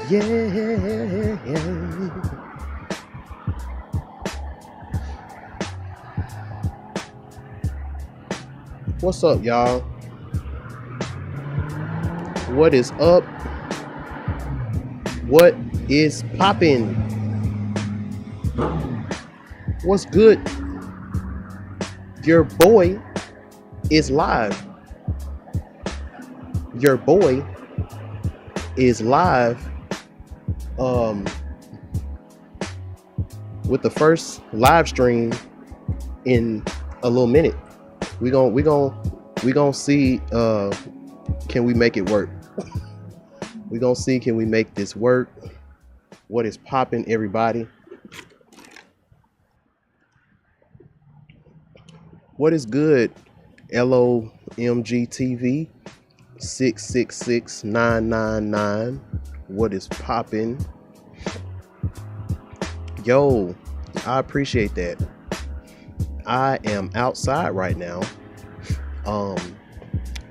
Yeah. What's up, y'all? What is up? What is poppin'? What's good? Your boy is live. Your boy is live with the first live stream in a little minute. We gonna see can we make it work. We gonna see can we make this work. What is popping, everybody? What is good? LOMG TV 666999. What is popping? Yo, I appreciate that. I am outside right now.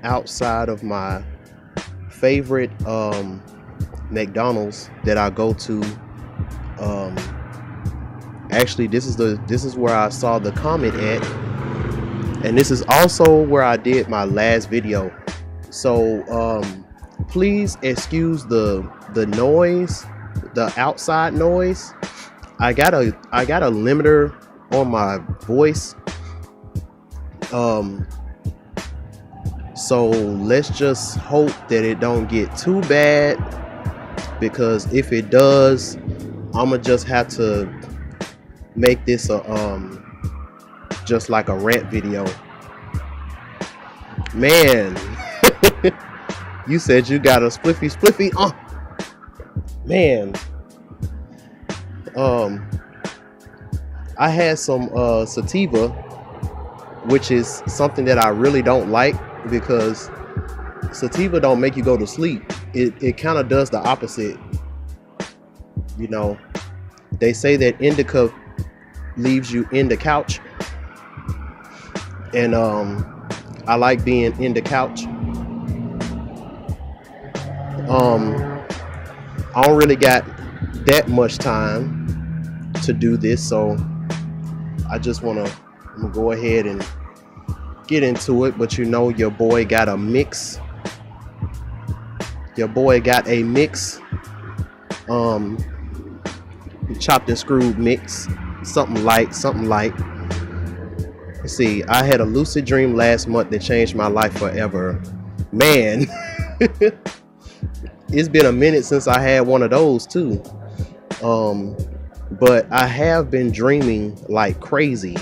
Outside of my favorite McDonald's that I go to. Actually, this is where I saw the comment at, and this is also where I did my last video. So please excuse the noise, the outside noise. I got a limiter on my voice. So let's just hope that it don't get too bad, because if it does, I'ma just have to make this a just like a rant video. Man, you said you got a spliffy. Man, I had some sativa, which is something that I really don't like, because sativa don't make you go to sleep. It kind of does the opposite. You know, they say that indica leaves you in the couch, and I like being in the couch. I don't really got that much time to do this, so I just I'm gonna go ahead and get into it. But you know, your boy got a mix. Your boy got a mix. Chopped and screwed mix. Something light. Let's see. I had a lucid dream last month that changed my life forever. Man, it's been a minute since I had one of those too. But I have been dreaming like crazy.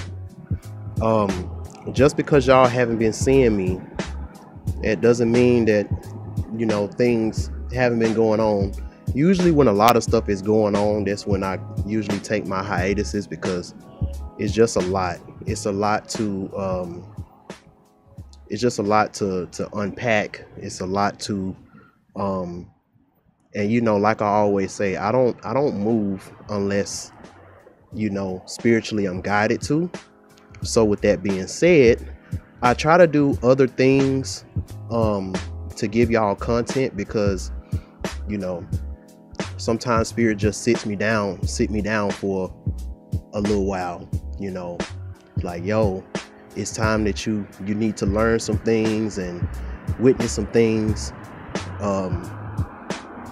Just because y'all haven't been seeing me, it doesn't mean that, you know, things haven't been going on. Usually when a lot of stuff is going on, that's when I usually take my hiatuses, because it's just a lot. It's a lot to unpack. It's a lot to and you know, like I always say, I don't move unless, you know, spiritually I'm guided to. So with that being said, I try to do other things to give y'all content, because, you know, sometimes spirit just sit me down for a little while, you know, like, yo, it's time that you need to learn some things and witness some things,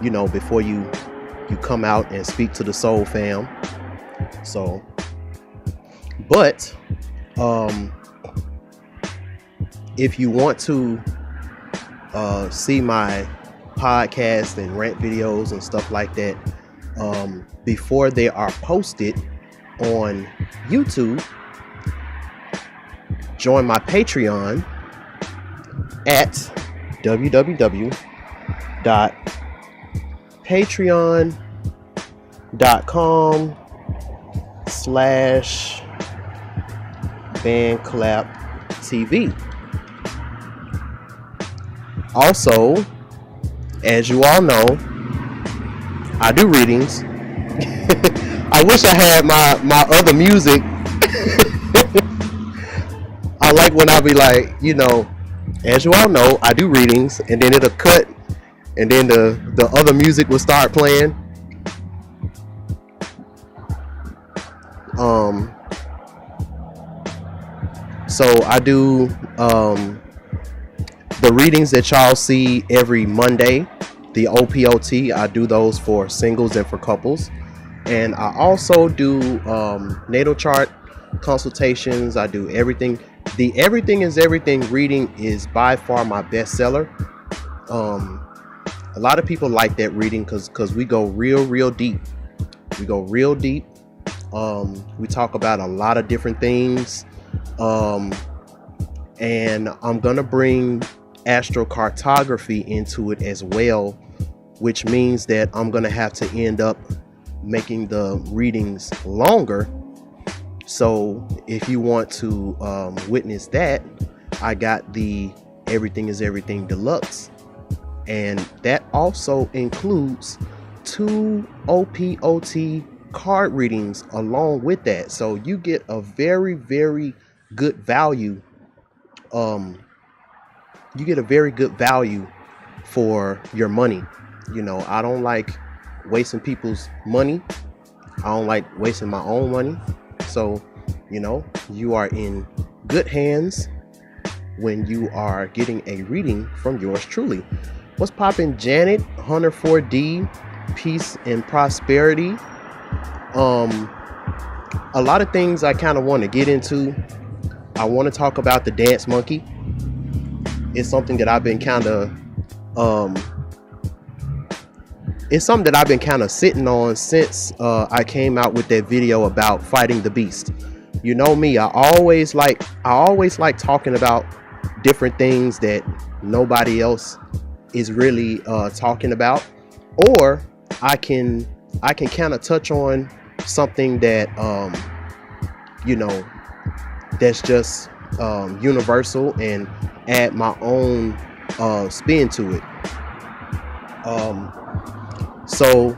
you know, before you come out and speak to the soul fam. So, but if you want to see my podcast and rant videos and stuff like that before they are posted on YouTube, join my Patreon at patreon.com/BandClap TV. Also, as you all know, I do readings. I wish I had my other music. I like when I be like, you know, as you all know, I do readings, and then it'll cut and then the other music will start playing. So I do the readings that y'all see every Monday, the OPOT. I do those for singles and for couples, and I also do natal chart consultations. I do everything. The Everything is Everything reading is by far my best seller. A lot of people like that reading because we go real deep. We go real deep. We talk about a lot of different things. And I'm gonna bring astrocartography into it as well, which means that I'm gonna have to end up making the readings longer. So if you want to witness that, I got the Everything is Everything Deluxe, and that also includes 2 OPOT card readings along with that. So you get a very good value. You get a very good value for your money. You know, I don't like wasting people's money. I don't like wasting my own money. So, you know, you are in good hands when you are getting a reading from yours truly. What's poppin', Janet? Hunter 4D, peace and prosperity. A lot of things I kind of want to get into. I want to talk about the dance monkey. It's something that I've been kind of sitting on since I came out with that video about fighting the beast. You know me, I always like talking about different things that nobody else is really talking about, or I can kind of touch on something that you know, that's just universal and add my own spin to it. So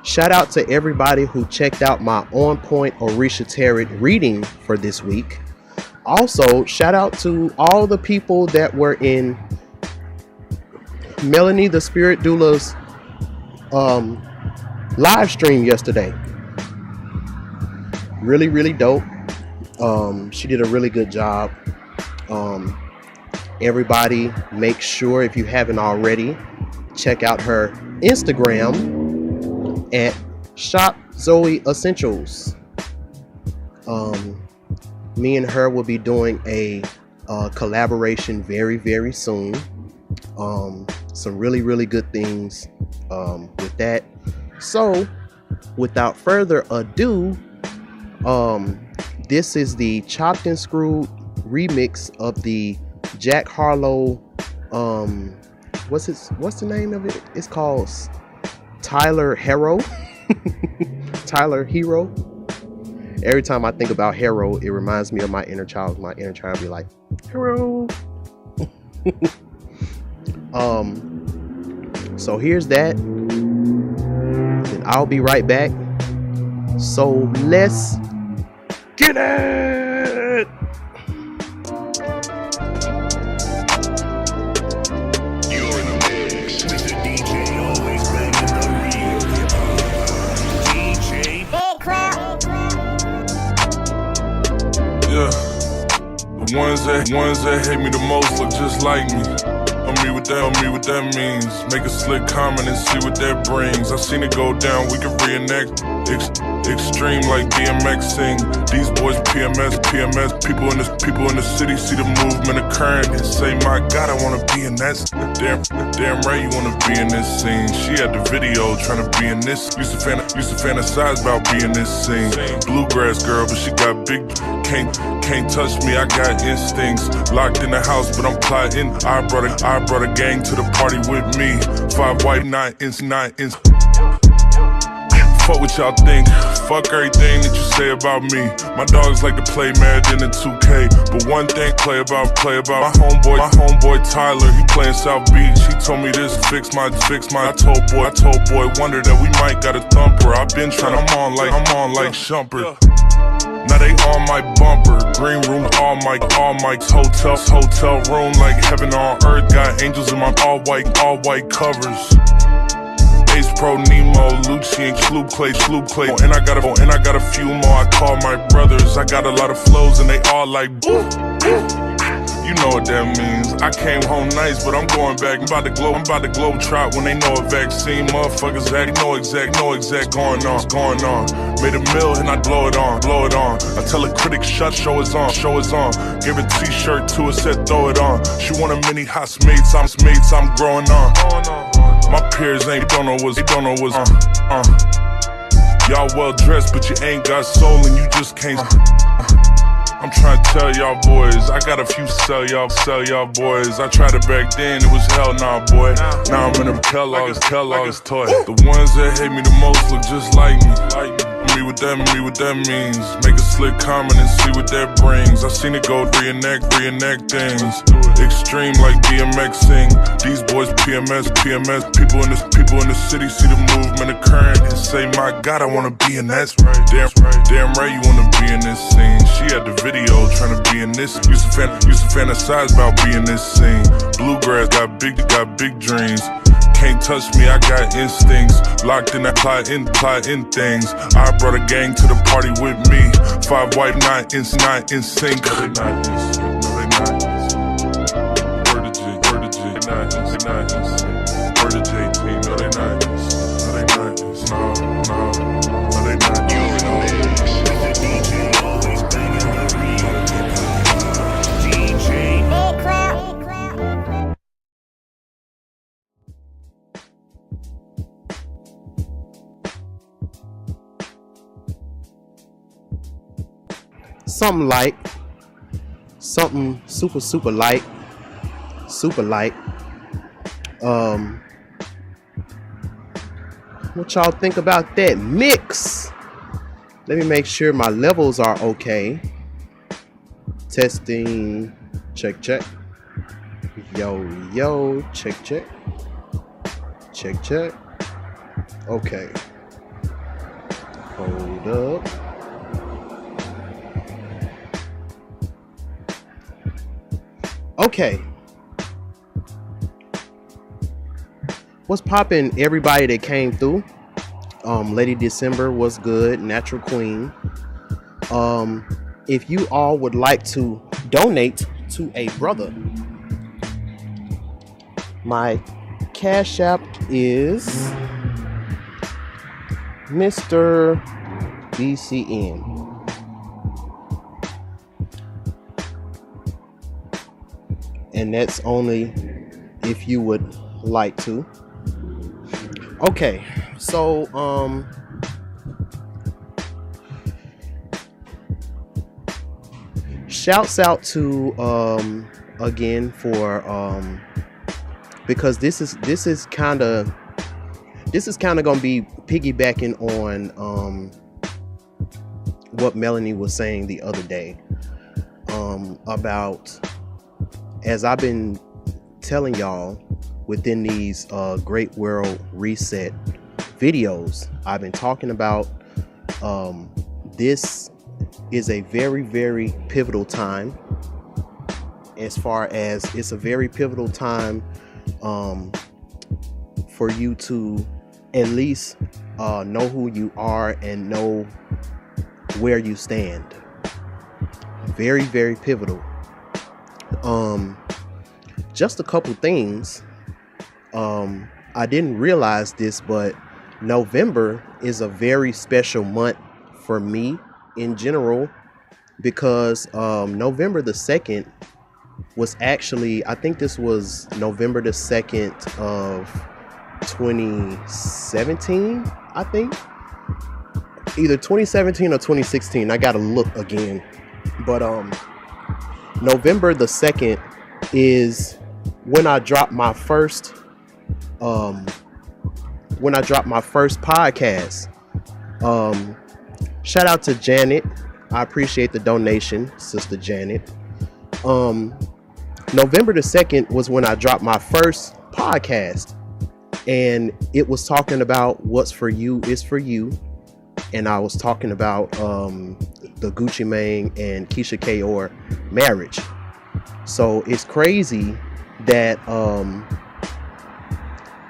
shout out to everybody who checked out my On Point Orisha Tarot reading for this week. Also, shout out to all the people that were in Melanie the Spirit Doula's live stream yesterday. Really dope. She did a really good job. Everybody, make sure, if you haven't already, check out her Instagram at Shop Zoe Essentials. Me and her will be doing a collaboration very soon. Some really good things with that. So without further ado, this is the Chopped and Screwed remix of the Jack Harlow. What's the name of it? It's called Tyler Hero. Tyler Hero. Every time I think about Hero, it reminds me of my inner child. My inner child be like, Hero. So here's that. And I'll be right back. So let's get it. You're in the mix with the DJ always banging the real DJ BandClap. Yeah, the ones that hate me the most look just like me. On me what that means. Make a slick comment and see what that brings. I seen it go down, we can reenact. Extreme like DMX sing. These boys PMS. People in the city see the movement occurring and say, my God, I wanna be in that. Damn right you wanna be in this scene. She had the video trying to be in this. Used to fantasize about being this scene. Bluegrass girl, but she got big. Can't touch me, I got instincts. Locked in the house, but I'm plotting. I brought a gang to the party with me. 5 white, 9 inch. Fuck what y'all think. Fuck everything that you say about me. My dogs like to play Madden and 2K, but one thing play about my homeboy Tyler. He playing South Beach. He told me this fix my. I told boy wonder that we might got a thumper. I've been trying. I'm on like Shumper. Now they on my bumper, green room, all mics, hotel room like heaven on earth. Got angels in my all white covers. Ace Pro, Nemo, Lucci, and Sloop Clay. And I got a few more. I call my brothers. I got a lot of flows and they all like boo. You know what that means. I came home nice, but I'm going back. I'm about to globe trot when they know a vaccine. Motherfuckers know exact going on. Made a mill and I blow it on. I tell a critic shut, show is on. Give a t-shirt to her, said throw it on. She want a mini housemates, I'm growing on. My peers don't know what's Y'all well dressed, but you ain't got soul and you just can't. I'm trying to tell y'all boys, I got a few sell y'all boys. I tried it back then, it was hell nah, boy. Now I'm in them Kellogg's toy. The ones that hate me the most look just like me. Me what that means. Make a slick comment and see what that brings. I seen it go reenact things. Extreme like DMX sing. These boys PMS. People in the city see the movement occurring and say, my God, I wanna be in that. Damn right, you wanna be in this scene. She had the video trying to be in this. Used to fantasize about being this scene. Bluegrass got big dreams. Can't touch me, I got instincts. Locked in, apply in things. I brought a gang to the party with me. 5 white, 9 in sync. No, they not in sync. Word to J, not in sync. Word to JT, no, they not in sync. No, they not in sync. No, they not in sync. You're in the mix with the DJ always banging on the beat. DJ BandClap. Something super light. What y'all think about that mix? Let me make sure my levels are okay. Testing, check. Yo, check. Okay. Hold up. Okay. What's poppin', everybody that came through? Lady December was good, Natural Queen. If you all would like to donate to a brother, my Cash App is Mr.BCN. And that's only if you would like to. Okay, so shouts out to again for because this is kind of gonna be piggybacking on what Melanie was saying the other day about, as I've been telling y'all within these Great World Reset videos, I've been talking about this is a very, very pivotal time, as far as it's a very pivotal time for you to at least know who you are and know where you stand. Very, very pivotal. Just a couple things. I didn't realize this, but November is a very special month for me in general, because November the 2nd was actually, I think this was November the 2nd of 2017, I think. Either 2017 or 2016. I gotta look again. But November the 2nd is when I dropped my first podcast. Shout out to Janet. I appreciate the donation, Sister Janet. November the 2nd was when I dropped my first podcast, and it was talking about what's for you is for you. And I was talking about the Gucci Mane and Keisha Kaur marriage. So it's crazy that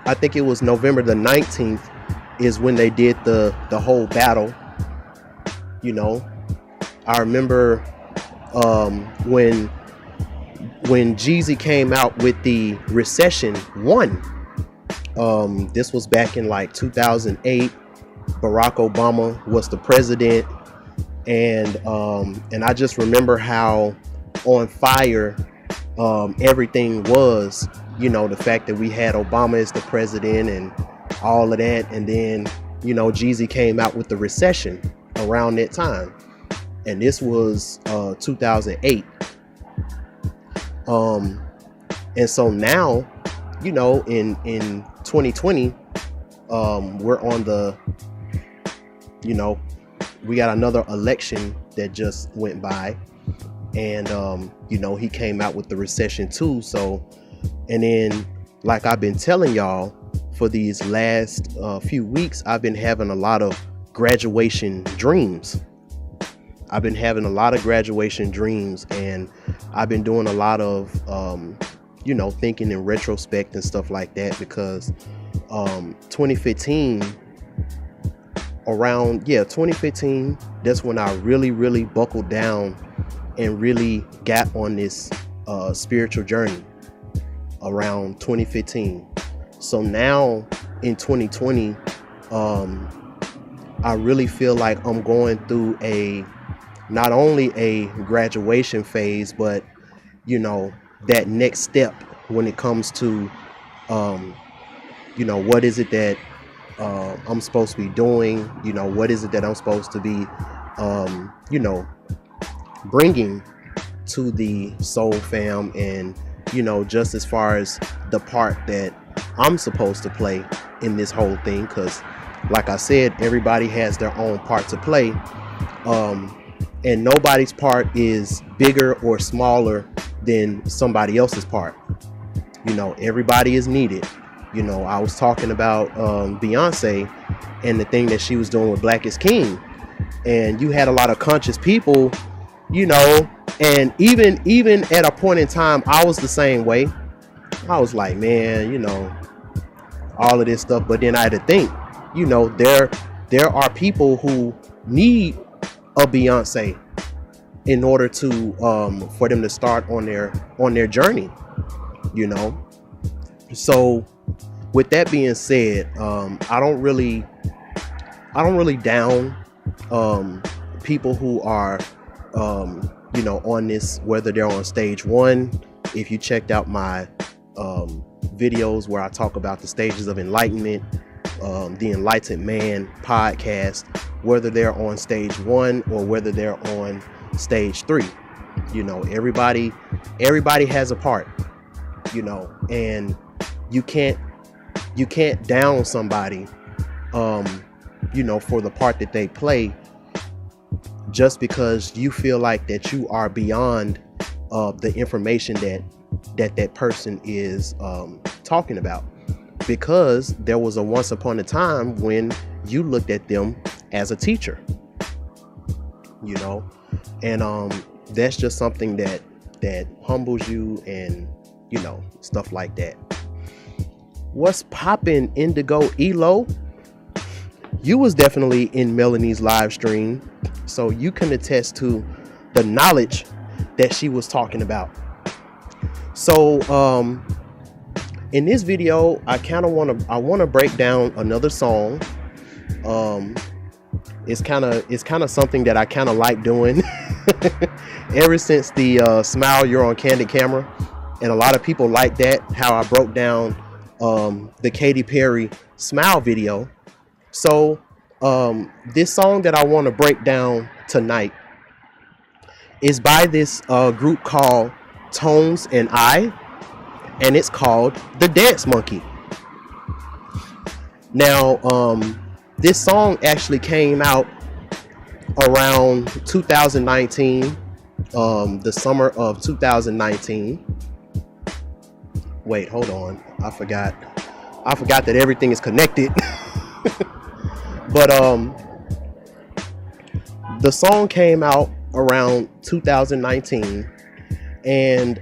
I think it was November the 19th is when they did the whole battle. You know, I remember when Jeezy came out with the Recession 1. This was back in like 2008. Barack Obama was the president, and I just remember how on fire everything was. You know, the fact that we had Obama as the president and all of that, and then, you know, Jeezy came out with the Recession around that time, and this was 2008. And so now, you know, in 2020, we're on the, you know, we got another election that just went by, and you know, he came out with the Recession 2. So, and then, like I've been telling y'all for these last few weeks, I've been having a lot of graduation dreams. I've been having a lot of graduation dreams, and I've been doing a lot of, you know, thinking in retrospect and stuff like that, because 2015, around 2015, that's when I really buckled down and really got on this spiritual journey around 2015. So now in 2020, I really feel like I'm going through not only a graduation phase, but, you know, that next step when it comes to, you know, what is it that I'm supposed to be doing? You know, what is it that I'm supposed to be, you know, bringing to the Soul Fam, and, you know, just as far as the part that I'm supposed to play in this whole thing, because, like I said, everybody has their own part to play, and nobody's part is bigger or smaller than somebody else's part. You know, everybody is needed. You know, I was talking about Beyonce and the thing that she was doing with Black is King, and you had a lot of conscious people, you know, and even at a point in time, I was the same way. I was like, man, you know, all of this stuff. But then I had to think, you know, there are people who need a Beyonce in order to for them to start on their journey, you know. So with that being said, I don't really down people who are you know, on this, whether they're on stage 1. If you checked out my videos where I talk about the stages of enlightenment, the Enlightened Man podcast, whether they're on stage 1 or whether they're on stage 3, you know, everybody has a part, you know, and you can't down somebody, you know, for the part that they play, just because you feel like that you are beyond the information that person is talking about, because there was a once upon a time when you looked at them as a teacher, you know, and that's just something that humbles you, and, you know, stuff like that. What's poppin', Indigo Elo? You was definitely in Melanie's live stream, so you can attest to the knowledge that she was talking about. So in this video, I want to break down another song. It's kind of something that I kind of like doing ever since the Smile You're on Candid Camera, and a lot of people like that, how I broke down the Katy Perry Smile video. So this song that I want to break down tonight is by this group called Tones and I, and it's called The Dance Monkey. Now this song actually came out around 2019, the summer of 2019. Wait, hold on, I forgot that everything is connected. But the song came out around 2019, and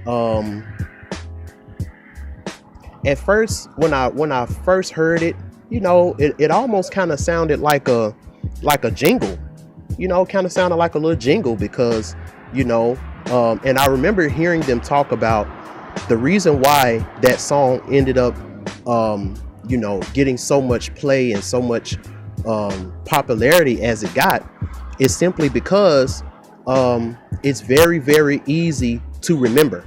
at first when I first heard it, it almost kind of sounded like a jingle, kind of sounded like a little jingle, because and I remember hearing them talk about the reason why that song ended up getting so much play and so much popularity as it got, is simply because it's very, very easy to remember.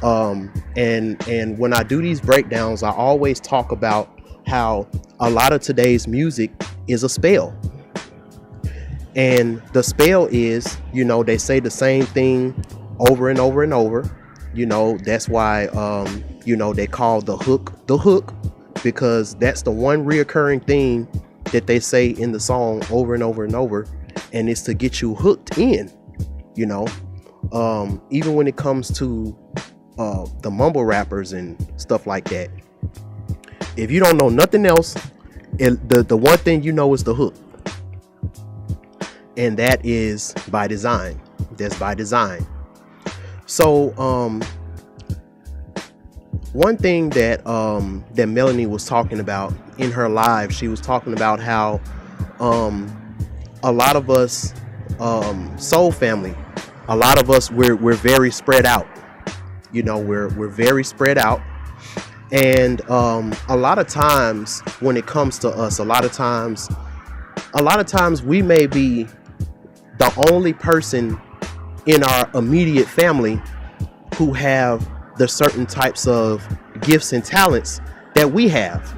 And when I do these breakdowns, I always talk about how a lot of today's music is a spell. And the spell is, they say the same thing over and over and over. That's why, they call the hook, because that's the one reoccurring thing that they say in the song over and over and over. And it's to get you hooked in, even when it comes to the mumble rappers and stuff like that. If you don't know nothing else, the one thing is the hook. And that is by design. That's by design. So one thing that Melanie was talking about in her live, she was talking about how a lot of us, soul family, a lot of us, we're very spread out. We're very spread out. And a lot of times when it comes to us, a lot of times we may be the only person in our immediate family who have the certain types of gifts and talents that we have.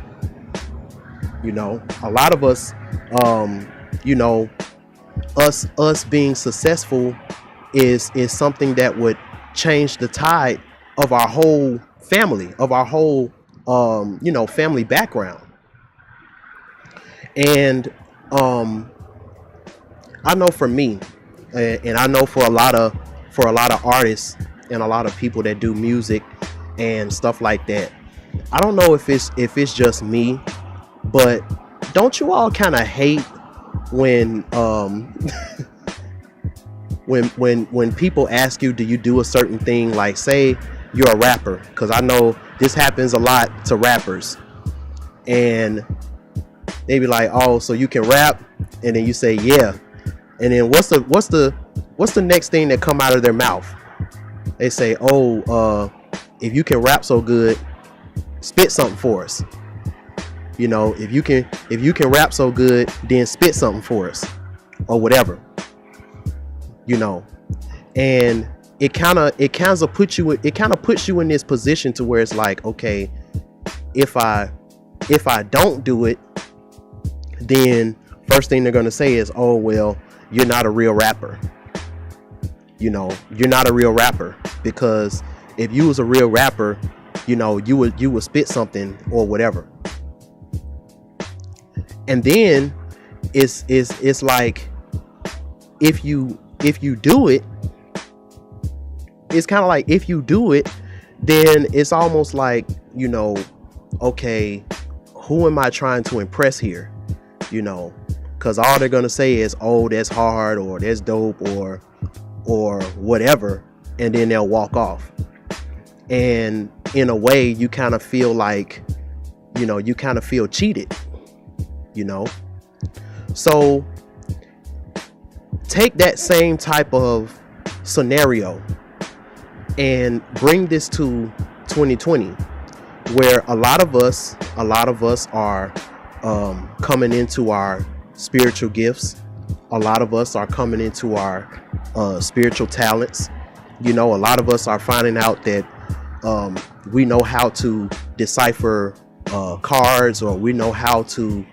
A lot of us, us being successful is something that would change the tide of our whole family, of our whole family background. And I know for me, and I know for a lot of artists and a lot of people that do music and stuff like that, I don't know if it's just me, but don't you all kind of hate when when people ask you, do you do a certain thing, like say you're a rapper? Because I know this happens a lot to rappers, and they be like, oh, so you can rap? And then you say, yeah. And then what's the next thing that come out of their mouth? They say, oh, if you can rap so good, spit something for us. If you can rap so good, then spit something for us, or whatever. And it kind of puts you in this position to where it's like, okay, if I don't do it, then first thing they're gonna say is, oh well, you're not a real rapper. You're not a real rapper, because if you was a real rapper, you would spit something or whatever. And then it's like, if you do it, it's kind of like, if you do it, then it's almost like, okay, who am I trying to impress here? Because all they're gonna say is, oh, that's hard, or that's dope, or whatever, and then they'll walk off. And in a way, you kind of feel like, you kind of feel cheated. So take that same type of scenario and bring this to 2020, where a lot of us are coming into our spiritual gifts. A lot of us are coming into our spiritual talents. A lot of us are finding out that we know how to decipher cards, or we know how to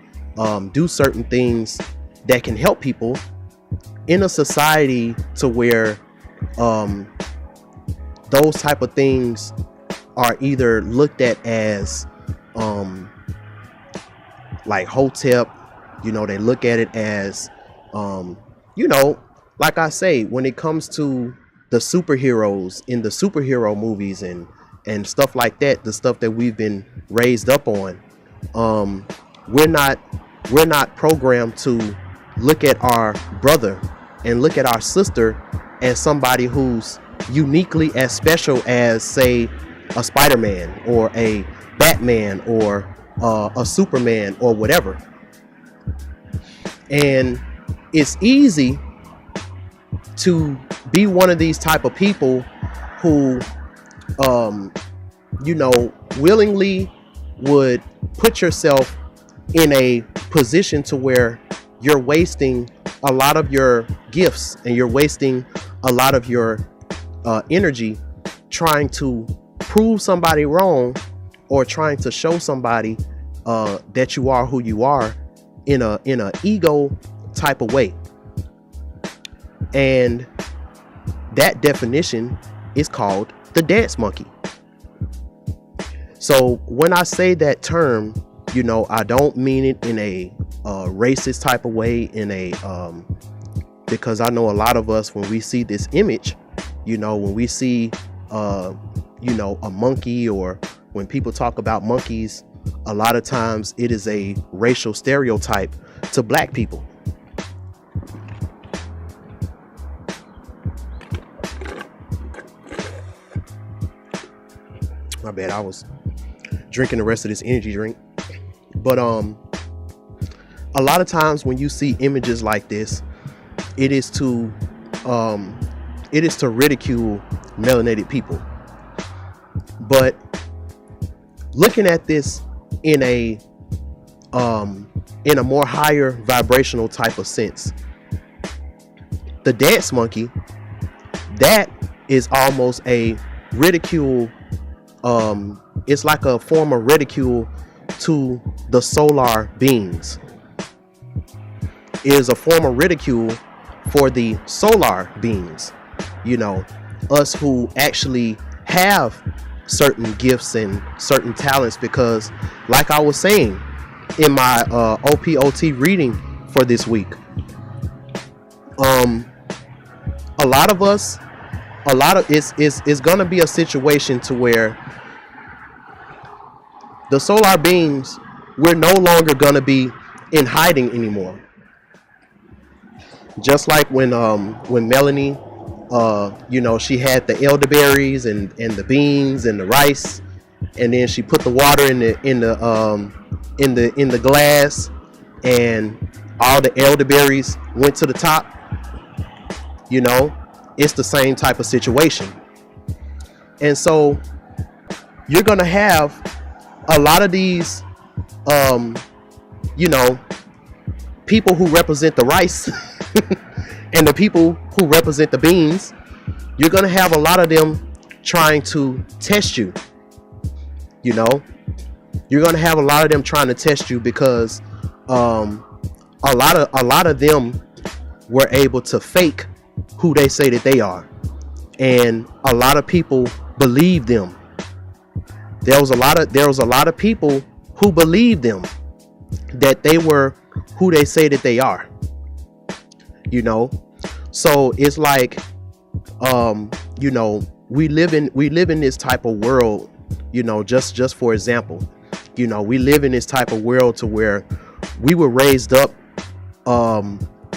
do certain things that can help people in a society to where those type of things are either looked at as like hotep. They look at it as like I say, when it comes to the superheroes in the superhero movies and stuff like that, the stuff that we've been raised up on, we're not programmed to look at our brother and look at our sister as somebody who's uniquely as special as, say, a Spider-Man or a Batman or a Superman or whatever. And it's easy to be one of these type of people who, willingly would put yourself in a position to where you're wasting a lot of your gifts and you're wasting a lot of your energy trying to prove somebody wrong or trying to show somebody that you are who you are in a ego type of way. And that definition is called the dance monkey. So when I say that term, I don't mean it in a racist type of way, because I know a lot of us, when we see this image, when we see a monkey, or when people talk about monkeys, a lot of times it is a racial stereotype to black people. My bad, I was drinking the rest of this energy drink. But a lot of times when you see images like this, it is to ridicule melanated people. But looking at this in a more higher vibrational type of sense, the dance monkey, that is almost a ridicule. It's like a form of ridicule to the solar beings. It is a form of ridicule for the solar beings, us who actually have certain gifts and certain talents, because like I was saying in my OPOT reading for this week, a lot of it's gonna be a situation to where the solar beings, we're no longer gonna be in hiding anymore. Just like when Melanie, she had the elderberries and the beans and the rice, and then she put the water in the glass, and all the elderberries went to the top. It's the same type of situation. And so you're gonna have a lot of these people who represent the rice and the people who represent the beans. You're gonna have a lot of them trying to test you. You're gonna have a lot of them trying to test you, because a lot of them were able to fake who they say that they are, and a lot of people believe them. There was a lot of people who believed them, that they were who they say that they are. So it's like, we live in this type of world, just for example, we live in this type of world to where we were raised up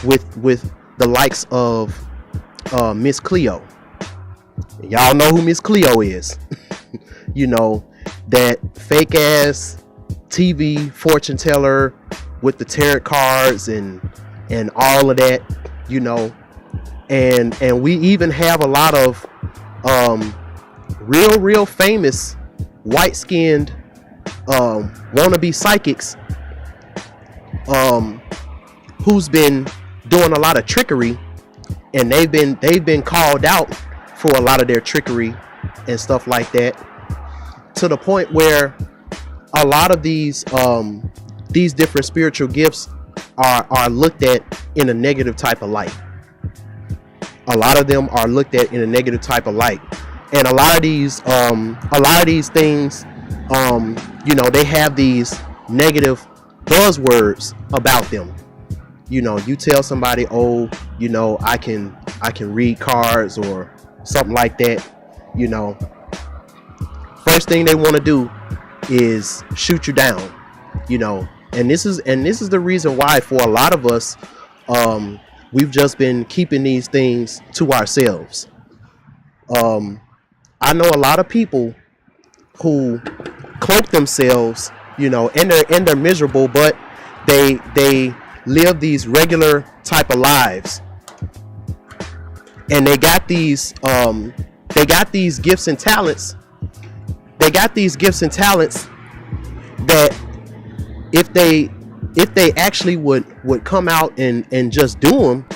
with the likes of Miss Cleo. Y'all know who Miss Cleo is. That fake ass TV fortune teller with the tarot cards and all of that, and we even have a lot of real famous white skinned wannabe psychics who's been doing a lot of trickery, and they've been called out for a lot of their trickery and stuff like that, to the point where a lot of these different spiritual gifts are looked at in a negative type of light. A lot of them are looked at in a negative type of light, and a lot of these things, they have these negative buzzwords about them. You tell somebody, oh, I can read cards or something like that. First thing they want to do is shoot you down. And this is the reason why, for a lot of us, We've just been keeping these things to ourselves. I know a lot of people who cloak themselves, and they're miserable, but they live these regular type of lives, and they got these gifts and talents. They got these gifts and talents that if they actually would come out and just do them,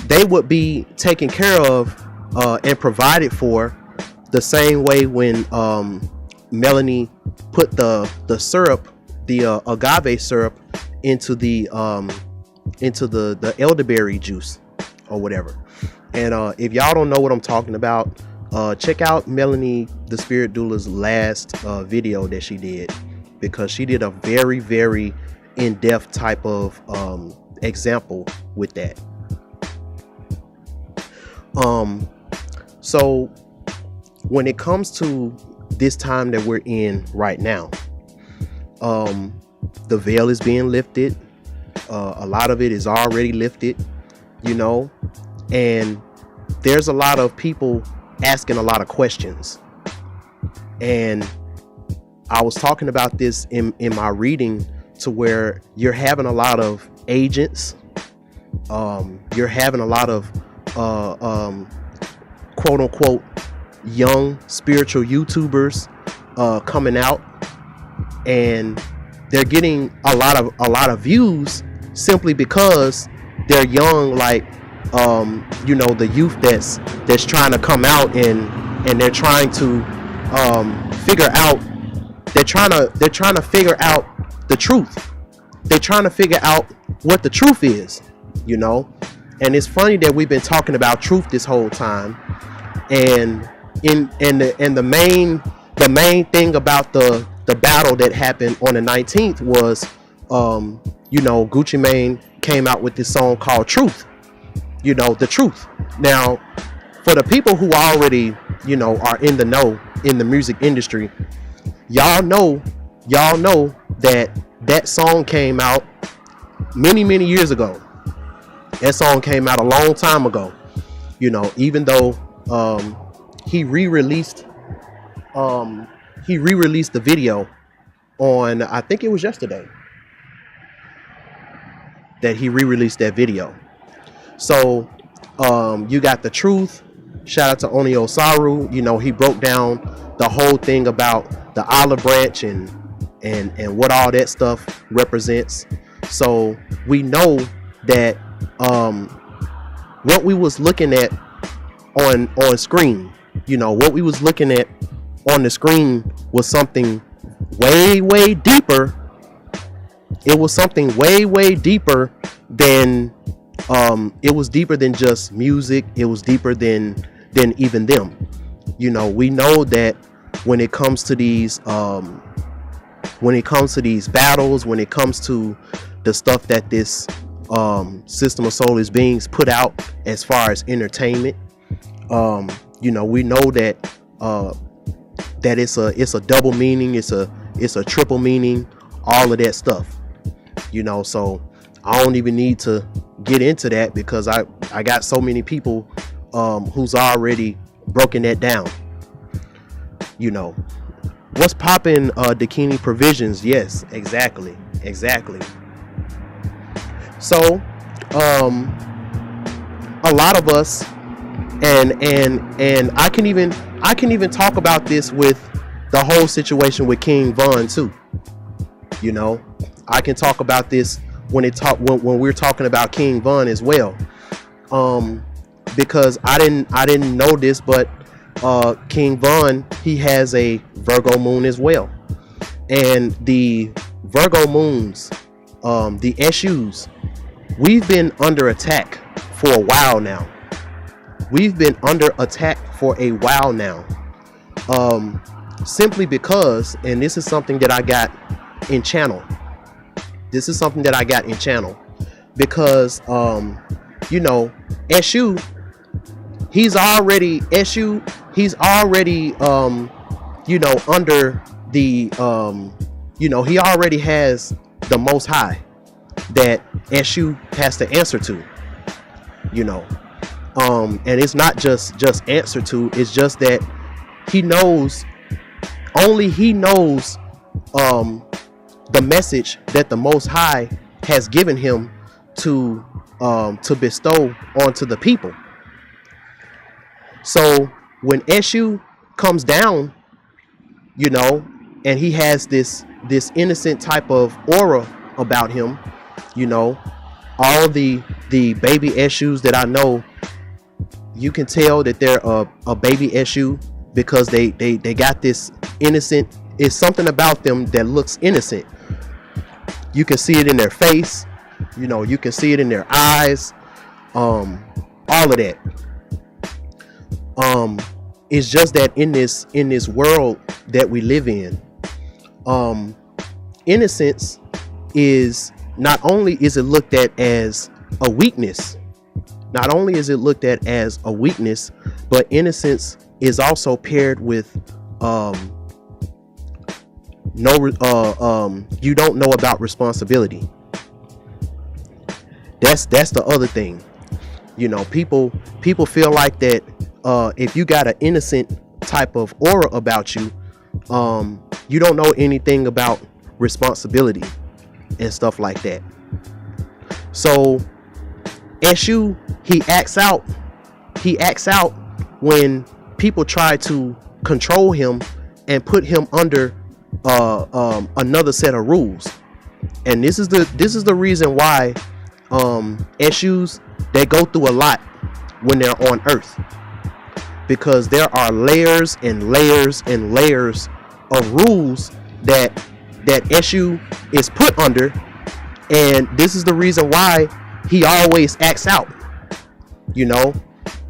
they would be taken care of and provided for the same way when Melanie put the syrup, the agave syrup, into the elderberry juice or whatever. And if y'all don't know what I'm talking about, check out Melanie the Spirit Doula's last video that she did, because she did a very, very in-depth type of example with that. So when it comes to this time that we're in right now, the veil is being lifted. A lot of it is already lifted, and there's a lot of people asking a lot of questions. And I was talking about this in my reading, to where you're having a lot of agents, you're having a lot of quote unquote young spiritual YouTubers coming out, and they're getting a lot of views simply because they're young, like the youth that's trying to come out, and they're trying to figure out, they're trying to figure out the truth. They're trying to figure out what the truth is, and it's funny that we've been talking about truth this whole time, and the main thing about the battle that happened on the 19th was Gucci Mane came out with this song called Truth, the truth. Now, for the people who already are in the know in the music industry, y'all know that song came out many years ago. That song came out a long time ago, even though he re-released the video on, I think it was yesterday that he re-released that video. So you got the truth. Shout out to Oni Osaru. He broke down the whole thing about the olive branch and what all that stuff represents. So we know that what we was looking at on screen, what we was looking at on the screen was something way deeper. It was something way deeper than it was deeper than just music. It was deeper than even them. We know that when it comes to these battles, when it comes to the stuff that this system of soulless beings put out as far as entertainment, we know that it's a double meaning, it's a triple meaning, all of that stuff. So I don't even need to get into that, because I got so many people who's already broken that down. What's popping, Dakini Provisions? Yes, exactly. So a lot of us, and I can even talk about this with the whole situation with King Von too. I can talk about this when we're talking about King Von as well, because I didn't know this, but King Von, he has a Virgo moon as well, and the Virgo moons, the SUs, we've been under attack for a while now. Simply because, and this is something that I got in channel. Because SU, he's already under the he already has the Most High. that SU has to answer to, you know. And it's not just answer to, it's just that he knows, only he knows the message that the Most High has given him to bestow onto the people. So when SU comes down, you know, and he has this innocent type of aura about him, you know, all the baby SUs that I know, you can tell that they're a baby SU because they got this innocent, it's something about them that looks innocent. You can see it in their face, you know, you can see it in their eyes, all of that. It's just that in this world that we live in, innocence is, not only is it looked at as a weakness, but innocence is also paired with you don't know about responsibility. That's the other thing. You know, people feel like that if you got an innocent type of aura about you, you don't know anything about responsibility and stuff like that. So SU, he acts out when people try to control him and put him under another set of rules. And this is the reason why SUs, they go through a lot when they're on Earth, because there are layers and layers and layers of rules that SU is put under, and this is the reason why he always acts out. You know,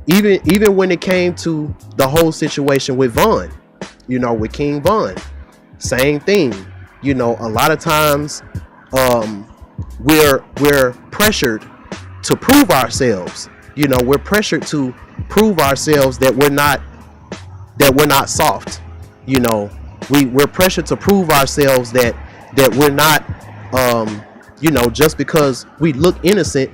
even when it came to the whole situation with Vaughn, you know, with King Vaughn, same thing. You know, a lot of times we're pressured to prove ourselves. You know, we're pressured to prove ourselves that we're not soft. You know, we're pressured to prove ourselves that we're not you know, just because we look innocent,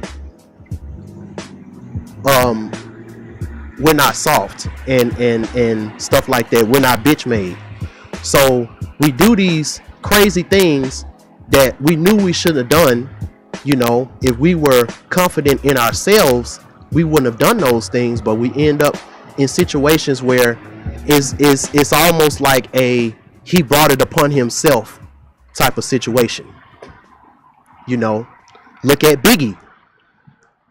we're not soft and stuff like that. We're not bitch made. So we do these crazy things that we knew we shouldn't have done. You know, if we were confident in ourselves, we wouldn't have done those things, but we end up in situations where it's almost like he brought it upon himself type of situation. You know, look at Biggie,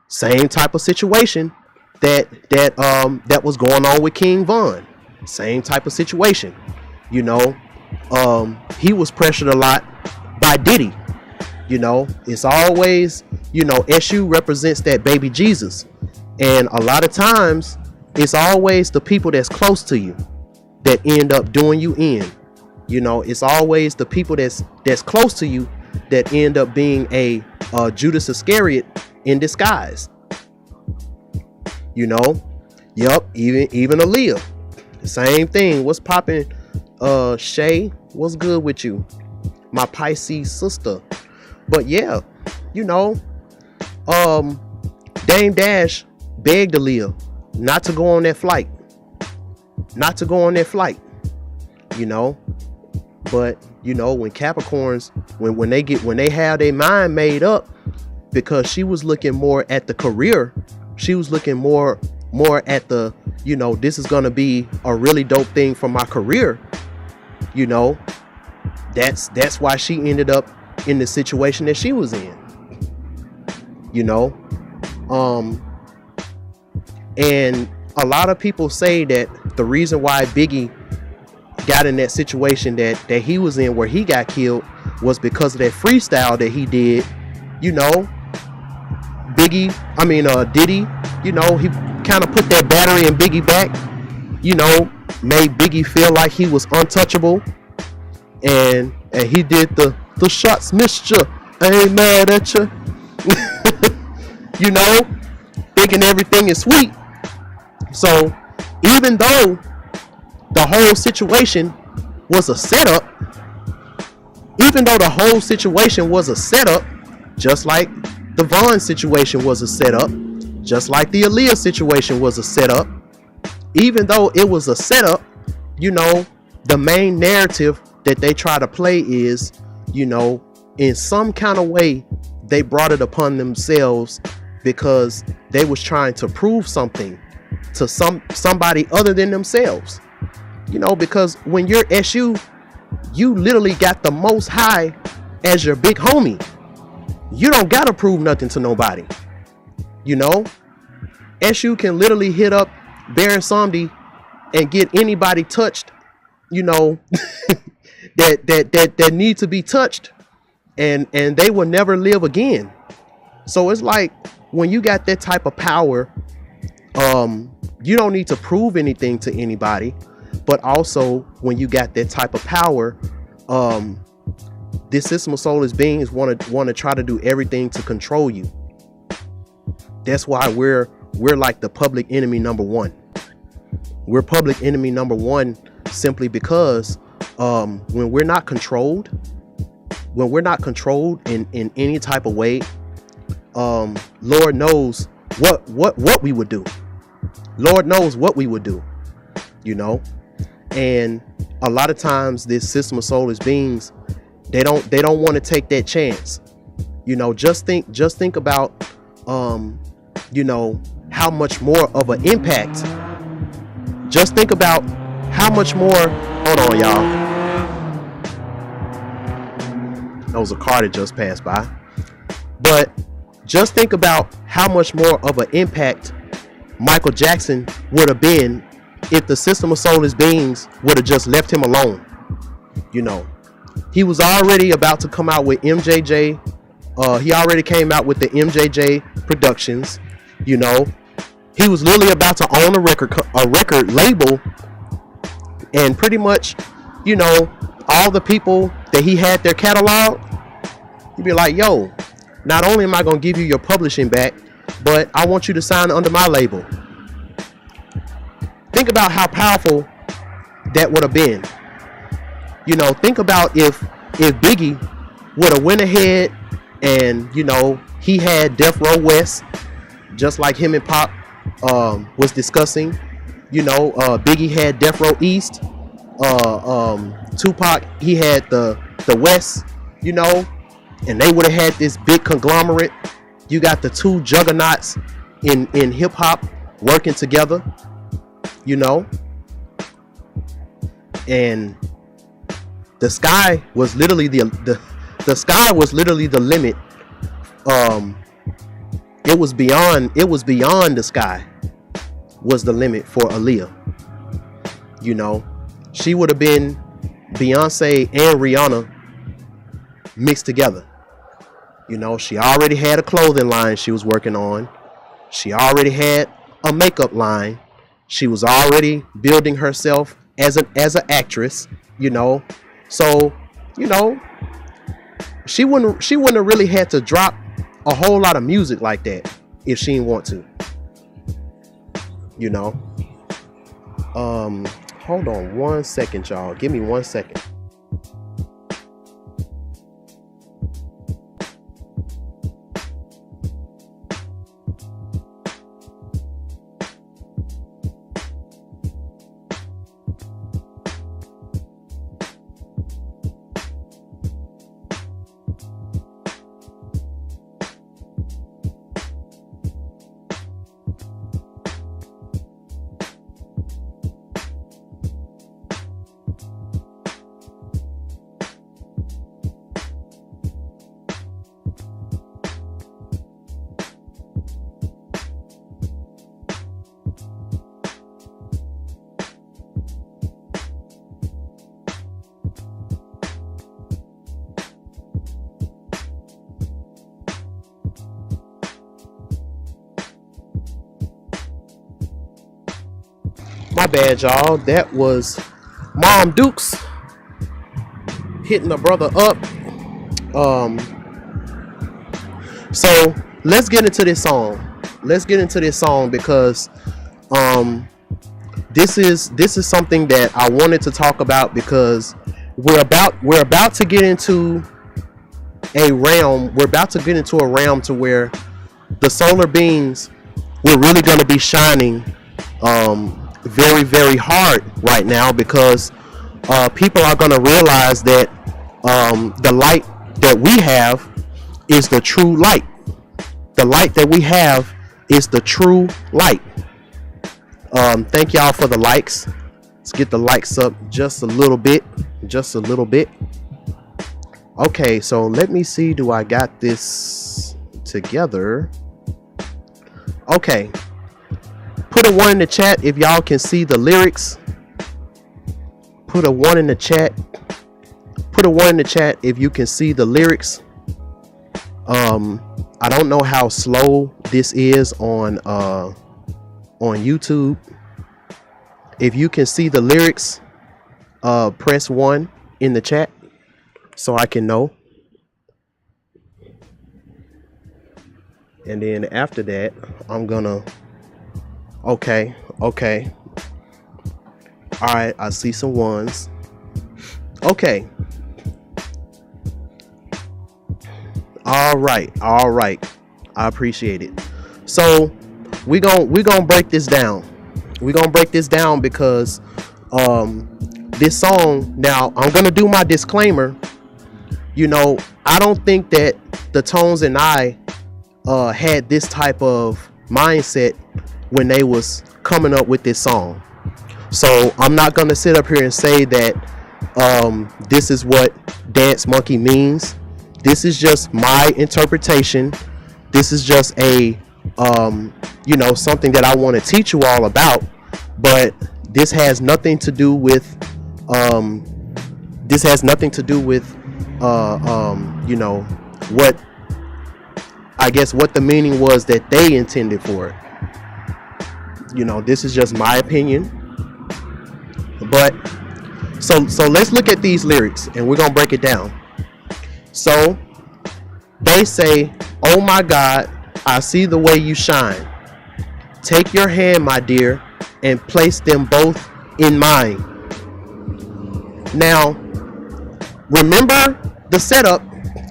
same type of situation that was going on with King Von, same type of situation. You know, he was pressured a lot by Diddy. You know, it's always, you know, SU represents that baby Jesus, and a lot of times it's always the people that's close to you that end up doing you in. You know, it's always the people that's close to you that end up being a Judas Iscariot in disguise. You know, yep, even Aaliyah, same thing. What's popping? Shay, what's good with you, my Pisces sister? But yeah, you know, Dame Dash begged Aaliyah not to go on that flight, you know. But you know, when Capricorns, when they have their mind made up, because she was looking more at the career, she was looking more at the, you know, this is gonna be a really dope thing for my career. You know, that's why she ended up in the situation that she was in. You know, and a lot of people say that the reason why Biggie got in that situation that he was in, where he got killed, was because of that freestyle that he did. You know, Diddy, you know, he kind of put that battery in Biggie back, you know, made Biggie feel like he was untouchable, and he did the shots missed ya, I ain't mad at ya. You know, thinking everything is sweet. So even though the whole situation was a setup, just like the Vaughn situation was a setup, just like the Aaliyah situation was a setup. Even though it was a setup, you know, the main narrative that they try to play is, you know, in some kind of way, they brought it upon themselves because they was trying to prove something to somebody other than themselves. You know, because when you're SU, you literally got the Most High as your big homie. You don't gotta prove nothing to nobody. You know, SU can literally hit up Baron Samdi and get anybody touched, you know, that need to be touched, and they will never live again. So it's like, when you got that type of power, you don't need to prove anything to anybody. But also, when you got that type of power, this system of soulless beings want to try to do everything to control you. That's why we're like the public enemy number one. We're public enemy number one simply because when we're not controlled in any type of way, Lord knows what we would do. Lord knows what we would do, you know. And a lot of times this system of soulless beings, they don't want to take that chance. You know, just think about you know, how much more of an impact. Just think about how much more. Hold on, y'all. That was a car that just passed by. But just think about how much more of an impact Michael Jackson would have been if the system of soulless beings would have just left him alone. You know, he was already about to come out with MJJ. He already came out with the MJJ Productions. You know, he was literally about to own a record label, and pretty much, you know, all the people that he had their catalog, he'd be like, yo, not only am I going to give you your publishing back, but I want you to sign under my label. Think about how powerful that would have been. You know, think about if Biggie would have went ahead and, you know, he had Death Row West, just like him and Pop was discussing. You know, Biggie had Death Row East. Tupac, he had the West, you know, and they would have had this big conglomerate. You got the two juggernauts in hip hop working together, you know, and the sky was literally the sky was literally the limit. It was beyond the sky was the limit for Aaliyah. You know, she would have been Beyonce and Rihanna mixed together. You know, she already had a clothing line she was working on. She already had a makeup line. She was already building herself as an actress, you know. So, you know, she wouldn't have really had to drop a whole lot of music like that if she didn't want to. You know. Hold on 1 second, y'all. Give me 1 second. My bad, y'all. That was Mom Dukes hitting a brother up. So let's get into this song. Because this is something that I wanted to talk about, because we're about to get into a realm. We're about to get into a realm to where the solar beings, we're really going to be shining very, very hard right now, because people are going to realize that the light that we have is the true light. The light that we have is the true light. Thank y'all for the likes. Let's get the likes up just a little bit. Just a little bit. Okay, so let me see. Do I got this together? Okay. Put a 1 in the chat if y'all can see the lyrics. Put a 1 in the chat. Put a 1 in the chat if you can see the lyrics. I don't know how slow this is on YouTube. If you can see the lyrics, press 1 in the chat so I can know. And then after that, I'm gonna, okay. All right, I see some ones. Okay. All right. I appreciate it. So we gonna break this down. We're gonna break this down because this song, now I'm gonna do my disclaimer. You know, I don't think that the Tones and I had this type of mindset when they was coming up with this song. So I'm not gonna sit up here and say that this is what Dance Monkey means. This is just my interpretation. This is just a you know, something that I want to teach you all about, but this has nothing to do with you know, what I guess what the meaning was that they intended for it. You know, this is just my opinion. But so let's look at these lyrics and we're gonna break it down. So they say, "Oh my God, I see the way you shine. Take your hand, my dear, and place them both in mine." Now, remember the setup.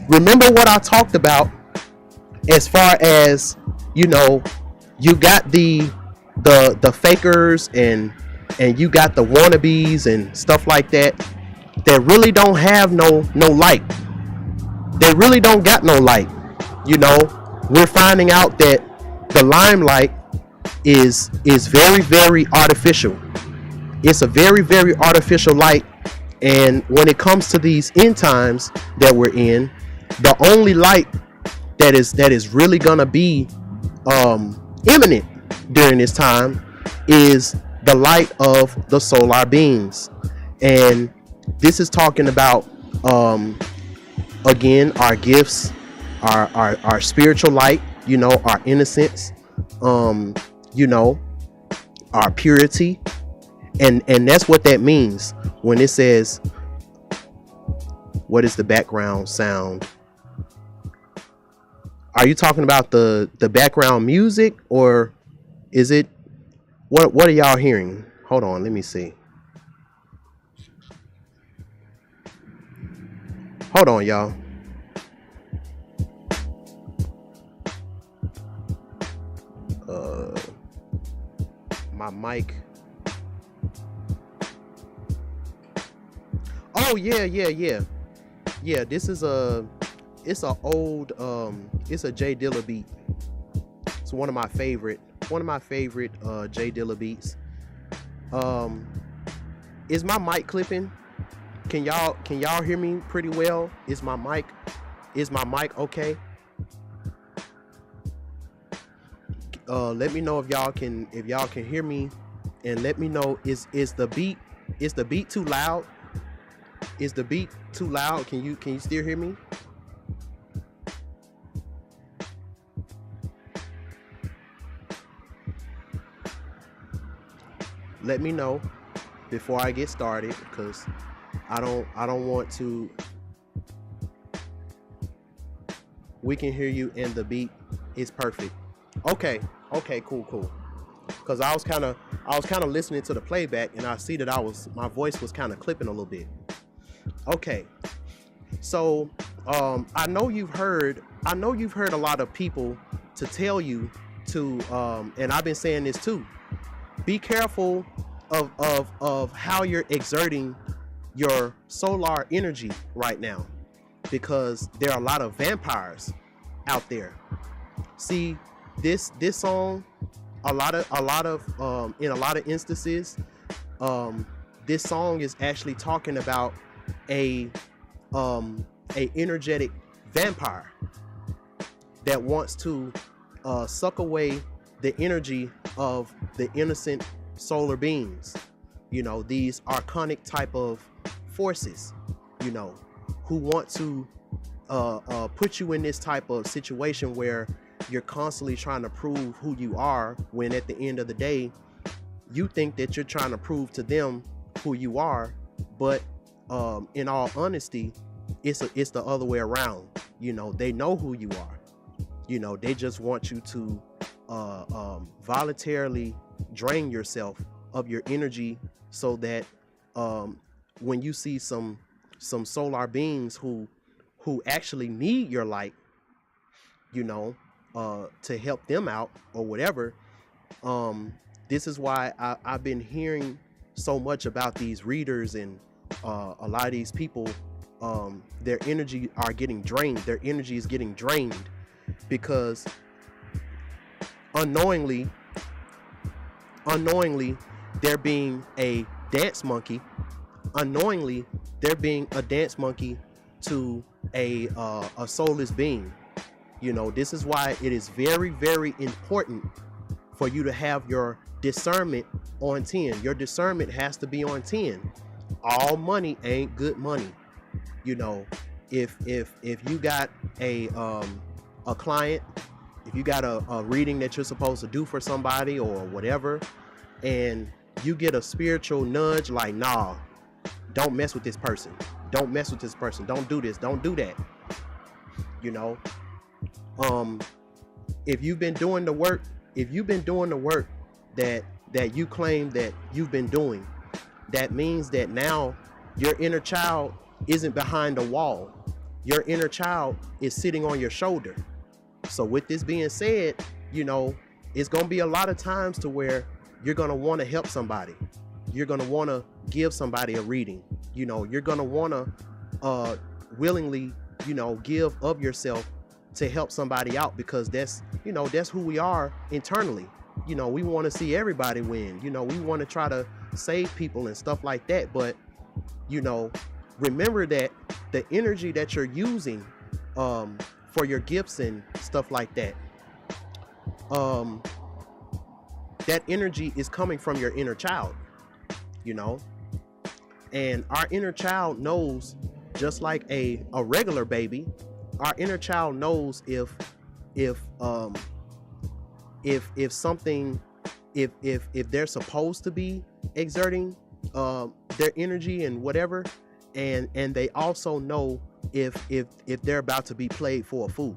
Remember what I talked about as far as, you know, you got the fakers and you got the wannabes and stuff like that really don't have no light. They really don't got no light. You know, we're finding out that the limelight is very, very artificial. It's a very, very artificial light. And when it comes to these end times that we're in, the only light that is really gonna be imminent during this time is the light of the solar beings. And this is talking about again, our gifts, our spiritual light, you know, our innocence, you know, our purity. And that's what that means when it says, what is the background sound? Are you talking about the background music, or is it, what are y'all hearing? Hold on, let me see. Hold on, y'all. My mic. Oh yeah. Yeah, this is it's a old it's a J Dilla beat. It's one of my favorite J Dilla beats. Is my mic clipping? Can y'all hear me pretty well? Is my mic okay? Let me know if y'all can hear me, and let me know, is the beat too loud? Is the beat too loud? Can you still hear me? Let me know before I get started, because I don't want to. We can hear you and the beat is perfect. Okay, cool. Because I was kind of listening to the playback, and I see that my voice was kind of clipping a little bit. Okay, so I know you've heard a lot of people to tell you to, and I've been saying this too. Be careful of how you're exerting your solar energy right now, because there are a lot of vampires out there. See, this song, a lot of in a lot of instances, this song is actually talking about a energetic vampire that wants to suck away the energy of the innocent solar beings. These archonic type of forces, who want to put you in this type of situation where you're constantly trying to prove who you are, when at the end of the day you think that you're trying to prove to them who you are, but in all honesty, it's the other way around. They know who you are. They just want you to voluntarily drain yourself of your energy, so that when you see some solar beings who actually need your light, to help them out or whatever. This is why I've been hearing so much about these readers, and a lot of these people, their energy are getting drained. Their energy is getting drained because unknowingly they're being a dance monkey. Unknowingly, they're being a dance monkey to a soulless being. This is why it is very, very important for you to have your discernment on 10. Your discernment has to be on 10. All money ain't good money. If you got a client, if you got a reading that you're supposed to do for somebody or whatever, and you get a spiritual nudge like, nah, don't mess with this person. Don't mess with this person. Don't do this. Don't do that. If you've been doing the work, that you claim that you've been doing, that means that now your inner child isn't behind a wall. Your inner child is sitting on your shoulder. So with this being said, it's going to be a lot of times to where you're going to want to help somebody. You're going to want to give somebody a reading. You're going to want to willingly, give of yourself to help somebody out, because that's who we are internally. We want to see everybody win. We want to try to save people and stuff like that. But, remember that the energy that you're using for your gifts and stuff like that, that energy is coming from your inner child, and our inner child knows, just like a regular baby. Our inner child knows if something, if they're supposed to be exerting their energy and whatever, and they also know if they're about to be played for a fool.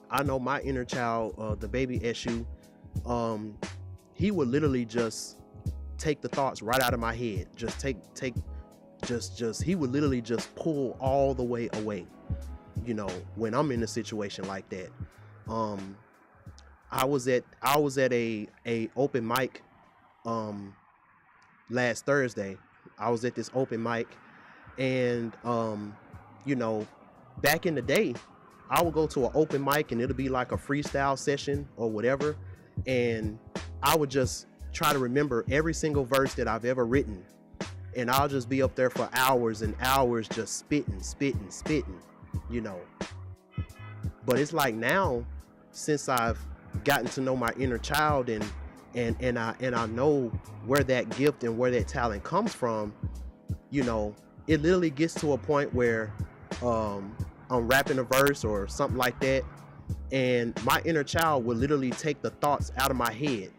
I know my inner child, the baby Eshu, he would literally just take the thoughts right out of my head. He would literally just pull all the way away. When I'm in a situation like that. I was at a open mic last Thursday. I was at this open mic, and back in the day, I would go to an open mic and it'll be like a freestyle session or whatever, and I would just try to remember every single verse that I've ever written, and I'll just be up there for hours and hours just spitting. But it's like now, since I've gotten to know my inner child, and I know where that gift and where that talent comes from, it literally gets to a point where I'm rapping a verse or something like that, and my inner child will literally take the thoughts out of my head,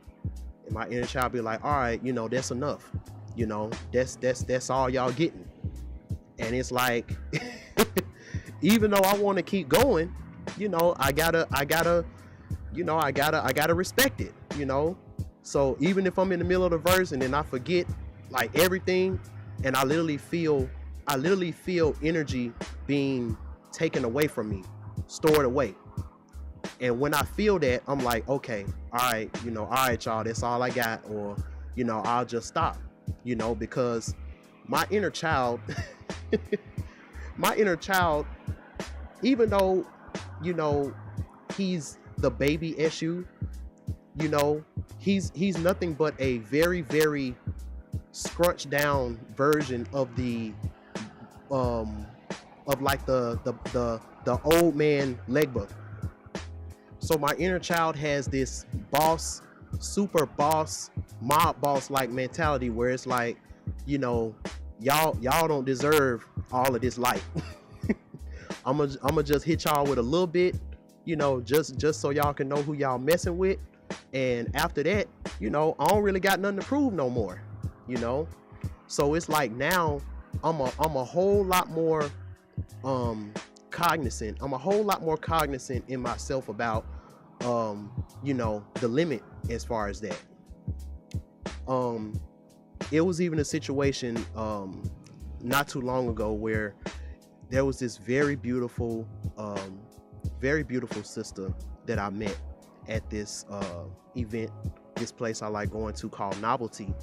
and my inner child be like, all right, that's enough, that's all y'all getting. And it's like even though I want to keep going, I gotta respect it, So even if I'm in the middle of the verse and then I forget everything, and I literally feel energy being taken away from me, stored away. And when I feel that, I'm like, okay, all right, all right, y'all, that's all I got. Or, I'll just stop, because my inner child, even though, he's the baby issue, he's nothing but a very, very scrunched down version of the of like the old man leg book. So my inner child has this boss, super boss, mob boss like mentality where it's like, y'all don't deserve all of this life. I'm gonna just hit y'all with a little bit, just so y'all can know who y'all messing with. And after that, I don't really got nothing to prove no more, So it's like now I'm a whole lot more cognizant. I'm a whole lot more cognizant in myself about the limit as far as that. It was even a situation not too long ago where there was this very beautiful sister that I met at this event, this place I like going to called Novelty.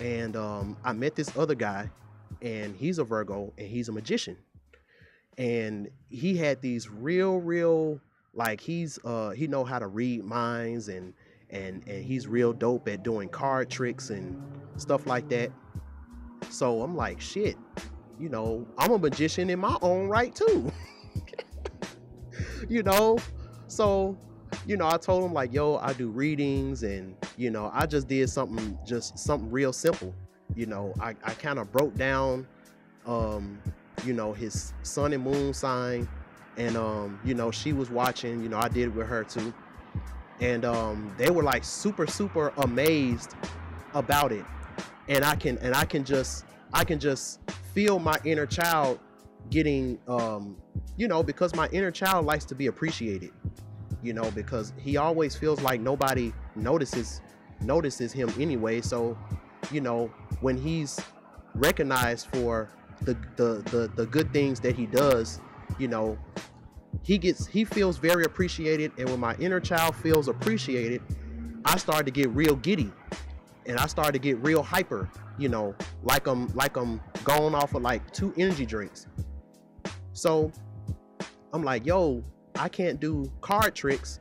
And I met this other guy, and he's a Virgo and he's a magician. And he had these real like he know how to read minds, and he's real dope at doing card tricks and stuff like that. So I'm like, shit, I'm a magician in my own right too. So I told him like, yo, I do readings, and I just did something real simple. I kind of broke down his sun and moon sign, and she was watching, I did it with her too, and they were like super amazed about it. And I can just feel my inner child getting because my inner child likes to be appreciated, because he always feels like nobody notices him anyway. So when he's recognized for the good things that he does, he feels very appreciated. And when my inner child feels appreciated, I start to get real giddy, and I started to get real hyper, like I'm going off of like 2 energy drinks. So I'm like, yo, I can't do card tricks.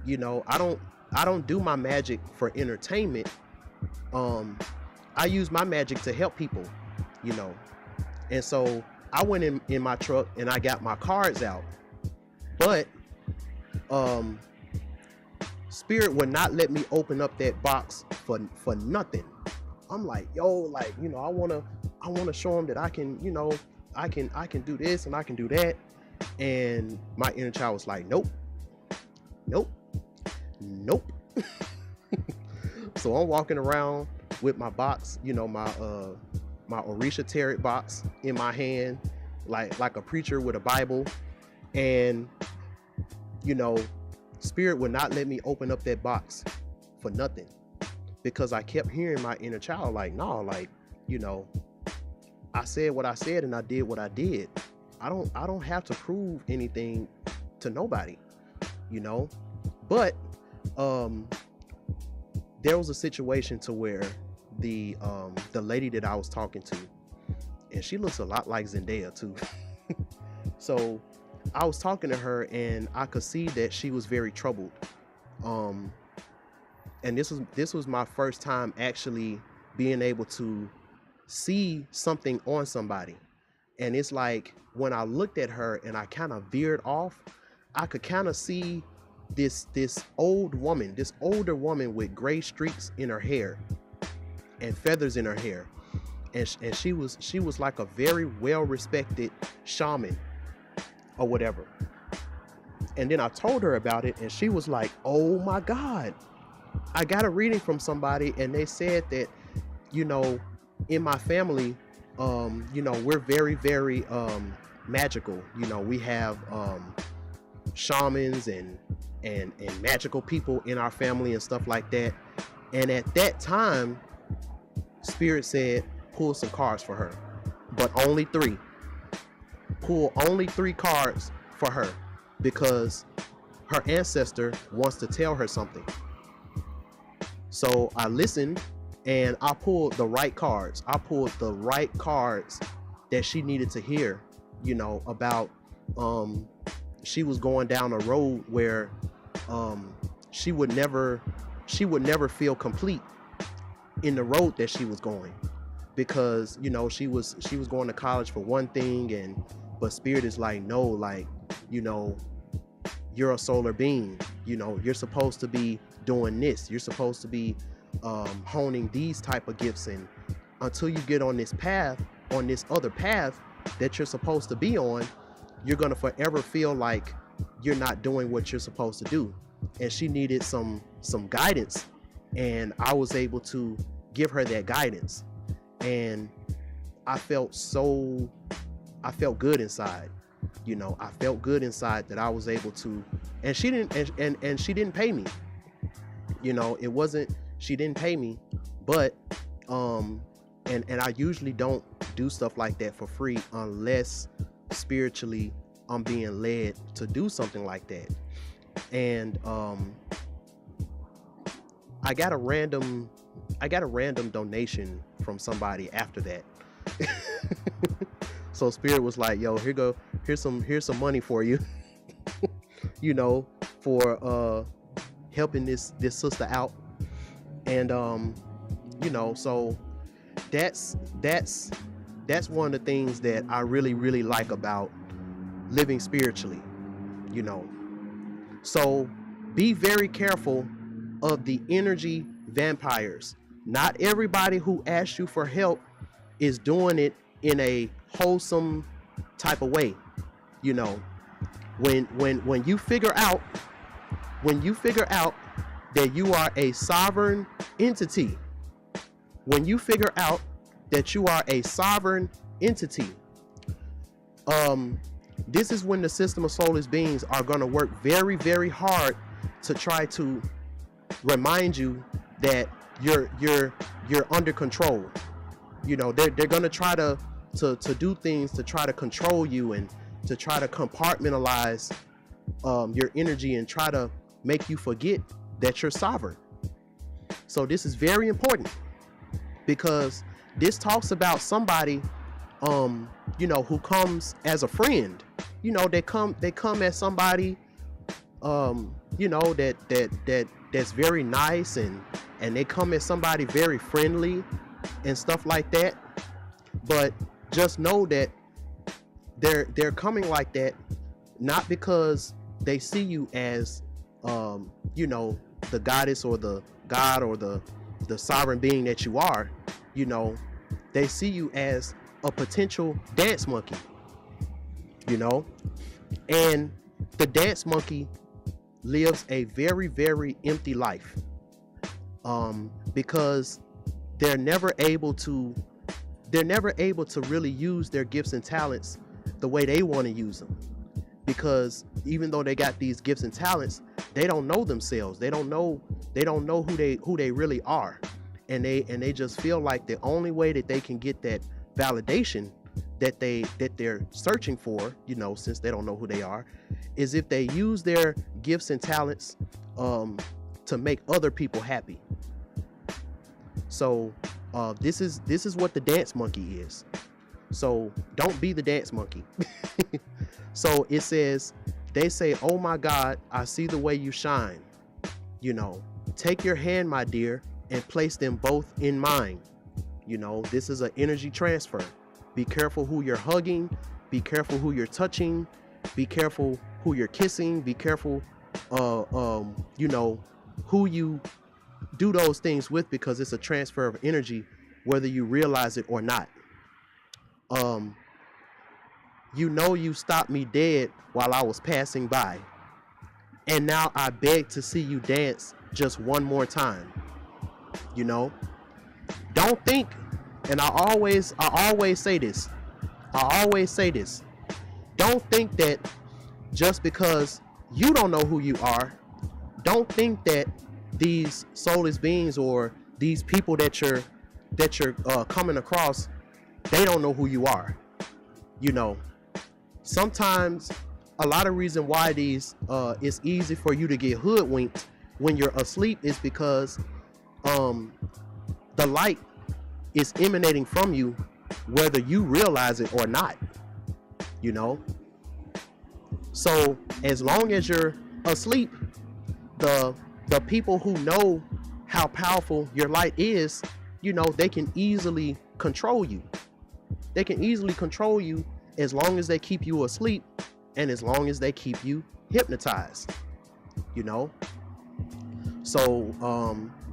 I don't do my magic for entertainment. I use my magic to help people, And so I went in my truck and I got my cards out, but Spirit would not let me open up that box for nothing. I'm like, yo, like, I wanna show him that I can, I can do this and I can do that. And my inner child was like, nope. So I'm walking around with my box, my Orisha tarot box in my hand, like a preacher with a Bible. And Spirit would not let me open up that box for nothing, because I kept hearing my inner child like, no, like, I said what I said and I did what I did. I don't have to prove anything to nobody, But there was a situation to where the lady that I was talking to, and she looks a lot like Zendaya too. So I was talking to her and I could see that she was very troubled. And this was my first time actually being able to see something on somebody. And it's like when I looked at her and I kind of veered off, I could kind of see this older woman with gray streaks in her hair and feathers in her hair. And she was like a very well-respected shaman or whatever. And then I told her about it and she was like, oh my God, I got a reading from somebody and they said that, in my family, we're very, very magical. We have shamans and magical people in our family and stuff like that. And at that time, Spirit said, pull some cards for her, but only 3. pull only 3 cards for her because her ancestor wants to tell her something. So I listened and I pulled the right cards. I pulled the right cards that she needed to hear, you know, about she was going down a road where she would never feel complete in the road that she was going, because, you know, she was going to college for one thing, but spirit is like, no, like, you know, you're a solar being, you know, you're supposed to be doing this, you're supposed to be honing these type of gifts, and until you get on this path, on this other path that you're supposed to be on, you're gonna forever feel like you're not doing what you're supposed to do. And she needed some guidance, and I was able to give her that guidance, and I felt good inside. You know, I felt good inside that I was able to, and she didn't, and she didn't pay me. You know, it wasn't, she didn't pay me, but and I usually don't do stuff like that for free unless spiritually I'm being led to do something like that. And I got a random donation from somebody after that. So spirit was like, yo, here's some money for you. You know, for helping this sister out. And you know, so that's one of the things that I really like about living spiritually, you know. So be very careful of the energy vampires. Not everybody who asks you for help is doing it in a wholesome type of way. You know, when you figure out that you are a sovereign entity, when you figure out that you are a sovereign entity, this is when the system of soulless beings are going to work very hard to try to remind you that you're under control. You know, they're going to try to do things to try to control you and to try to compartmentalize your energy and try to make you forget that you're sovereign. So this is very important, because this talks about somebody you know, who comes as a friend. You know, they come as somebody you know, that's very nice, and they come as somebody very friendly and stuff like that. But just know that they're coming like that not because they see you as you know, the goddess or the god or the sovereign being that you are. You know, they see you as a potential dance monkey, you know. And the dance monkey lives a very empty life, because they're never able to really use their gifts and talents the way they want to use them. Because even though they got these gifts and talents, they don't know themselves. They don't know who they really are. And they just feel like the only way that they can get that validation that they're searching for, you know, since they don't know who they are, is if they use their gifts and talents to make other people happy. So this is what the dance monkey is. So don't be the dance monkey. So it says, they say, oh my God, I see the way you shine. You know, take your hand, my dear, and place them both in mine. You know, this is an energy transfer. Be careful who you're hugging. Be careful who you're touching. Be careful who you're kissing. Be careful, you know, who you do those things with, because it's a transfer of energy, whether you realize it or not. You know, you stopped me dead while I was passing by, and now I beg to see you dance just one more time. You know, don't think, and I always say this. Don't think that just because you don't know who you are, don't think that these soulless beings or these people that you're coming across, they don't know who you are. You know, sometimes a lot of reason why these it's easy for you to get hoodwinked when you're asleep is because the light is emanating from you whether you realize it or not, you know. So as long as you're asleep, the people who know how powerful your light is, you know, they can easily control you. They can easily control you as long as they keep you asleep and as long as they keep you hypnotized, you know. So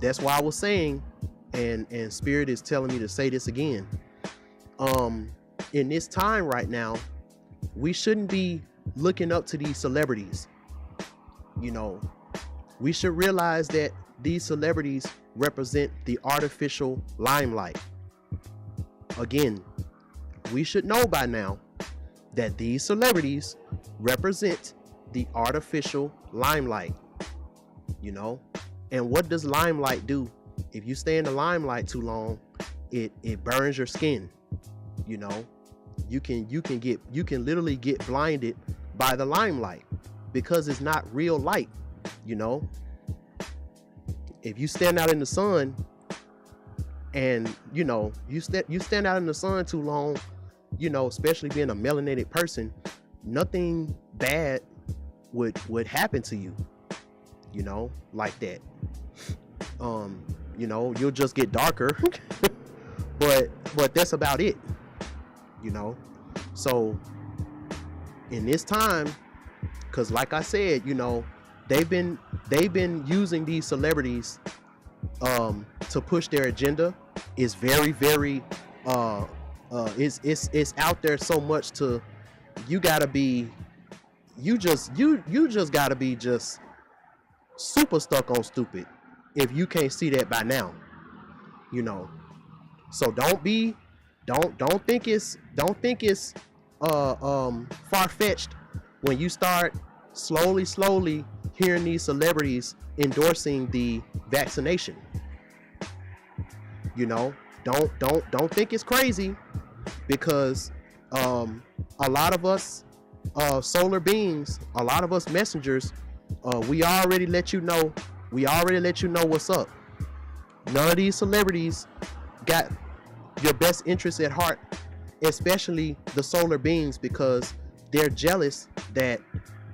that's why I was saying, and Spirit is telling me to say this again. In this time right now, we shouldn't be looking up to these celebrities. You know, we should realize that these celebrities represent the artificial limelight. Again, we should know by now that these celebrities represent the artificial limelight, you know. And what does limelight do? If you stay in the limelight too long, it burns your skin, you know. You can literally get blinded by the limelight because it's not real light, you know. If you stand out in the sun and you know you stand out in the sun too long, you know, especially being a melanated person, nothing bad would happen to you, you know, like that. You know, you'll just get darker but that's about it, you know. So in this time, because like I said, you know, they've been using these celebrities to push their agenda. Is very it's out there so much to you just gotta be just super stuck on stupid if you can't see that by now, you know. So don't think it's far-fetched when you start slowly hearing these celebrities endorsing the vaccination. You know, don't think it's crazy, because a lot of us solar beings, a lot of us messengers, we already let you know what's up. None of these celebrities got your best interest at heart, especially the solar beings, because they're jealous that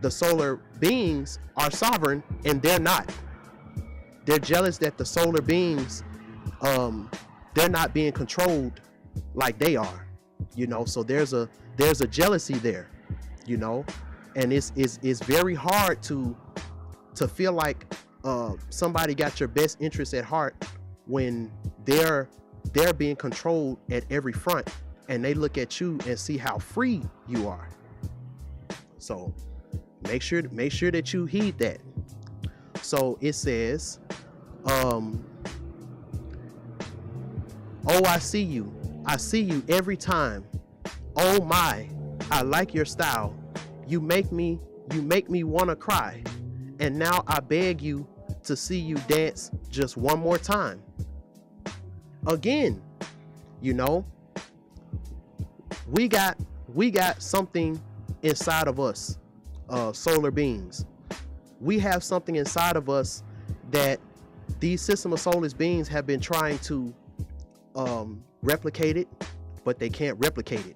the solar beings are sovereign and they're not. They're jealous that the solar beings, they're not being controlled like they are, you know. So there's a jealousy there, you know, and it's very hard to feel like somebody got your best interest at heart when they're being controlled at every front, and they look at you and see how free you are. So make sure that you heed that. So it says, oh, I see you every time. Oh my, I like your style. You make me want to cry. And now I beg you to see you dance just one more time. Again, you know, we got something inside of us, solar beings. We have something inside of us that these system of soulless beings have been trying to replicate it, but they can't replicate it.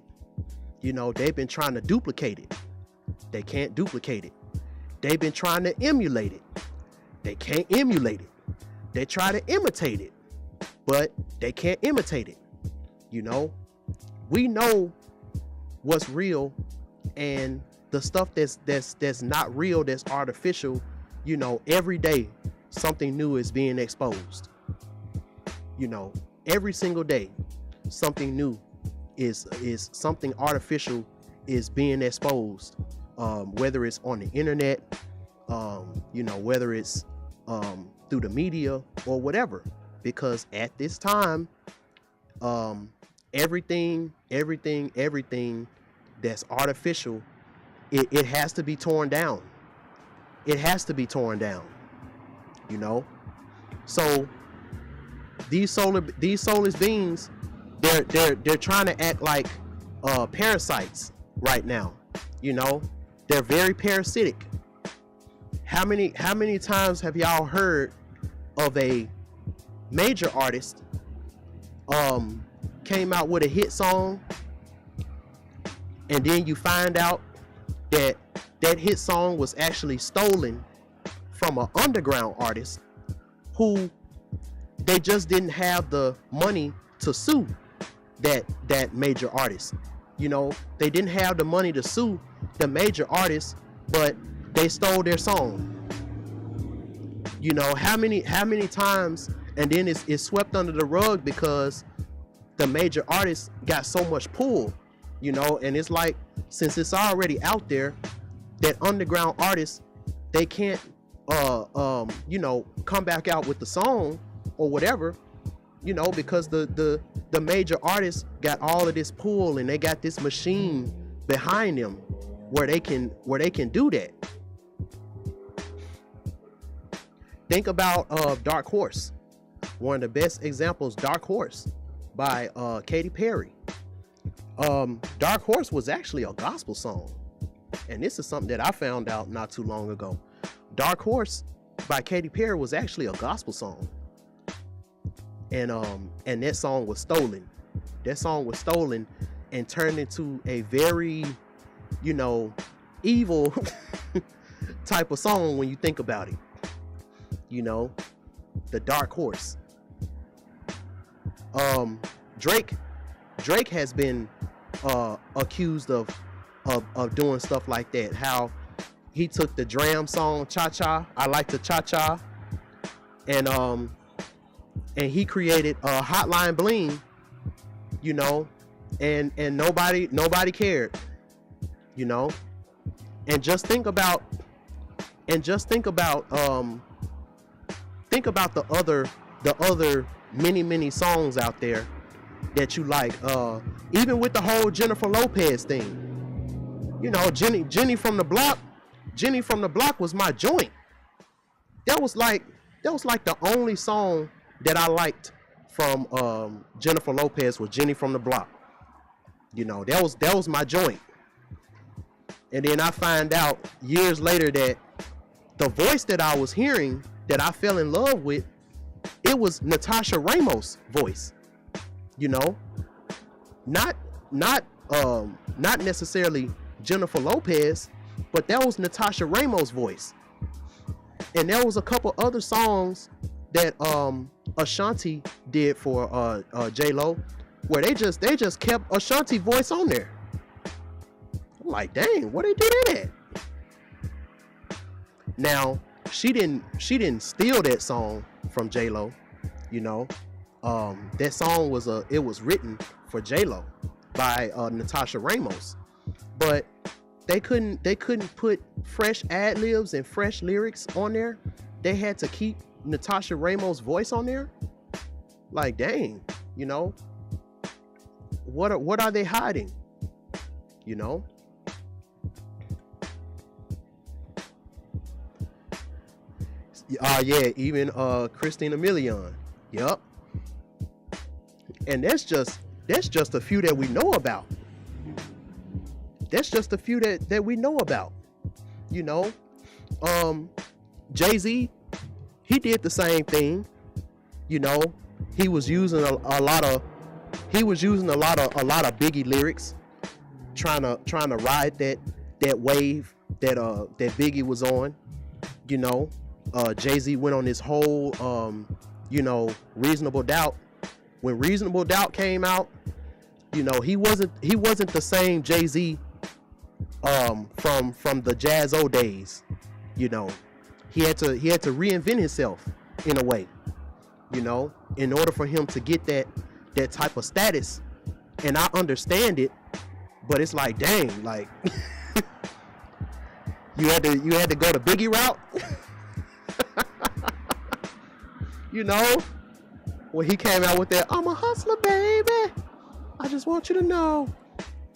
You know, they've been trying to duplicate it. They can't duplicate it. They've been trying to emulate it. They can't emulate it. They try to imitate it, but they can't imitate it. You know, we know what's real, and the stuff that's not real, that's artificial, you know, every day something new is being exposed. You know, every single day something new is something artificial is being exposed, whether it's on the internet, you know, whether it's through the media or whatever, because at this time, everything that's artificial, it has to be torn down. It has to be torn down, you know. So these soulless beings, they're trying to act like parasites right now. You know, they're very parasitic. How many times have y'all heard of a major artist came out with a hit song, and then you find out that that hit song was actually stolen from an underground artist who they just didn't have the money to sue that major artist. You know, they didn't have the money to sue the major artist, but they stole their song. You know, how many times, and then it's swept under the rug because the major artist got so much pull, you know, and it's like, since it's already out there, that underground artists, they can't you know, come back out with the song or whatever, you know, because the major artists got all of this pull, and they got this machine behind them where they can do that. Think about Dark Horse. One of the best examples, Dark Horse by Katy Perry. Dark Horse was actually a gospel song, and this is something that I found out not too long ago. Dark Horse by Katy Perry was actually a gospel song, and that song was stolen. That song was stolen and turned into a very, you know, evil type of song when you think about it. You know, the Dark Horse. Drake has been accused of doing stuff like that. How he took the Dram song Cha Cha, I Like to Cha Cha, and he created a Hotline Bling, you know, and nobody cared, you know. And just think about the other many songs out there that you like. Even with the whole Jennifer Lopez thing, you know, Jenny from the Block. Jenny from the Block was my joint. That was like the only song that I liked from Jennifer Lopez was Jenny from the Block. You know, that was my joint. And then I find out years later that the voice that I was hearing, that I fell in love with, it was Natasha Ramos' voice. You know, not necessarily Jennifer Lopez, but that was Natasha Ramos' voice. And there was a couple other songs that Ashanti did for J-Lo, where they just kept Ashanti voice on there. I'm like, dang, what they do that? Now, she didn't steal that song from J-Lo, you know. That song was written for J-Lo by Natasha Ramos, but they couldn't put fresh ad-libs and fresh lyrics on there. They had to keep Natasha Ramos' voice on there. Like, dang, you know, what are they hiding? You know. Yeah, even Christina Milian. Yep. And that's just a few that we know about. That's just a few that we know about. You know, Jay-Z, he did the same thing. You know, he was using a lot of Biggie lyrics, trying to ride that wave that Biggie was on. You know, Jay-Z went on this whole you know, Reasonable Doubt. When Reasonable Doubt came out, you know, he wasn't the same Jay-Z from the Jazz-O days. You know, he had to reinvent himself in a way, you know, in order for him to get that type of status. And I understand it, but it's like, dang, like you had to go the Biggie route. You know, when he came out with that, I'm a hustler, baby, I just want you to know.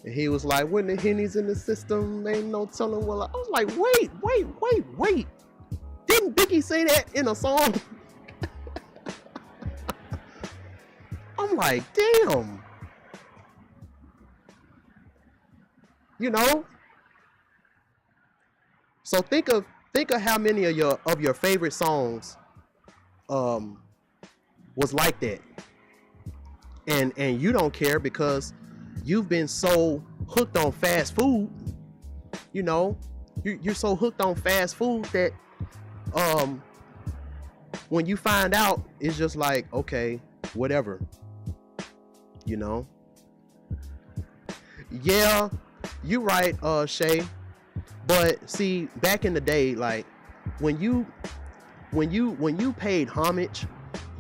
And he was like, when the Henny's in the system, ain't no telling. Well, I was like, wait. Didn't Biggie say that in a song? I'm like, damn. You know, So think of how many of your favorite songs was like that, and you don't care because you've been so hooked on fast food. You know, you're so hooked on fast food that when you find out, it's just like, okay, whatever. You know. Yeah, you right, Shay. But see, back in the day, like when you paid homage,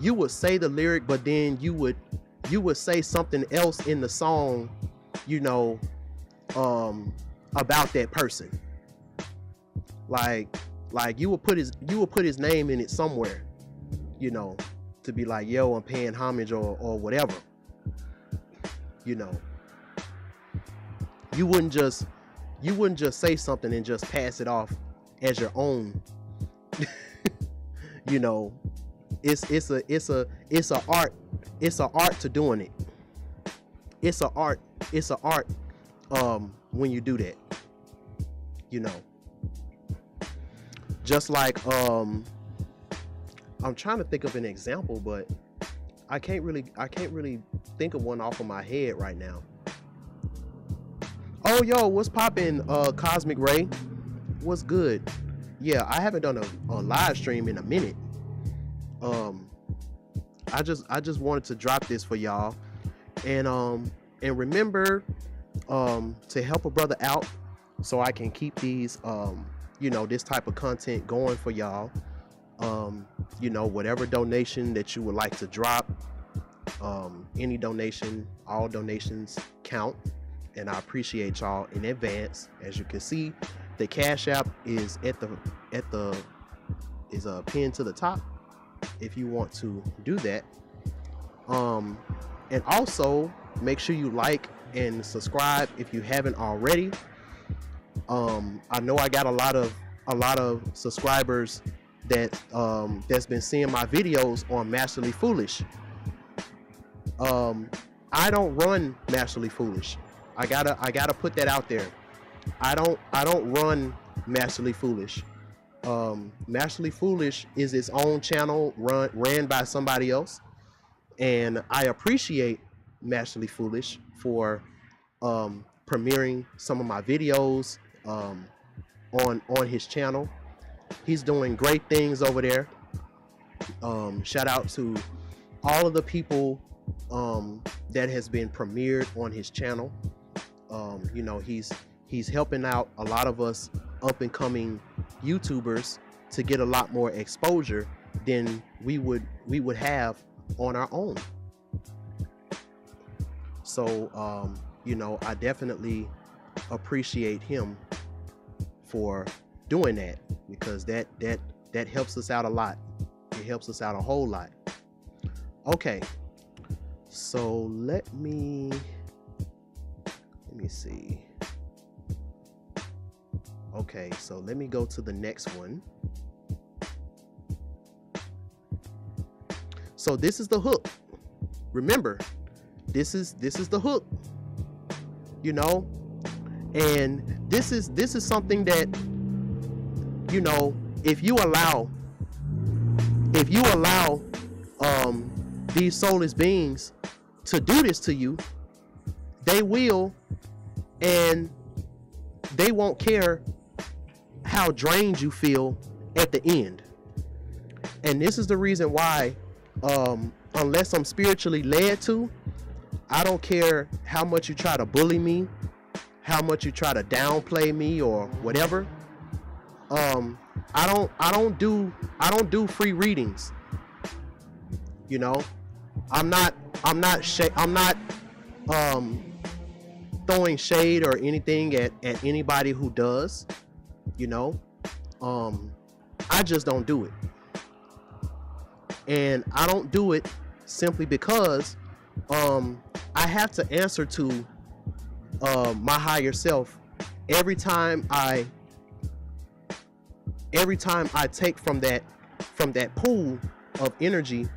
you would say the lyric, but then you would say something else in the song, you know, about that person. Like you would put his name in it somewhere, you know, to be like, yo, I'm paying homage or whatever. You know. You wouldn't just say something and just pass it off as your own. You know, it's a art to doing it. It's an art when you do that. You know. Just like I'm trying to think of an example, but I can't really think of one off of my head right now. Oh, yo, what's poppin', Cosmic Ray? What's good? Yeah, I haven't done a live stream in a minute. I just wanted to drop this for y'all, and remember, to help a brother out, so I can keep these, you know, this type of content going for y'all. You know, whatever donation that you would like to drop, any donation, all donations count. And I appreciate y'all in advance. As you can see, the Cash App is is pinned to the top if you want to do that. And also make sure you like and subscribe if you haven't already. I know I got a lot of subscribers that's been seeing my videos on Masterly Foolish. I don't run Masterly Foolish. I gotta put that out there. I don't run Masterly Foolish. Masterly Foolish is its own channel ran by somebody else, and I appreciate Masterly Foolish for premiering some of my videos on his channel. He's doing great things over there. Shout out to all of the people that has been premiered on his channel. You know, he's helping out a lot of us up and coming YouTubers to get a lot more exposure than we would have on our own. So you know, I definitely appreciate him for doing that, because that helps us out a lot. It helps us out a whole lot. Okay, so let me see. Okay, so let me go to the next one. So this is the hook. Remember, this is the hook. You know, and this is something that, you know, if you allow these soulless beings to do this to you, they will, and they won't care how drained you feel at the end. And this is the reason why, unless I'm spiritually led to, I don't care how much you try to bully me, how much you try to downplay me or whatever. I don't do free readings. You know, I'm not throwing shade or anything at anybody who does. You know, I just don't do it. And I don't do it simply because I have to answer to my higher self every time I take from that pool of energy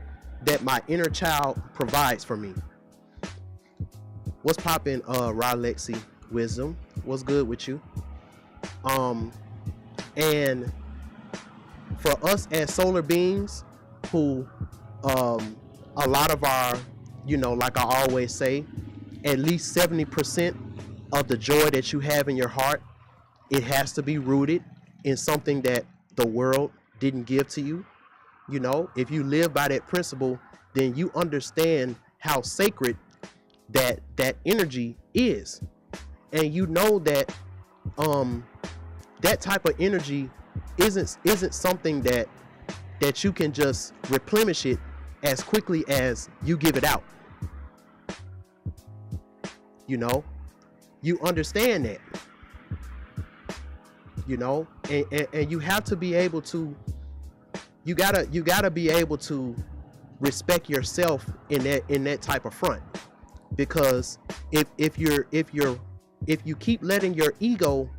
that my inner child provides for me. What's poppin', Ralexi Wisdom? What's good with you? And for us as solar beings who a lot of our, like I always say, at least 70% of the joy that you have in your heart, it has to be rooted in something that the world didn't give to you. If you live by that principle, then you understand how sacred that energy is. And you know that that type of energy isn't something that you can just replenish it as quickly as you give it out. You understand that. And you have to be able to, you gotta be able to respect yourself in that type of front. Because if you keep letting your ego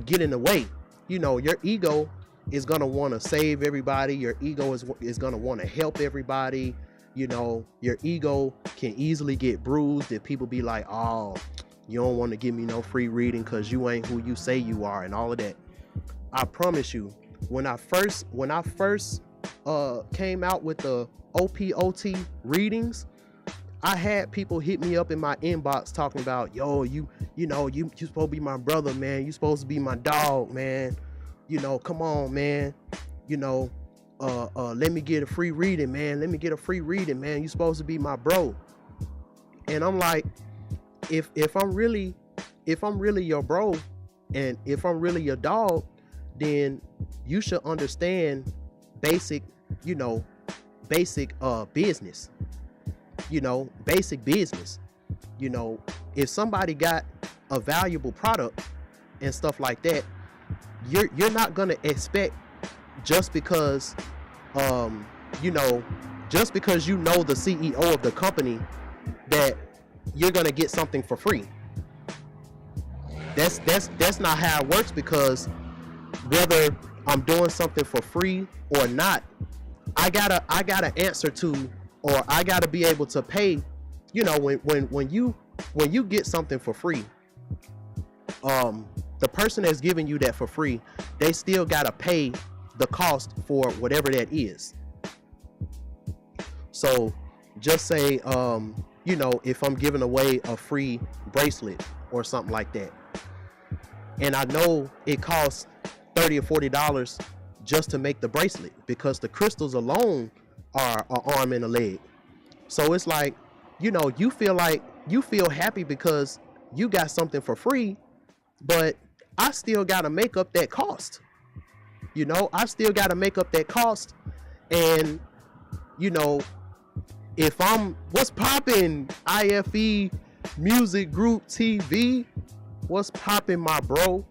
get in the way, your ego is gonna want to save everybody. Your ego is gonna want to help everybody. Your ego can easily get bruised if people be like, oh, you don't want to give me no free reading because you ain't who you say you are, and all of that. I promise you, when I first came out with the OPOT readings, I had people hit me up in my inbox talking about, yo, you supposed to be my brother, man. You supposed to be my dog, man. Come on, man. Let me get a free reading, man. Let me get a free reading, man. You supposed to be my bro. And I'm like, if I'm really your bro, and if I'm really your dog, then you should understand basic business. Basic business. If somebody got a valuable product and stuff like that, you're not gonna expect just because just because the CEO of the company that you're gonna get something for free. That's not how it works, because whether I'm doing something for free or not, I gotta answer to, or I gotta be able to pay. When you get something for free, the person that's giving you that for free, they still gotta pay the cost for whatever that is. So just say, if I'm giving away a free bracelet or something like that, and I know it costs $30 or $40 just to make the bracelet, because the crystals alone are an arm and a leg. So it's like, you feel happy because you got something for free, but I still got to make up that cost. I still got to make up that cost. And, if I'm, what's popping, IFE Music Group TV, what's popping, my bro?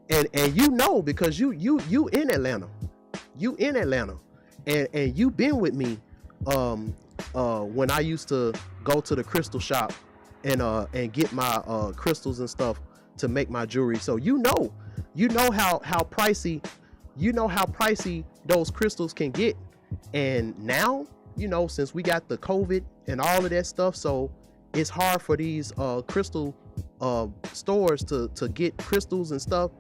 And because you in Atlanta, and you been with me when I used to go to the crystal shop and get my crystals and stuff to make my jewelry. So how pricey those crystals can get. And now, since we got the COVID and all of that stuff, so it's hard for these crystal stores to get crystals and stuff.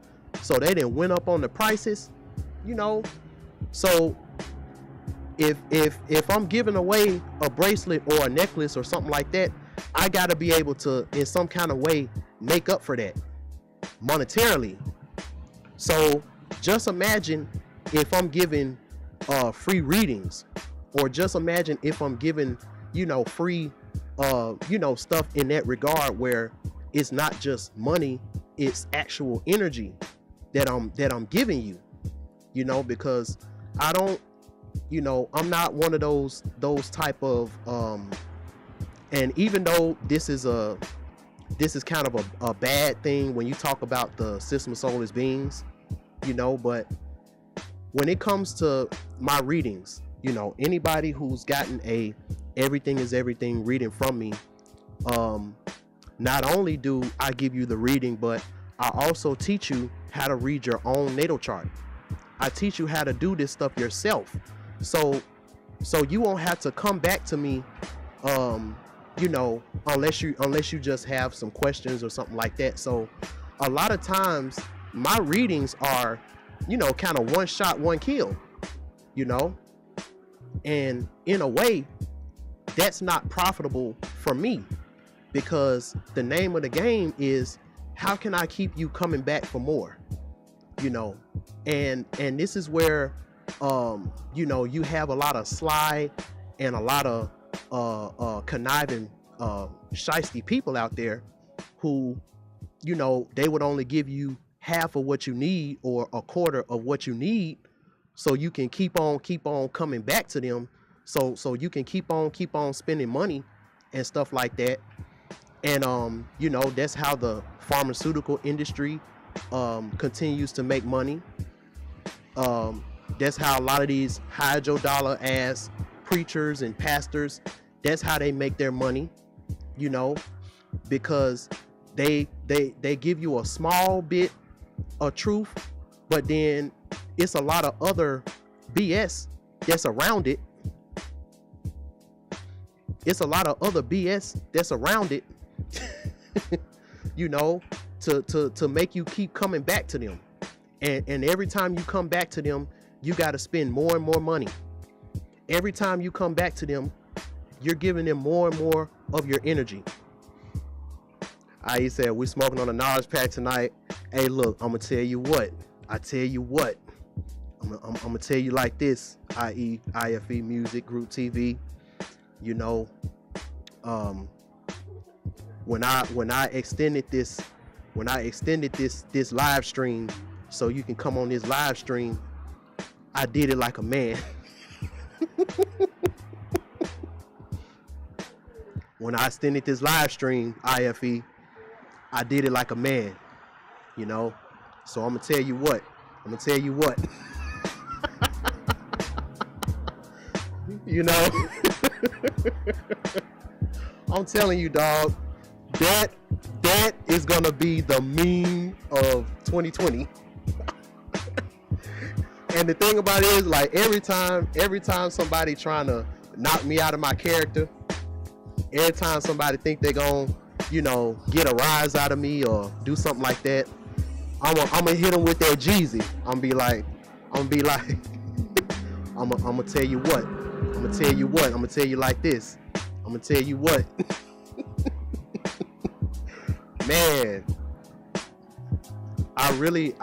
So they didn't went up on the prices, So if I'm giving away a bracelet or a necklace or something like that, I gotta be able to, in some kind of way, make up for that monetarily. So just imagine if I'm giving free readings, or just imagine if I'm giving free stuff in that regard, where it's not just money, it's actual energy that I'm giving you, because I don't, I'm not one of those type of and even though this is kind of a bad thing when you talk about the system of soulless beings, but when it comes to my readings, anybody who's gotten a everything is everything reading from me, not only do I give you the reading, but I also teach you how to read your own natal chart. I teach you how to do this stuff yourself. So you won't have to come back to me, unless you just have some questions or something like that. So a lot of times my readings are, you know, kind of one shot, one kill, you know, and in a way that's not profitable for me, because the name of the game is how can I keep you coming back for more, you know, and this is where, you know, you have a lot of sly and a lot of conniving, shiesty people out there who, you know, they would only give you half of what you need or a quarter of what you need, so you can keep on coming back to them, so you can keep on spending money and stuff like that. And you know, that's how the pharmaceutical industry continues to make money. That's how a lot of these hydro-dollar ass preachers and pastors, that's how they make their money, you know, because they give you a small bit of truth, but then it's a lot of other BS that's around it. It's a lot of other BS that's around it, you know, to make you keep coming back to them. And every time you come back to them, you got to spend more and more money. Every time you come back to them, you're giving them more and more of your energy. He said, we smoking on a knowledge pack tonight. Hey, look, I'm going to tell you what. I'm going to tell you like this, i.e. IFE Music Group TV. You know, when I extended this live stream so you can come on this live stream, I did it like a man. When I extended this live stream, IFE, I did it like a man, you know. So I'm gonna tell you what. You know, I'm telling you, dog, that is gonna be the meme of 2020. And the thing about it is, like, every time somebody trying to knock me out of my character, every time somebody think they gonna, you know, get a rise out of me or do something like that, I'm gonna hit them with that Jeezy. I'm gonna be like, I'm gonna tell you what. I'm gonna tell you like this. I'm gonna tell you what. Man, I really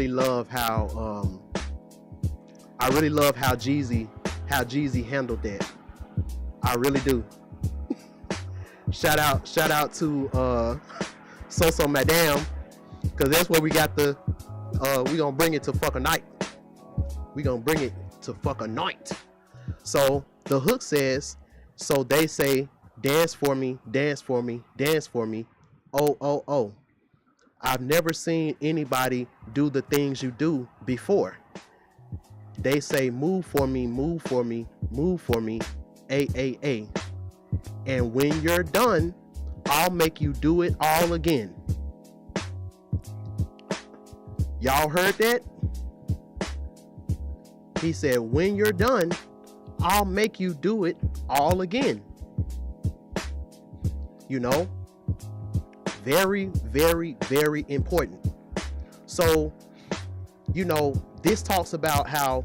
love how Jeezy handled that. I really do. Shout out to So Madame, because that's where we got the we gonna bring it to fuck a night. So the hook says, so they say, dance for me, dance for me, dance for me. Oh, oh, oh. I've never seen anybody do the things you do before. They say, move for me, move for me, move for me. A. And when you're done, I'll make you do it all again. Y'all heard that? He said, when you're done, I'll make you do it all again. You know, very, very, very important. So, you know, this talks about how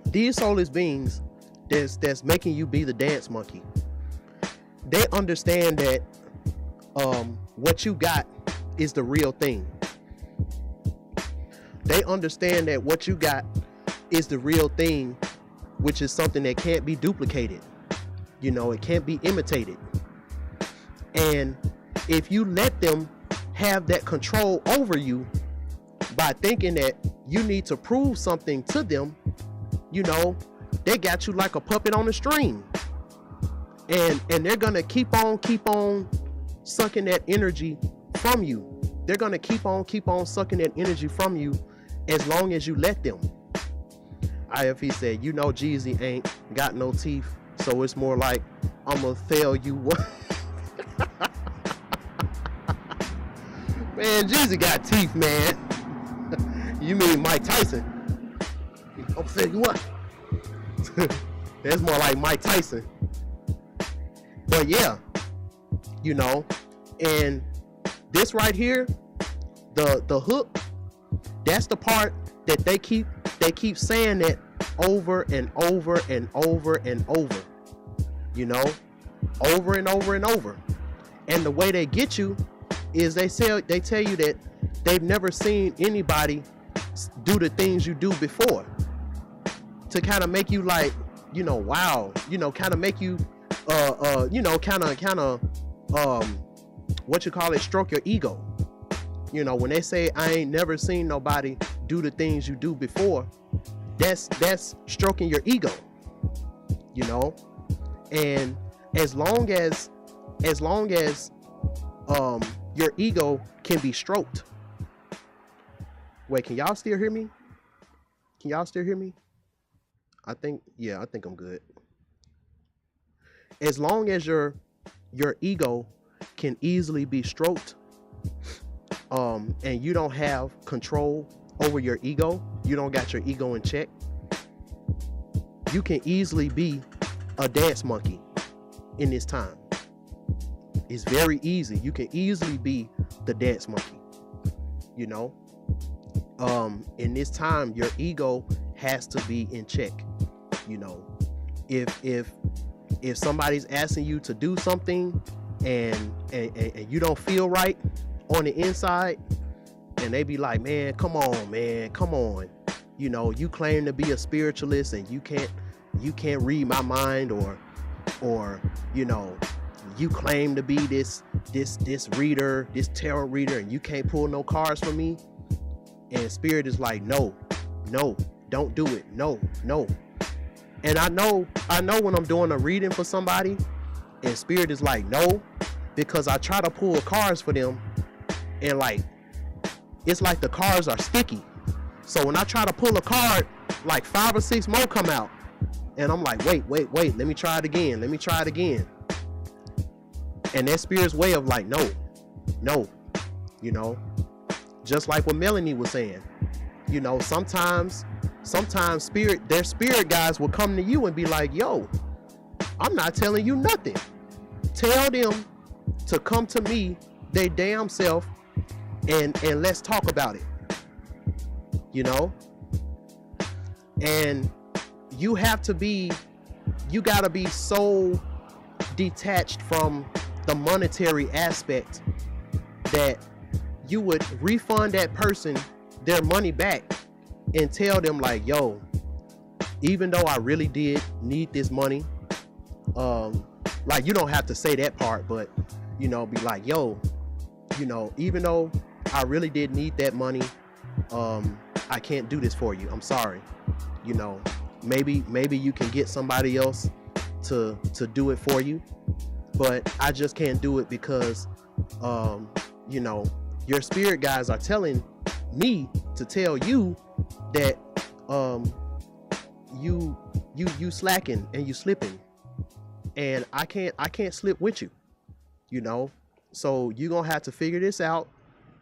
these soulless beings that's making you be the dance monkey, they understand that what you got is the real thing. They understand that what you got is the real thing, which is something that can't be duplicated. You know, it can't be imitated. And if you let them have that control over you by thinking that you need to prove something to them, you know, they got you like a puppet on a string. And they're gonna keep on sucking that energy from you. They're gonna keep on sucking that energy from you as long as you let them. IFE said, you know, Jeezy ain't got no teeth, so it's more like, I'm gonna tell you what. Man, Jeezy got teeth, man. You mean Mike Tyson? I'm gonna tell you what. That's more like Mike Tyson. But yeah, you know, and this right here, the hook, that's the part that they keep saying that over and over and over and over, you know, over and over and over. And the way they get you is they tell you that they've never seen anybody do the things you do before, to kind of make you like, you know, wow, you know, kind of make you you know, kind of what you call it, stroke your ego. You know, when they say I ain't never seen nobody do the things you do before, that's stroking your ego, you know. And as long as your ego can be stroked. Wait, can y'all still hear me? Can y'all still hear me? I think I'm good. As long as your ego can easily be stroked, and you don't have control over your ego, you don't got your ego in check, you can easily be a dance monkey in this time. It's very easy. You can easily be the dance monkey, you know. In this time, your ego has to be in check, you know. If somebody's asking you to do something and you don't feel right on the inside, and they be like, man, come on, you know, you claim to be a spiritualist and you can't read my mind, or you know, you claim to be this reader, this tarot reader, and you can't pull no cards for me. And spirit is like, no, don't do it, no. And I know when I'm doing a reading for somebody and spirit is like, no, because I try to pull cards for them, and like, it's like the cards are sticky. So when I try to pull a card, like 5 or 6 more come out, and I'm like, wait, let me try it again. And that spirit's way of like, no, you know. Just like what Melanie was saying, you know, sometimes their spirit guys will come to you and be like, yo, I'm not telling you nothing. Tell them to come to me, they damn self, and let's talk about it, you know. And you gotta be so detached from the monetary aspect that you would refund that person their money back and tell them like, yo, even though I really did need this money, like, you don't have to say that part, but, you know, be like, yo, you know, even though I really did need that money, I can't do this for you. I'm sorry. You know, maybe you can get somebody else to do it for you, but I just can't do it because, you know, your spirit guys are telling me to tell you that you slacking and you slipping, and I can't slip with you, you know. So you're gonna have to figure this out,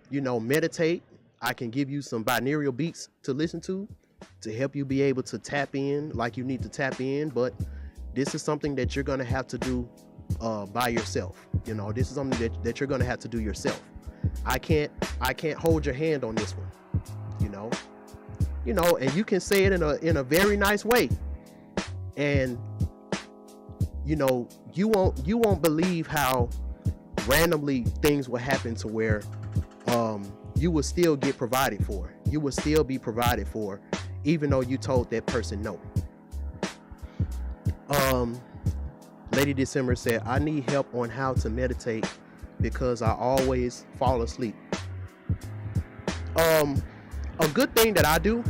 you know. Meditate. I can give you some binaural beats to listen to help you be able to tap in like you need to tap in, but this is something that you're gonna have to do by yourself. You know, this is something that you're gonna have to do yourself. I can't hold your hand on this one, you know, and you can say it in a very nice way, and you know, you won't believe how randomly things will happen to where you will still get provided for. You will still be provided for, even though you told that person no. Lady December said, I need help on how to meditate because I always fall asleep. A good thing that I do,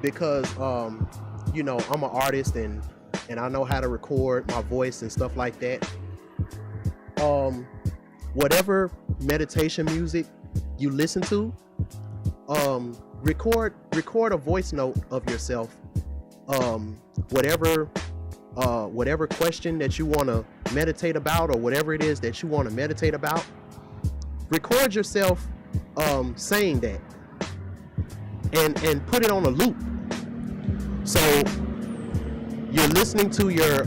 because you know, I'm an artist and I know how to record my voice and stuff like that. Whatever meditation music you listen to, record a voice note of yourself. Whatever question that you want to meditate about, or whatever it is that you want to meditate about, record yourself saying that, and put it on a loop. So you're listening to your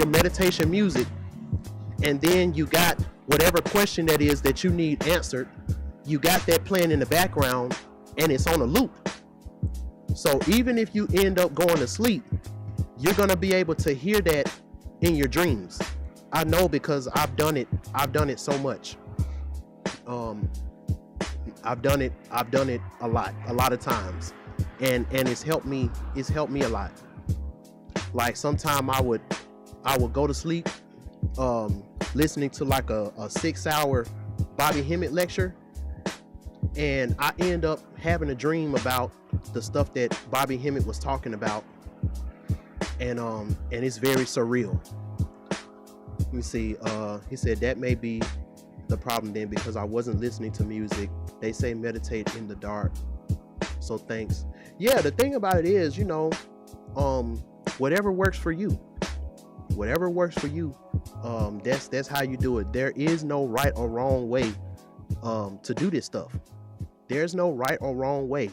meditation music, and then you got whatever question that is that you need answered, you got that playing in the background and it's on a loop. So even if you end up going to sleep, you're going to be able to hear that in your dreams. I know, because I've done it so much. I've done it a lot of times, and it's helped me a lot. Like sometime I would go to sleep listening to like a 6-hour Bobby Hemmett lecture, and I end up having a dream about the stuff that Bobby Hemmett was talking about, and it's very surreal. Let me see. He said that may be the problem then, because I wasn't listening to music. They say meditate in the dark. So thanks. Yeah, the thing about it is, whatever works for you. Whatever works for you. That's how you do it. There is no right or wrong way to do this stuff. There's no right or wrong way.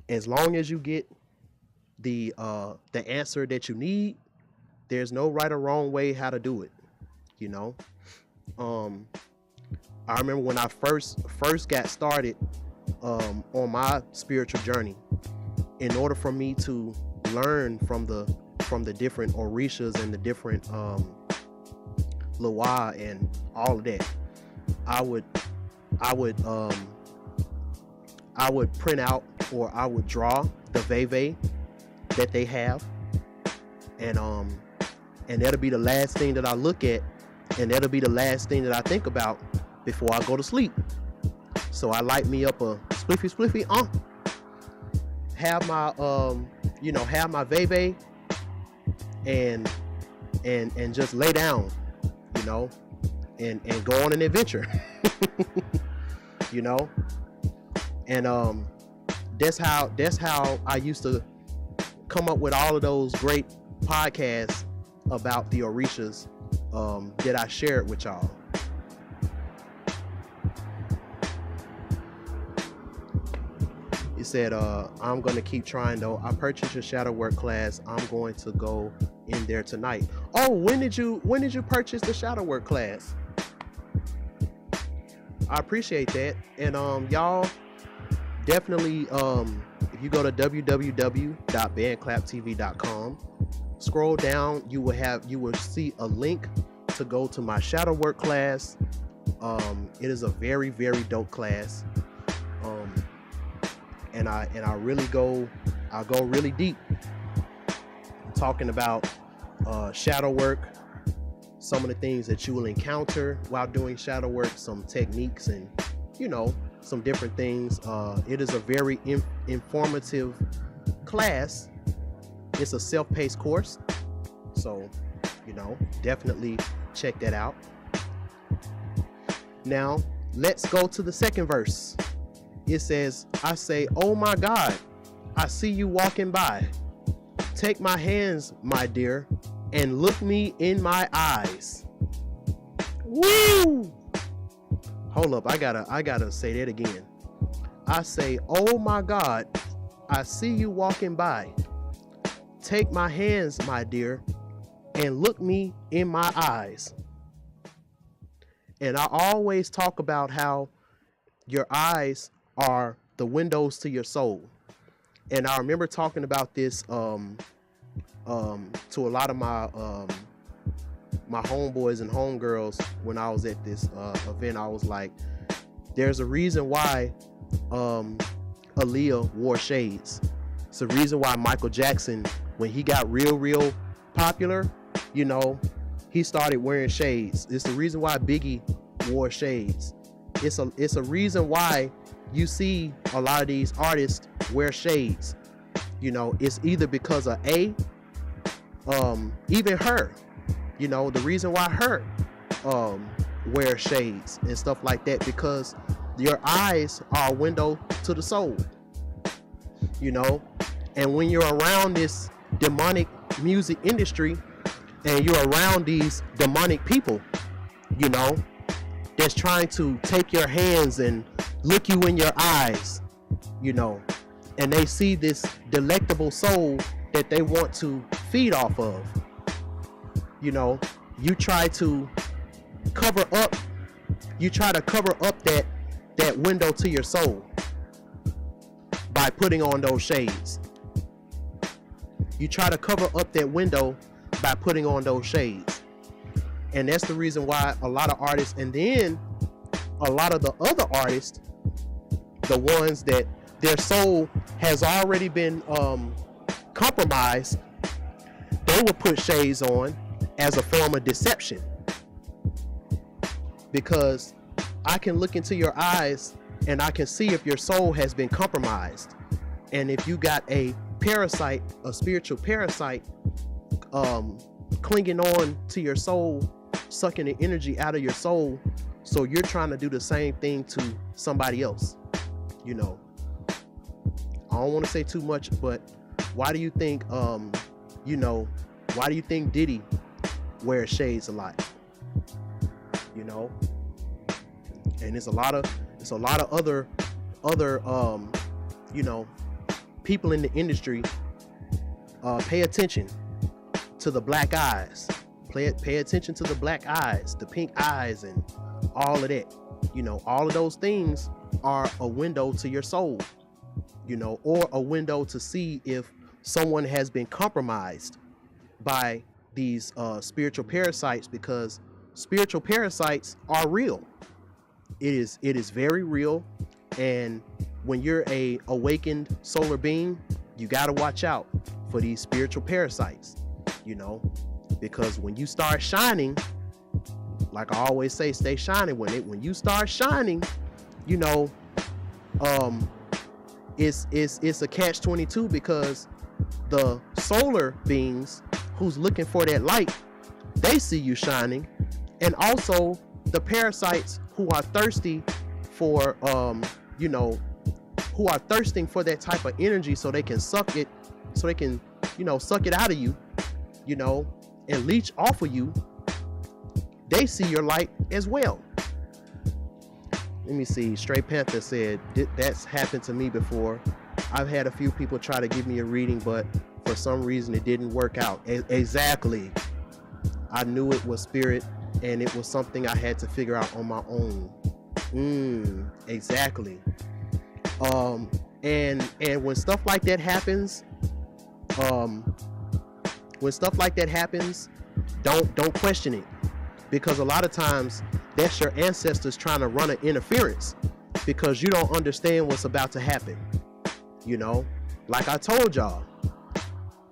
As long as you get the answer that you need, there's no right or wrong way how to do it. I remember when I first got started on my spiritual journey, in order for me to learn from the different orishas and the different Loa and all of that, I would print out, or I would draw the veve that they have, and that'll be the last thing that I look at, and that'll be the last thing that I think about before I go to sleep. So I light me up a spliffy, have my have my veve, and just lay down, and go on an adventure. And that's how I used to come up with all of those great podcasts about the orishas that I shared with y'all. He said, I'm going to keep trying though. I purchased your shadow work class. I'm going to go in there tonight. Oh, when did you purchase the shadow work class? I appreciate that. And y'all definitely, if you go to www.bandclaptv.com, scroll down, you will see a link to go to my shadow work class. It is a very, very dope class. And I really go really deep, talking about shadow work, some of the things that you will encounter while doing shadow work, some techniques, and some different things. It is a very informative class. It's a self-paced course, so definitely check that out. Now let's go to the second verse. It says, I say, oh my God, I see you walking by. Take my hands, my dear, and look me in my eyes. Woo! Hold up, I gotta say that again. I say, oh my God, I see you walking by. Take my hands, my dear, and look me in my eyes. And I always talk about how your eyes are the windows to your soul. And I remember talking about this to a lot of my my homeboys and homegirls when I was at this event. I was like, there's a reason why Aaliyah wore shades. It's the reason why Michael Jackson, when he got real popular, he started wearing shades. It's the reason why Biggie wore shades. It's a reason why you see a lot of these artists wear shades. It's either because of even her, the reason why her wear shades and stuff like that, because your eyes are a window to the soul. And when you're around this demonic music industry and you're around these demonic people, that's trying to take your hands and look you in your eyes, and they see this delectable soul that they want to feed off of. You try to cover up You try to cover up that window to your soul by putting on those shades. You try to cover up that window by putting on those shades. And that's the reason why a lot of artists, and then a lot of the other artists, the ones that their soul has already been compromised, they will put shades on as a form of deception. Because I can look into your eyes and I can see if your soul has been compromised. And if you got a parasite, a spiritual parasite, clinging on to your soul, sucking the energy out of your soul, so you're trying to do the same thing to somebody else. You know, I don't want to say too much, but why do you think, you know, why do you think Diddy wears shades a lot? You know, and it's a lot of other you know, people in the industry. Pay attention to the black eyes. Pay attention to the black eyes, the pink eyes, and all of that. You know, all of those things are a window to your soul. You know, or a window to see if someone has been compromised by these spiritual parasites, because spiritual parasites are real. It is very real. And when you're a awakened solar being, you got to watch out for these spiritual parasites, you know, because when you start shining, like I always say, stay shining. When you start shining, you know, it's a catch-22, because the solar beings who's looking for that light, they see you shining. And also the parasites who are thirsty for, you know, who are thirsting for that type of energy so they can suck it, so they can, you know, suck it out of you, you know, and leech off of you. They see your light as well. Let me see. Straight Panther said, that's happened to me before. I've had a few people try to give me a reading, but for some reason it didn't work out. Exactly. I knew it was spirit, and it was something I had to figure out on my own. Exactly. And when stuff like that happens, don't question it, because a lot of times that's your ancestors trying to run an interference, because you don't understand what's about to happen. You know, like I told y'all,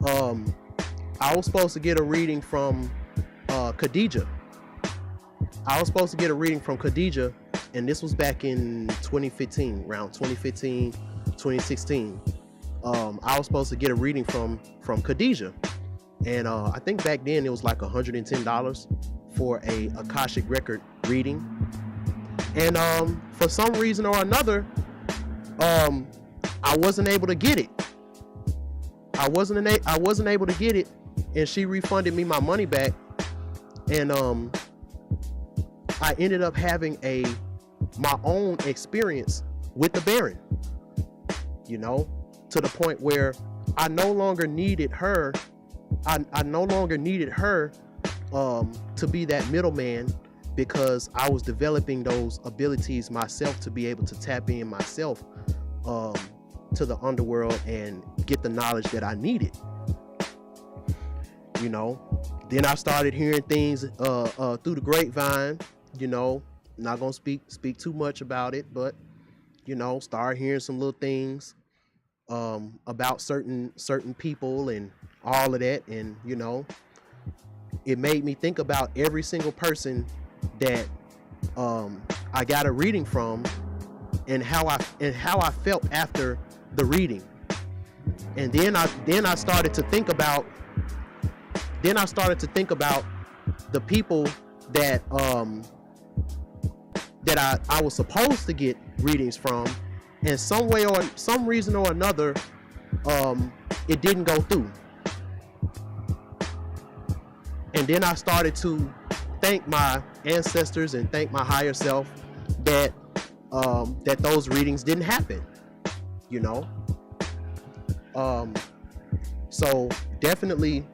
I was supposed to get a reading from Khadijah. And this was back in 2015, around 2015, 2016. I was supposed to get a reading from Khadijah. And I think back then it was like $110 for a Akashic record reading. And for some reason or another, I wasn't able to get it. I wasn't able to get it, and she refunded me my money back. And I ended up having my own experience with the Baron, you know, to the point where I no longer needed her. I no longer needed her to be that middleman, because I was developing those abilities myself to be able to tap in myself to the underworld and get the knowledge that I needed. You know, then I started hearing things through the grapevine. You know, not gonna speak too much about it, but you know, start hearing some little things about certain people and all of that. And you know, it made me think about every single person that I got a reading from, and how I felt after the reading. And then I started to think about the people that I was supposed to get readings from, and some way or some reason or another, it didn't go through. And then I started to thank my ancestors and thank my higher self that those readings didn't happen, you know. So definitely,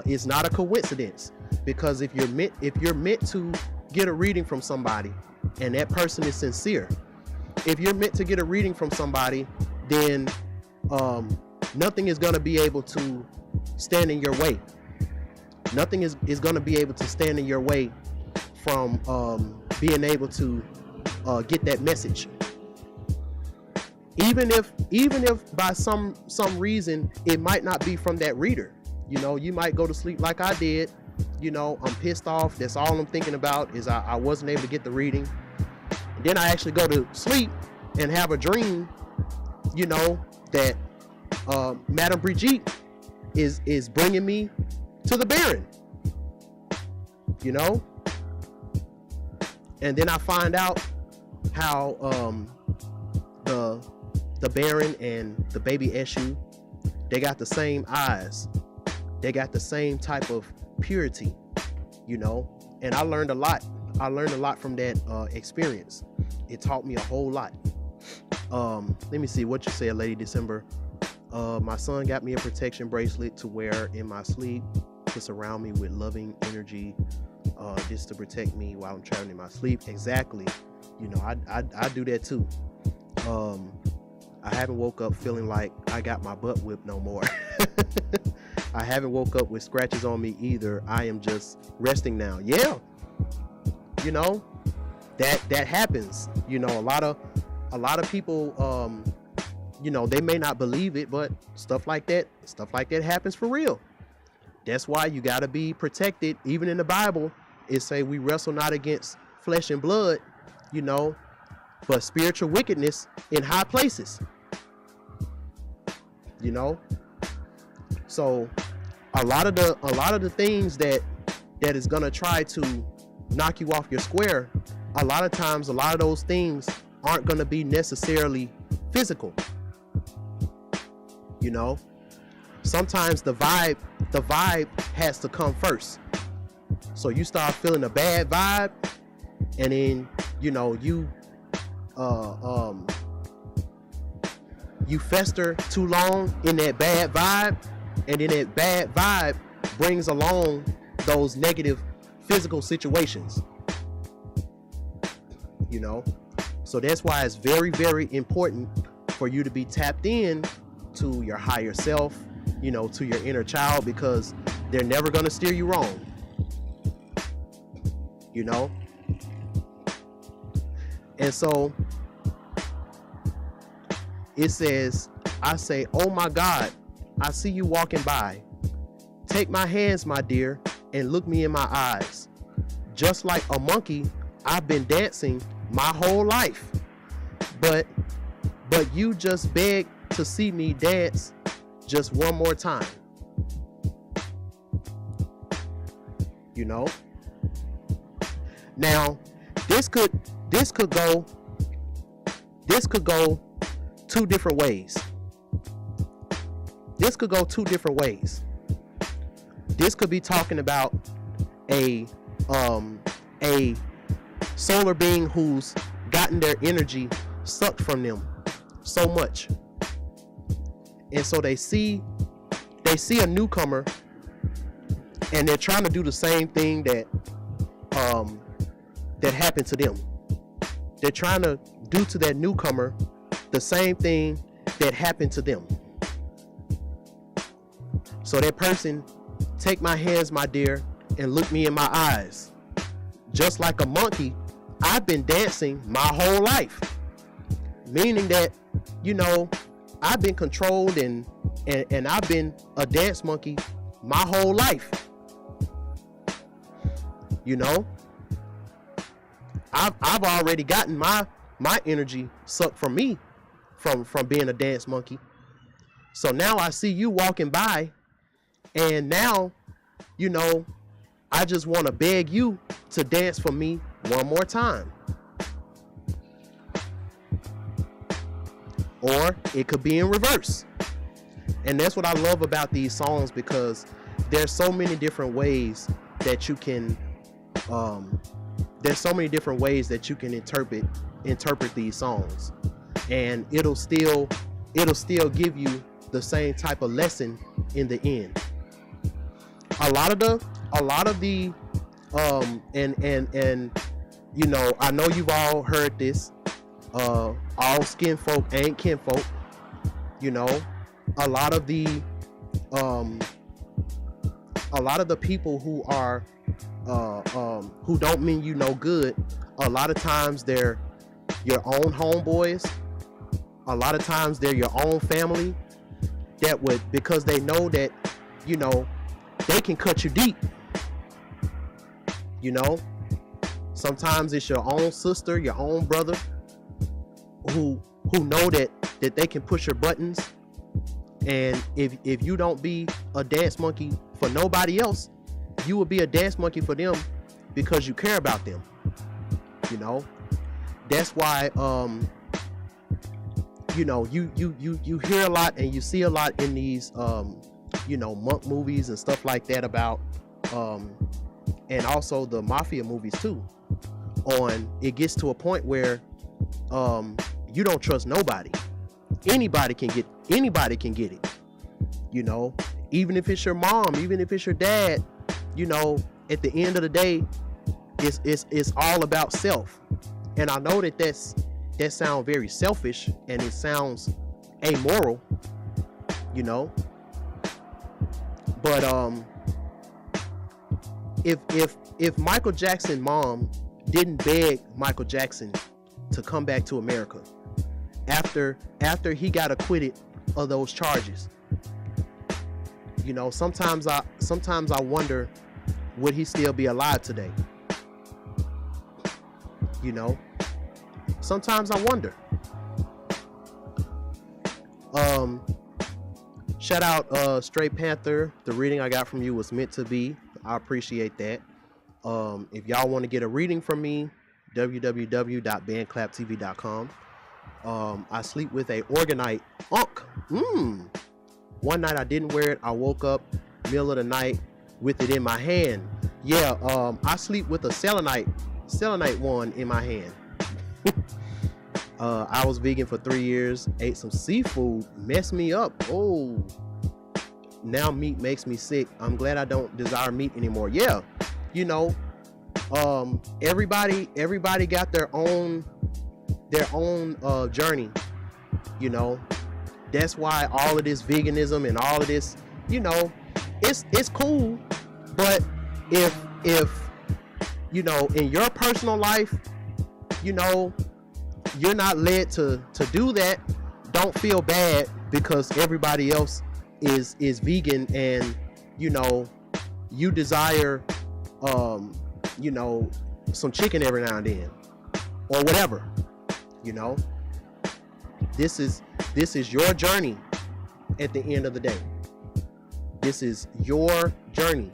it's not a coincidence, because if you're meant to get a reading from somebody and that person is sincere, if you're meant to get a reading from somebody, then nothing is going to be able to stand in your way. Nothing is going to be able to stand in your way from being able to get that message. Even if by some reason it might not be from that reader. You know, you might go to sleep like I did. You know, I'm pissed off. That's all I'm thinking about is I wasn't able to get the reading. And then I actually go to sleep and have a dream, you know, that Madame Brigitte is bringing me to the Baron. You know? And then I find out how the Baron and the baby Eshu, they got the same eyes. They got the same type of purity, you know? And I learned a lot. I learned a lot from that experience. It taught me a whole lot. Let me see what you said, Lady December. My son got me a protection bracelet to wear in my sleep to surround me with loving energy, just to protect me while I'm traveling in my sleep. Exactly. You know, I do that too. I haven't woke up feeling like I got my butt whipped no more. I haven't woke up with scratches on me either. I am just resting now. Yeah. You know, that happens. You know, a lot of people, you know, they may not believe it, but stuff like that happens for real. That's why you got to be protected. Even in the Bible, it say we wrestle not against flesh and blood, you know, but spiritual wickedness in high places. You know, so a lot of the things that is gonna try to knock you off your square, a lot of times, a lot of those things aren't gonna be necessarily physical. You know, sometimes the vibe has to come first. So you start feeling a bad vibe, and then you know you fester too long in that bad vibe, and then that bad vibe brings along those negative physical situations. You know, so that's why it's very, very important for you to be tapped in to your higher self, you know, to your inner child, because they're never going to steer you wrong. You know, and so it says, I say, oh my God, I see you walking by. Take my hands, my dear, and look me in my eyes. Just like a monkey, I've been dancing my whole life. But you just beg to see me dance just one more time. You know? Now, this could go two different ways. This could go two different ways. This could be talking about a solar being who's gotten their energy sucked from them so much, and so they see a newcomer, and they're trying to do the same thing that happened to them. They're trying to do to that newcomer the same thing that happened to them. So that person, take my hands, my dear, and look me in my eyes. Just like a monkey, I've been dancing my whole life. Meaning that, you know, I've been controlled and I've been a dance monkey my whole life. You know, I've already gotten my energy sucked from me from being a dance monkey. So now I see you walking by, and now, you know, I just want to beg you to dance for me one more time. Or it could be in reverse. And that's what I love about these songs, because there's so many different ways that you can interpret these songs, and it'll still give you the same type of lesson in the end. A lot of the And you know, I know you've all heard this. All skin folk ain't kinfolk. You know, a lot of the people who are who don't mean you no good, a lot of times they're your own homeboys. A lot of times they're your own family that would, because they know that, you know, they can cut you deep. You know, sometimes it's your own sister, your own brother who know that they can push your buttons. And if you don't be a dance monkey for nobody else, you will be a dance monkey for them because you care about them. You know, that's why you know, you hear a lot and you see a lot in these you know, monk movies and stuff like that about and also the mafia movies too. On it gets to a point where you don't trust nobody. Anybody can get it. You know, even if it's your mom, even if it's your dad, you know, at the end of the day, it's all about self. And I know that sounds very selfish and it sounds amoral, you know. But if Michael Jackson's mom didn't beg Michael Jackson to come back to America after he got acquitted of those charges, you know, sometimes I wonder, would he still be alive today? You know, sometimes I wonder. Shout out Straight Panther. The reading I got from you was meant to be. I appreciate that. If y'all want to get a reading from me, www.bandclaptv.com. I sleep with a organite unk. One night I didn't wear it. I woke up middle of the night with it in my hand. Yeah, I sleep with a selenite one in my hand. I was vegan for 3 years, ate some seafood, messed me up. Oh, now meat makes me sick. I'm glad I don't desire meat anymore. Yeah, you know, everybody got their own journey. You know, that's why all of this veganism and all of this, you know, it's cool. But if you know, in your personal life, you know, you're not led to do that, don't feel bad because everybody else is vegan and, you know, you desire you know, some chicken every now and then or whatever. You know, this is your journey. At the end of the day, this is your journey.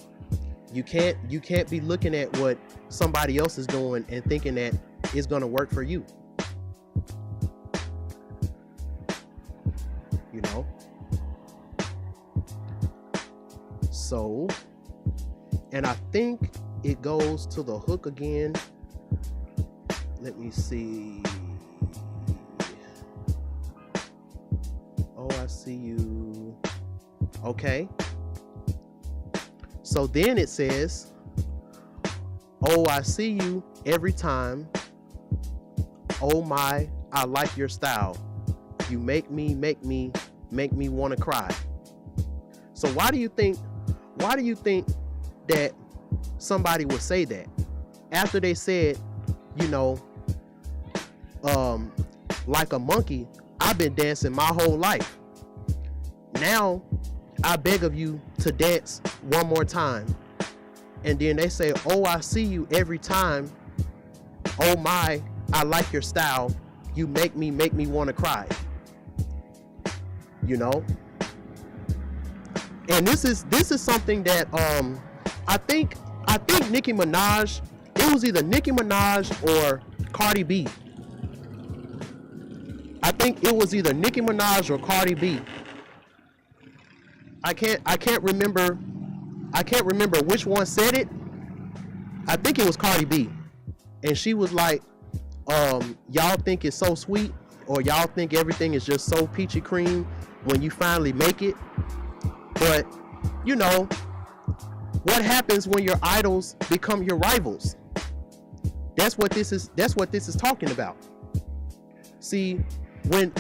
You can't be looking at what somebody else is doing and thinking that it's going to work for you. You know? So, and I think it goes to the hook again. Let me see. Oh, I see you. Okay. So then it says, oh, I see you every time. Oh my, I like your style. You make me want to cry. So why do you think that somebody would say that after they said, you know, like a monkey, I've been dancing my whole life. Now I beg of you to dance one more time. And then they say, oh, I see you every time. Oh my, I like your style. You make me want to cry. You know? And this is something that I think Nicki Minaj, it was either Nicki Minaj or Cardi B. I think it was either Nicki Minaj or Cardi B. I can't remember which one said it. I think it was Cardi B. And she was like, y'all think it's so sweet, or y'all think everything is just so peachy cream when you finally make it. But, you know, what happens when your idols become your rivals? That's what this is talking about. See, when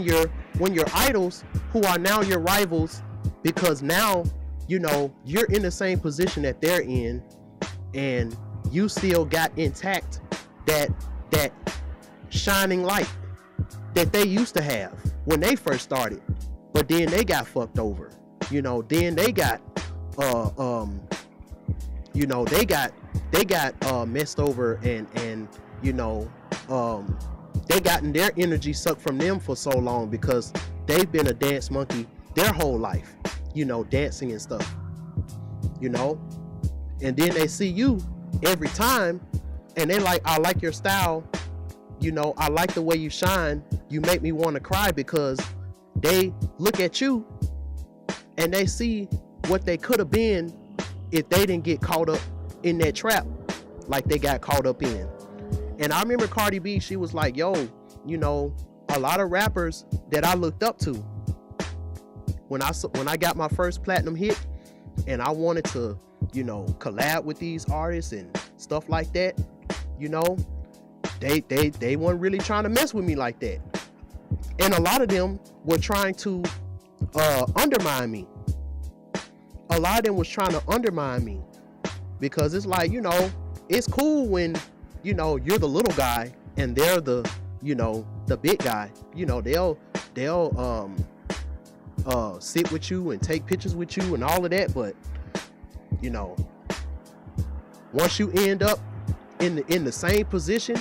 your idols who are now your rivals, because now you're in the same position that they're in, and you still got intact that shining light that they used to have when they first started, but then they got fucked over. Then they got they got messed over, and they gotten their energy sucked from them for so long because they've been a dance monkey their whole life, dancing and stuff, and then they see you every time and they like, I like your style, I like the way you shine, you make me want to cry, because they look at you and they see what they could have been if they didn't get caught up in that trap like they got caught up in. And I remember Cardi B, she was like, yo, a lot of rappers that I looked up to, when I got my first platinum hit and I wanted to, collab with these artists and stuff like that, they weren't really trying to mess with me like that. And a lot of them were trying to undermine me. A lot of them was trying to undermine me, because it's like, it's cool when, you're the little guy and they're the, the big guy. They'll sit with you and take pictures with you and all of that, but once you end up in the same position,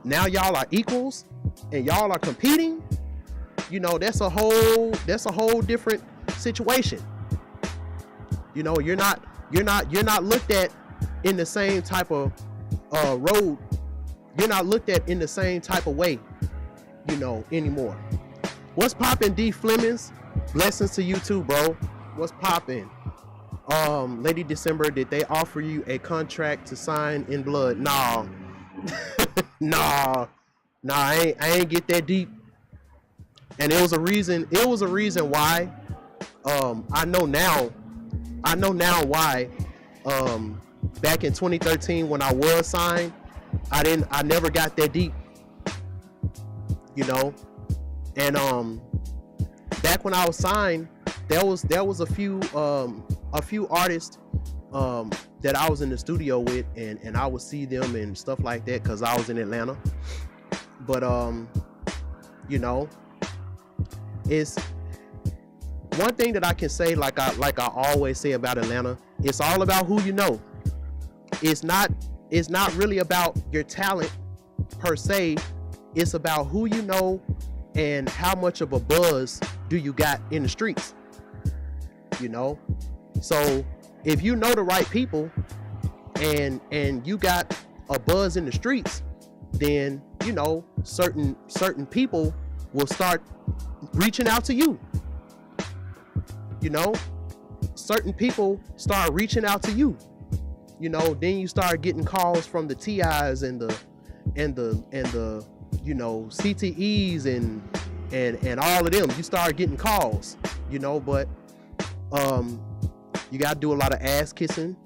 now y'all are equals and y'all are competing, that's a whole different situation. You're not looked at in the same type of road. You're not looked at in the same type of way, anymore. What's poppin', D Flemings? Blessings to you too, bro. What's poppin'? Lady December, did they offer you a contract to sign in blood? Nah. Nah, I ain't get that deep. And it was a reason why. I know now why. Back in 2013 when I was signed, I never got that deep. And back when I was signed, there was a few artists that I was in the studio with, and I would see them and stuff like that because I was in Atlanta. But it's one thing that I can say, like I always say about Atlanta, it's all about who you know. It's not really about your talent per se. It's about who you know and how much of a buzz do you got in the streets. So if you know the right people and you got a buzz in the streets, then certain people will start reaching out to you. Certain people start reaching out to you. Then you start getting calls from the TIs and the CTEs and all of them. You start getting calls, but you gotta do a lot of ass kissing.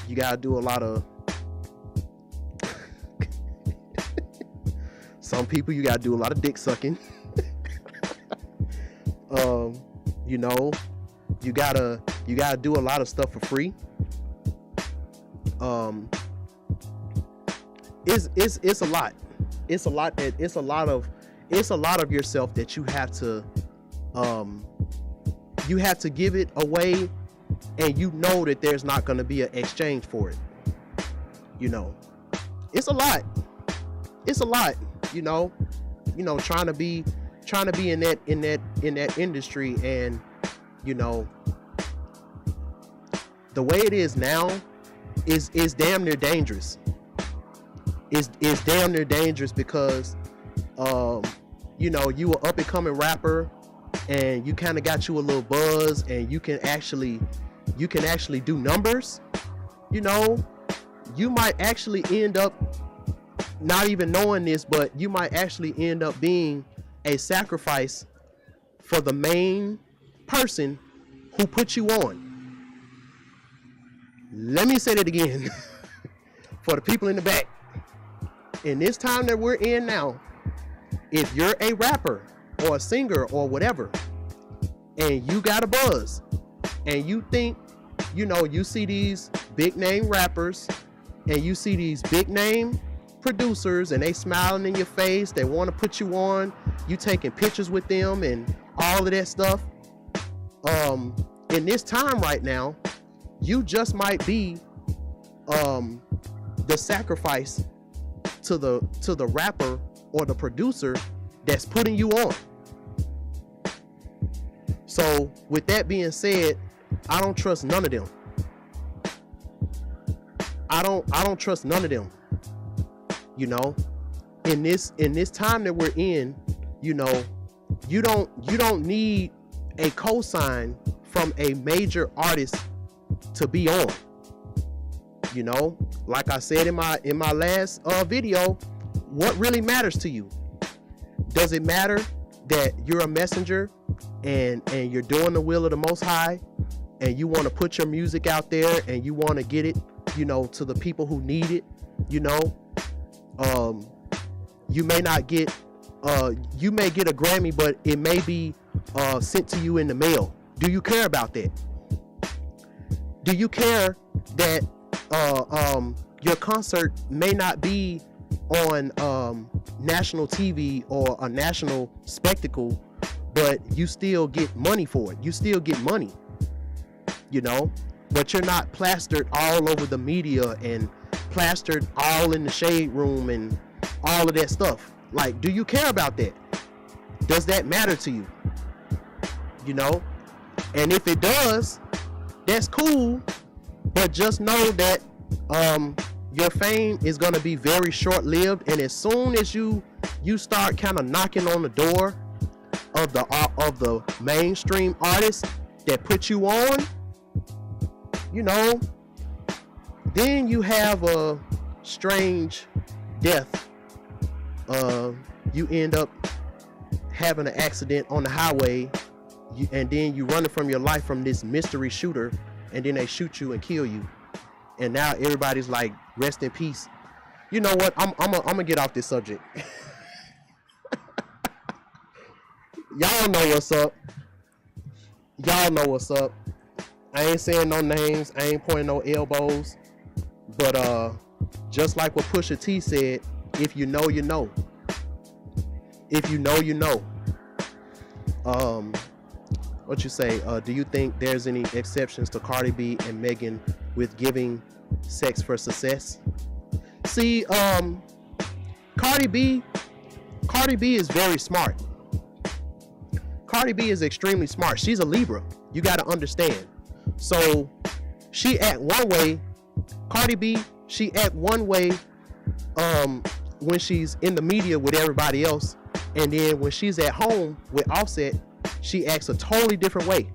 You gotta do a lot of some people, you gotta do a lot of dick sucking. You gotta do a lot of stuff for free. It's a lot. It's a lot of yourself that you have to give it away, and that there's not going to be an exchange for it. It's a lot. Trying to be in that industry, and the way it is now is damn near dangerous. It's damn near dangerous because you an up and coming rapper, and you kind of got you a little buzz, and you can actually do numbers. You might actually end up not even knowing this, but you might actually end up being a sacrifice for the main person who put you on. Let me say that again for the people in the back. In this time that we're in now, if you're a rapper or a singer or whatever, and you got a buzz, and you think, you know, you see these big name rappers, and you see these big name producers, and they smiling in your face, they want to put you on, you taking pictures with them and all of that stuff. In this time right now, you just might be the sacrifice to the rapper or the producer that's putting you on. So with that being said, I don't trust none of them. I don't trust none of them. You know, in this time that we're in, you know, you don't need a cosign from a major artist to be on. You know, like I said in my last video, what really matters to you? Does it matter that you're a messenger and you're doing the will of the Most High, and you want to put your music out there and you want to get it, you know, to the people who need it? You know, you may not get you may get a Grammy, but it may be sent to you in the mail. Do you care about that? Do you care that your concert may not be on national TV or a national spectacle, but you still get money for it? You still get money, you know, but you're not plastered all over the media and plastered all in the shade room and all of that stuff. Like, do you care about that? Does that matter to you? You know, and if it does, that's cool, but just know that your fame is going to be very short-lived, and as soon as you start kind of knocking on the door of the mainstream artists that put you on, you know, then you have a strange death. You end up having an accident on the highway, and then you running from your life from this mystery shooter, and then they shoot you and kill you, and now everybody's like, rest in peace. You know what? I'm gonna get off this subject. Y'all know what's up. Y'all know what's up. I ain't saying no names. I ain't pointing no elbows. But just like what Pusha T said, if you know, you know. If you know, you know. What you say? Do you think there's any exceptions to Cardi B and Megan with giving sex for success? See, Cardi B is very smart. Cardi B is extremely smart. She's a Libra. You got to understand. So she act one way. Cardi B, she act one way when she's in the media with everybody else, and then when she's at home with Offset, she acts a totally different way.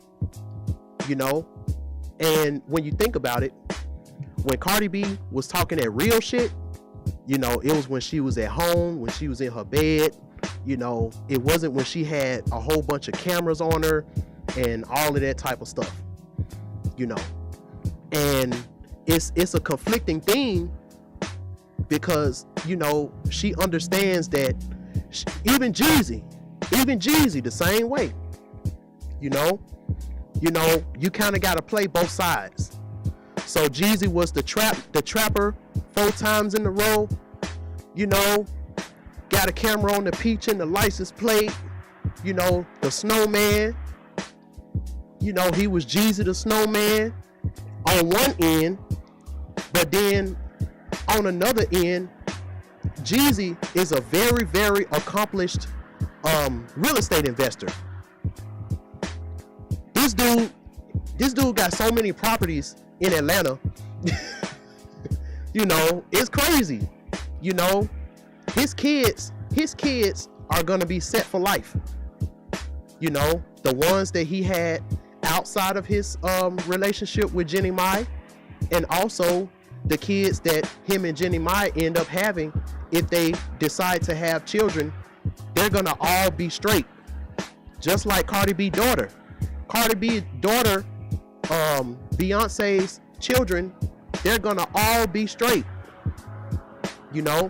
You know, and when you think about it, when Cardi B was talking that real shit, you know, it was when she was at home, when she was in her bed. You know, it wasn't when she had a whole bunch of cameras on her and all of that type of stuff. You know, and it's a conflicting thing because, you know, she understands that even Jeezy the same way. You know, you kind of got to play both sides. So Jeezy was the trapper 4 times in a row. You know, got a camera on the peach and the license plate. You know, the snowman. You know, he was Jeezy the snowman on one end, but then on another end, Jeezy is a very, very accomplished real estate investor. This dude got so many properties in Atlanta. You know, it's crazy. You know, his kids are gonna be set for life. You know, the ones that he had outside of his relationship with Jenny Mai, and also the kids that him and Jenny Mai end up having. If they decide to have children, they're gonna all be straight, just like Cardi B daughter. Beyonce's children, they're gonna all be straight, you know.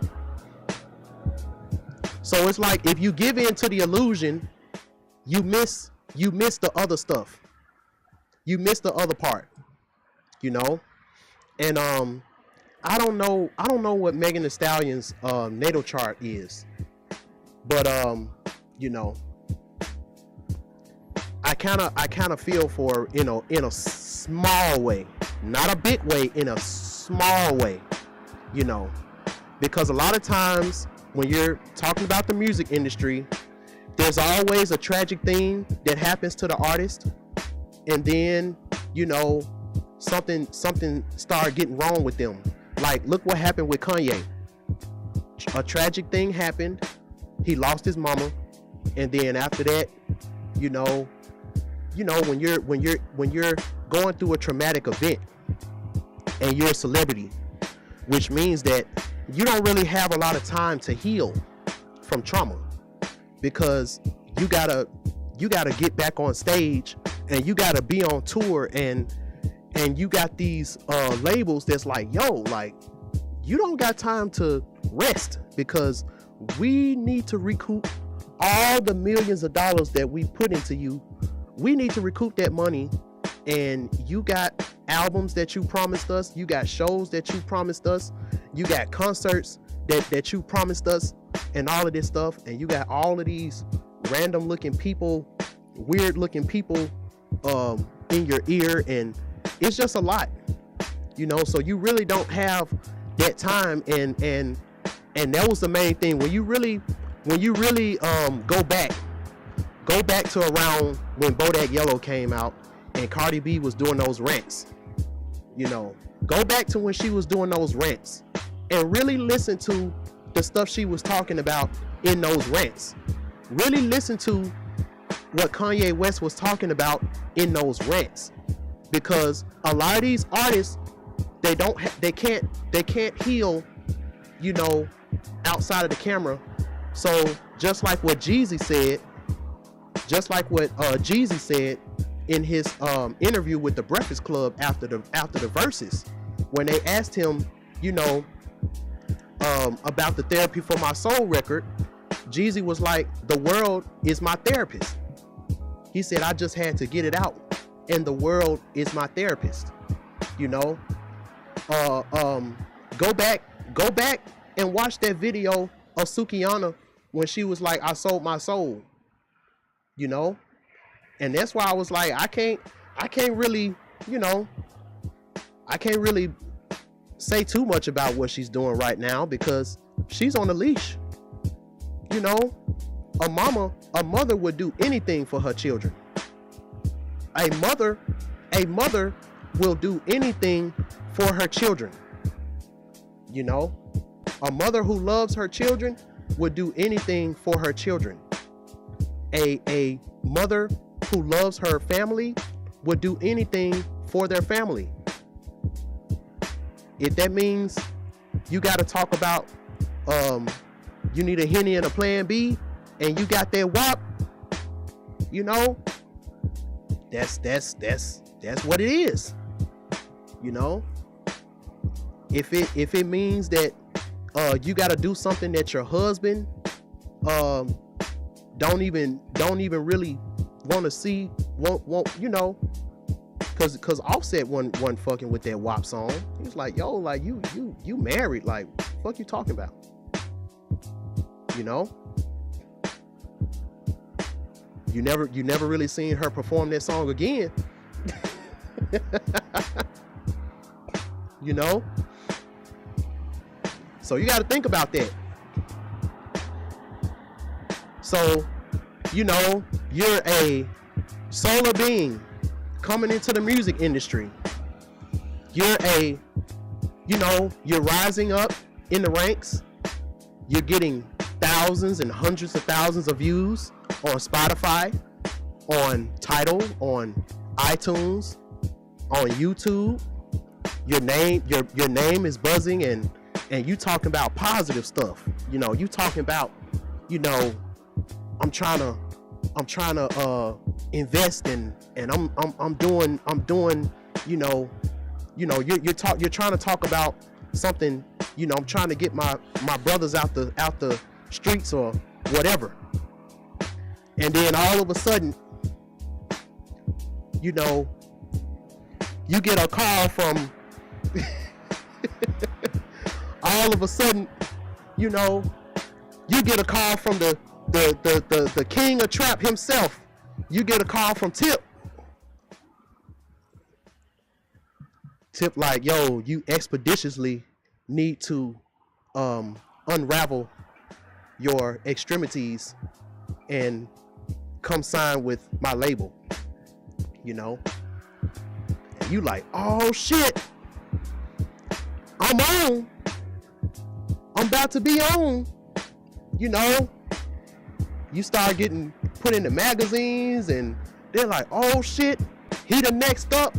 So it's like if you give in to the illusion, you miss the other stuff. You miss the other part, you know. And I don't know what Megan Thee Stallion's natal chart is, but you know, I kind of feel for, you know, in a small way, not a big way, in a small way, you know, because a lot of times when you're talking about the music industry, there's always a tragic thing that happens to the artist, and then, you know, something started getting wrong with them. Like, look what happened with Kanye. A tragic thing happened. He lost his mama, and then after that, you know, when you're going through a traumatic event and you're a celebrity, which means that you don't really have a lot of time to heal from trauma, because you gotta get back on stage and you gotta be on tour, and you got these labels that's like, yo, like, you don't got time to rest, because we need to recoup all the millions of dollars that we put into you. We need to recoup that money, and you got albums that you promised us, you got shows that you promised us, you got concerts that you promised us, and all of this stuff, and you got all of these random looking people, weird looking people in your ear, and it's just a lot, you know. So you really don't have that time, and that was the main thing. When you really go back to around when Bodak Yellow came out and Cardi B was doing those rants, you know, go back to when she was doing those rants and really listen to the stuff she was talking about in those rants. Really listen to what Kanye West was talking about in those rants, because a lot of these artists, they can't heal, you know, outside of the camera. So just like what Jeezy said in his interview with the Breakfast Club after the verses, when they asked him, you know, about the Therapy for My Soul record, Jeezy was like, the world is my therapist. He said, I just had to get it out, and the world is my therapist, you know. Go back and watch that video of Sukihana when she was like, I sold my soul, you know. And that's why I was like, I can't really, you know, I can't really say too much about what she's doing right now, because she's on a leash, you know. A mother would do anything for her children. A mother will do anything for her children, you know. A mother who loves her children would do anything for her children. A mother who loves her family would do anything for their family. If that means you got to talk about you need a Henny and a Plan B, and you got that WAP, you know, that's what it is, you know. If it means that you got to do something that your husband don't even really want to see, won't, you know, cause Offset wasn't fucking with that WAP song. He was like, yo, like you married, like, fuck you talking about, you know. You never really seen her perform that song again. You know? So you got to think about that. So, you know, you're a solar being coming into the music industry. You're rising up in the ranks. You're getting thousands and hundreds of thousands of views on Spotify, on Tidal, on iTunes, on YouTube. Your name is buzzing, and you talking about positive stuff. You know, you talking about, you know, I'm trying to invest in, and I'm doing, you know, you're trying to talk about something. I'm trying to get my brothers out the streets or whatever, and then all of a sudden, you get a call from all of a sudden, you get a call from the king of trap himself. You get a call from Tip. Like, yo, you expeditiously need to unravel your extremities and come sign with my label. And you like, oh shit, I'm on. I'm about to be on. You start getting put in the magazines, and they're like, oh shit, he the next up.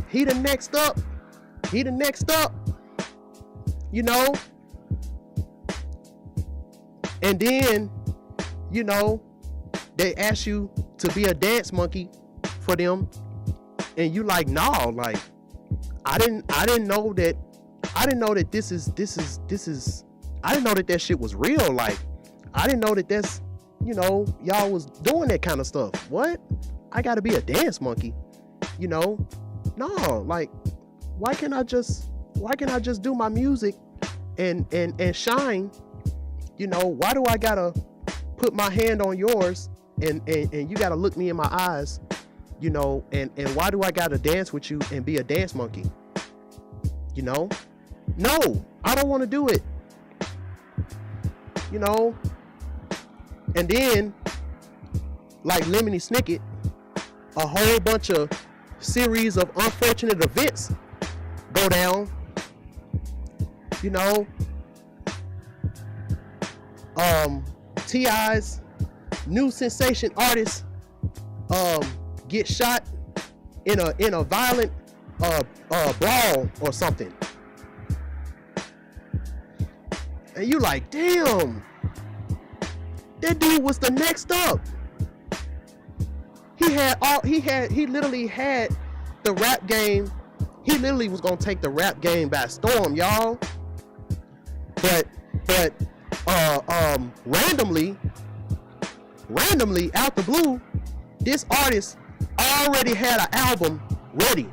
And then, they ask you to be a dance monkey for them, and you like, nah, like, I didn't know that this is I didn't know that shit was real. Like, I didn't know that that's, y'all was doing that kind of stuff. What? I gotta be a dance monkey? No, like, why can't I just do my music and shine? Why do I gotta put my hand on yours and you gotta look me in my eyes, and why do I gotta dance with you and be a dance monkey? No, I don't want to do it. And then, like Lemony Snicket, a whole bunch of series of unfortunate events go down. T.I.'s new sensation artist get shot in a violent brawl or something. And you like, damn, that dude was the next up. He literally had the rap game. He literally was gonna take the rap game by storm, y'all. But randomly out the blue, this artist already had an album ready.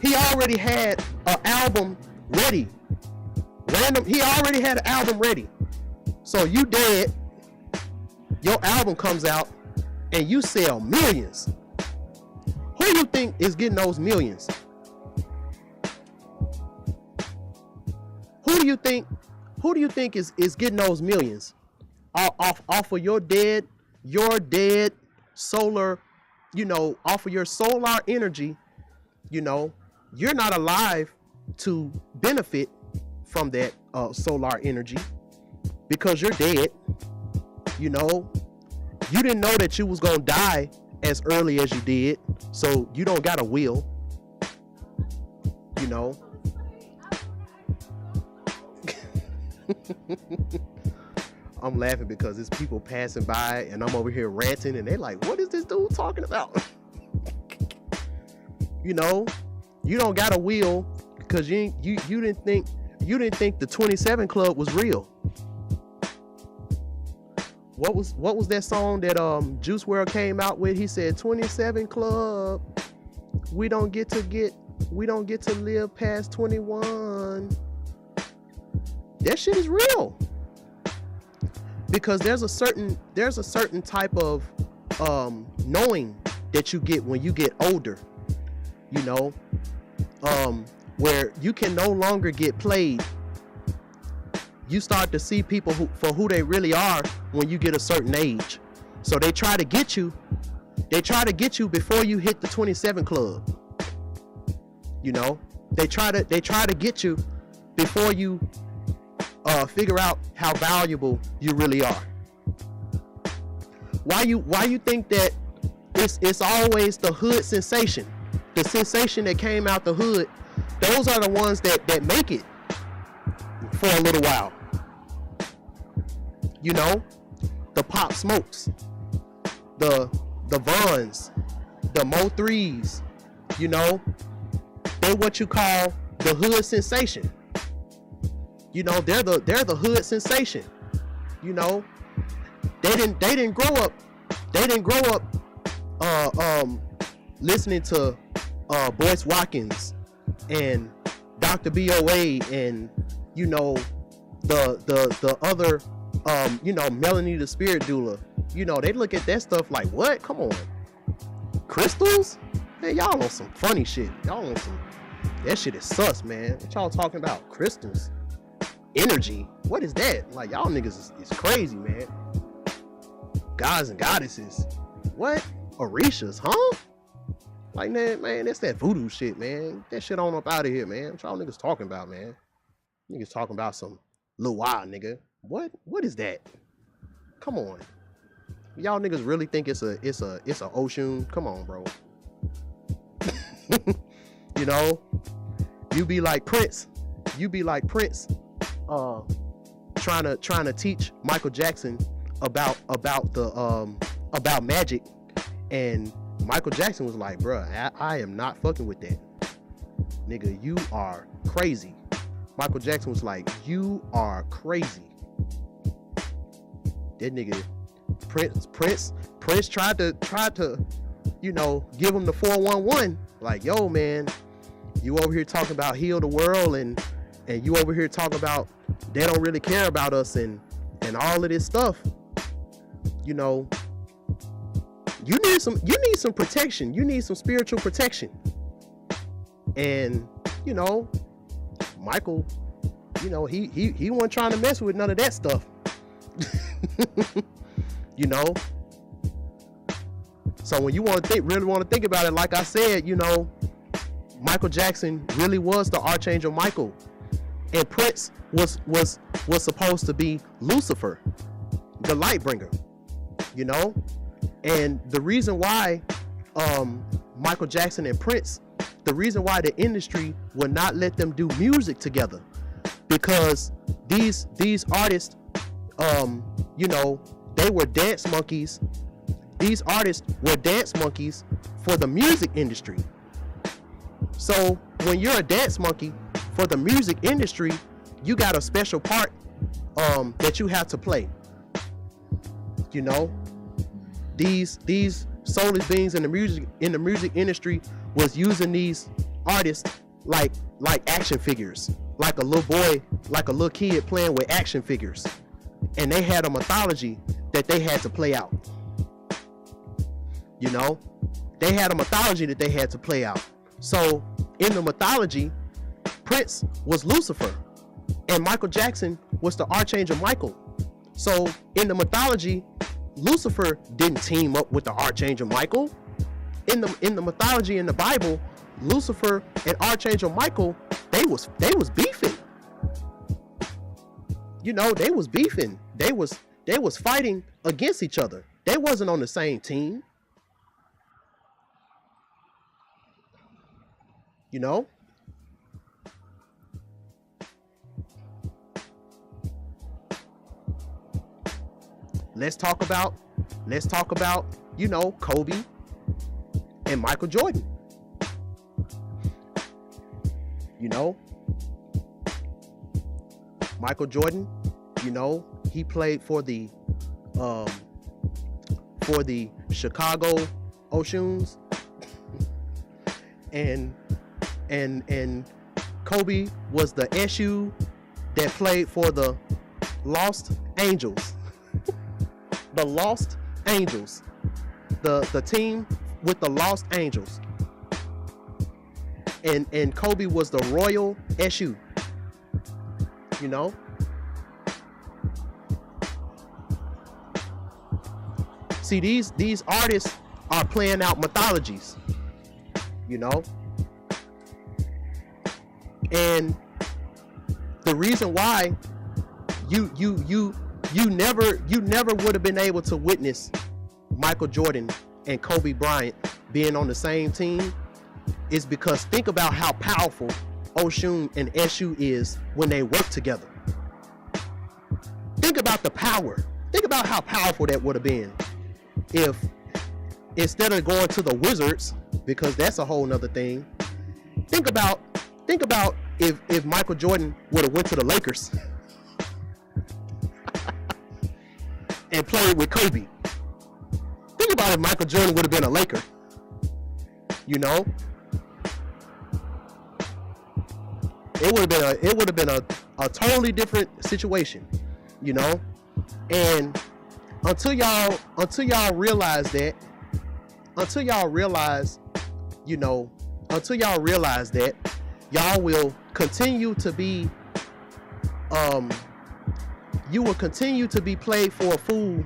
He already had an album ready. He already had an album ready. So you dead, your album comes out, and you sell millions. Who do you think is getting those millions? Who do you think is getting those millions? Off of your dead solar, off of your solar energy, you're not alive to benefit from that solar energy because you're dead. You didn't know that you was gonna die as early as you did, so you don't got a will. I'm laughing because it's people passing by and I'm over here ranting and they're like, what is this dude talking about? You don't got a will because you didn't think the 27 Club was real. What was that song that Juice WRLD came out with? He said 27 Club, we don't get to live past 21. That shit is real. Because there's a certain type of knowing that you get when you get older, where you can no longer get played. You start to see people for who they really are when you get a certain age. So they try to get you before you hit the 27 Club. They try to get you before you figure out how valuable you really are. Why you think that it's always the hood sensation, the sensation that came out the hood? Those are the ones that make it for a little while. The Pop Smokes, the Vons, the Mo 3s, they what you call the hood sensation. You know, they're the hood sensation. You know, they didn't grow up listening to Boyce Watkins and Dr. BOA and, you know, the other you know, Melanie the Spirit Doula. You know, they look at that stuff like, what? Come on. Crystals? Man, y'all on some funny shit. Y'all on some, that shit is sus, man. What y'all talking about? Crystals? Energy? What is that? Like, y'all niggas is crazy, man. Gods and goddesses. What? Orishas, huh? Like, man, that's that voodoo shit, man. Get that shit on up out of here, man. What y'all niggas talking about, man? Niggas talking about some Luau, nigga. What is that? Come on. Y'all niggas really think it's a Oshun? Come on, bro. You know, you be like Prince trying to teach Michael Jackson about magic, and Michael Jackson was like, bruh, I am not fucking with that, nigga. You are crazy. Michael Jackson was like, you are crazy. That nigga Prince tried to, you know, give him the 411. Like, yo, man, you over here talking about heal the world, and you over here talking about they don't really care about us and all of this stuff. You know, you need some protection. You need some spiritual protection. And, you know, Michael, you know, he wasn't trying to mess with none of that stuff. You know, so when you really want to think about it, like I said, you know, Michael Jackson really was the Archangel Michael, and Prince was supposed to be Lucifer, the light bringer. You know, and the reason why Michael Jackson and Prince, the reason why the industry would not let them do music together, because these artists, you know, they were dance monkeys. These artists were dance monkeys for the music industry. So when you're a dance monkey for the music industry, you got a special part that you have to play. You know, these soulless beings in the music industry was using these artists like action figures, like a little kid playing with action figures, and they had a mythology that they had to play out. You know, they had a mythology that they had to play out. So in the mythology, Prince was Lucifer and Michael Jackson was the Archangel Michael. So in the mythology, Lucifer didn't team up with the Archangel Michael. In the mythology in the Bible, Lucifer and Archangel Michael, they was beefing. You know, they was beefing. They was fighting against each other. They wasn't on the same team. You know? Let's talk about, you know, Kobe and Michael Jordan. You know? Michael Jordan, you know, he played for the Chicago Oceans, and Kobe was the SU that played for the Lost Angels. The Lost Angels, the team with the Lost Angels, and Kobe was the Royal SU. You know, see, these artists are playing out mythologies. You know, and the reason why you never would have been able to witness Michael Jordan and Kobe Bryant being on the same team is because think about how powerful Oshun and Eshu is when they work together. Think about the power. Think about how powerful that would have been if, instead of going to the Wizards, because that's a whole nother thing, Think about if Michael Jordan would have went to the Lakers and played with Kobe. Think about if Michael Jordan would have been a Laker. You know, it would have been a totally different situation. You know, and until y'all realize that, until y'all realize that, y'all will continue to be you will continue to be played for a fool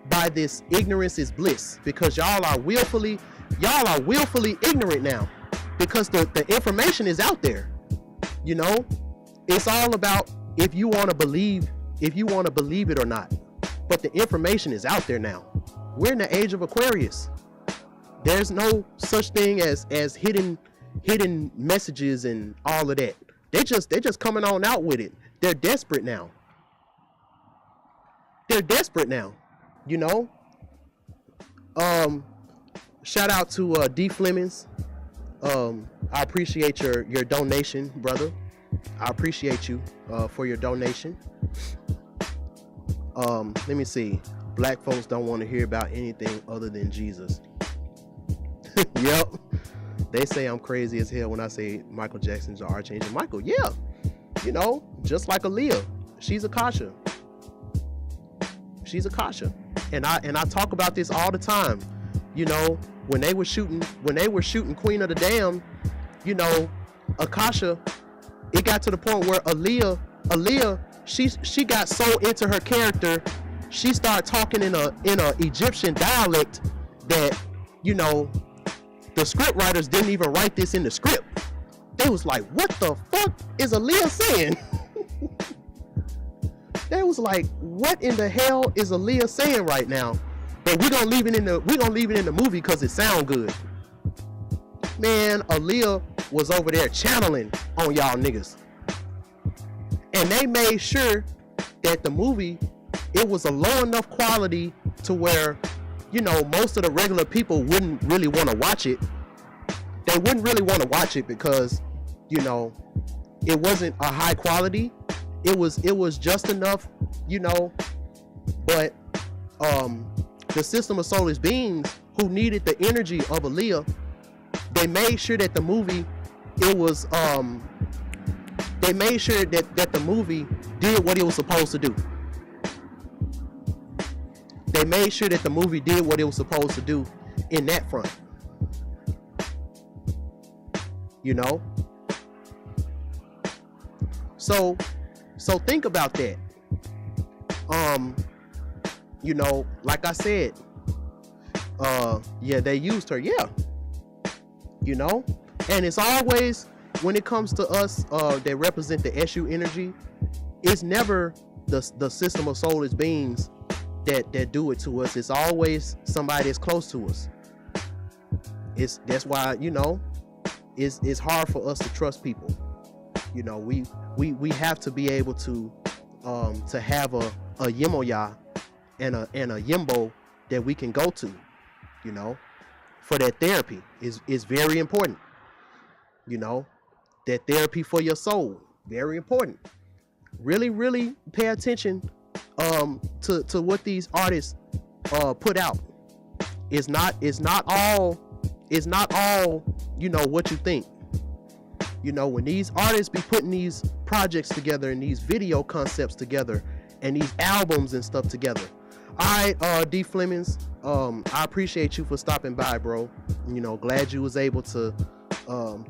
by this ignorance is bliss, because y'all are willfully ignorant now, because the information is out there. You know, it's all about if you want to believe it or not. But the information is out there now. We're in the age of Aquarius. There's no such thing as hidden messages and all of that. They're just coming on out with it. They're desperate now. You know. Shout out to D Flemings. I appreciate your donation, brother. I appreciate you for your donation. Let me see. Black folks don't want to hear about anything other than Jesus. Yep. They say I'm crazy as hell when I say Michael Jackson's the Archangel Michael. Yeah. You know, just like Aaliyah. She's Akasha. And I talk about this all the time. You know, when they were shooting Queen of the Damned, you know, Akasha, it got to the point where Aaliyah, she got so into her character, she started talking in a Egyptian dialect that, you know, the script writers didn't even write this in the script. They was like, what the fuck is Aaliyah saying? They was like, what in the hell is Aaliyah saying right now? But we're gonna leave it in the movie because it sound good. Man, Aaliyah was over there channeling on y'all niggas. And they made sure that the movie, it was a low enough quality to where, you know, most of the regular people wouldn't really want to watch it. They wouldn't really want to watch it because, you know, it wasn't a high quality. It was just enough, you know, but the system of soulless beings who needed the energy of Aaliyah, they made sure that the movie, it was they made sure that the movie did what it was supposed to do. They made sure that the movie did what it was supposed to do in that front. You know? So think about that. You know, like I said, yeah, they used her, yeah. You know? And it's always, when it comes to us that represent the SU energy, it's never the system of soulless beings that do it to us. It's always somebody that's close to us. That's why, you know, it's hard for us to trust people. You know, we have to be able to have a Yemoya and a Yimbo that we can go to, you know, for that therapy is very important. You know, that therapy for your soul, very important. Really, really pay attention to what these artists put out. It's not all, you know, what you think. You know, when these artists be putting these projects together and these video concepts together and these albums and stuff together. All right, D Flemings, I appreciate you for stopping by, bro. You know, glad you was able to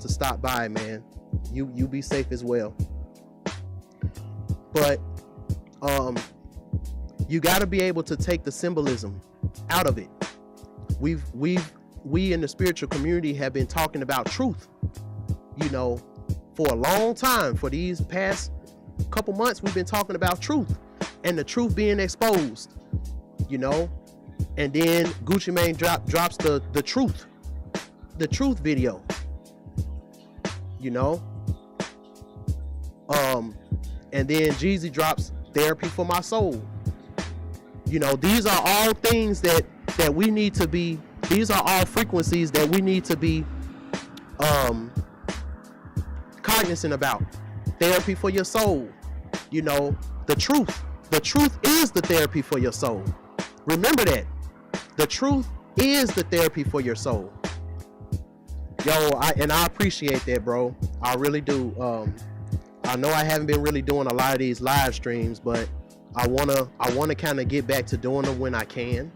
stop by, man. You be safe as well. But you got to be able to take the symbolism out of it. We in the spiritual community have been talking about truth, you know, for a long time. For these past couple months, we've been talking about truth and the truth being exposed, you know. And then Gucci Mane drops the truth video, you know. And then Jeezy drops Therapy for My Soul. You know, these are all things that we need to be, these are all frequencies that we need to be practicing about. Therapy for your soul. You know, the truth. The truth is the therapy for your soul. Remember that. The truth is the therapy for your soul. Yo, I appreciate that, bro. I really do. I know I haven't been really doing a lot of these live streams, but I wanna kind of get back to doing them when I can.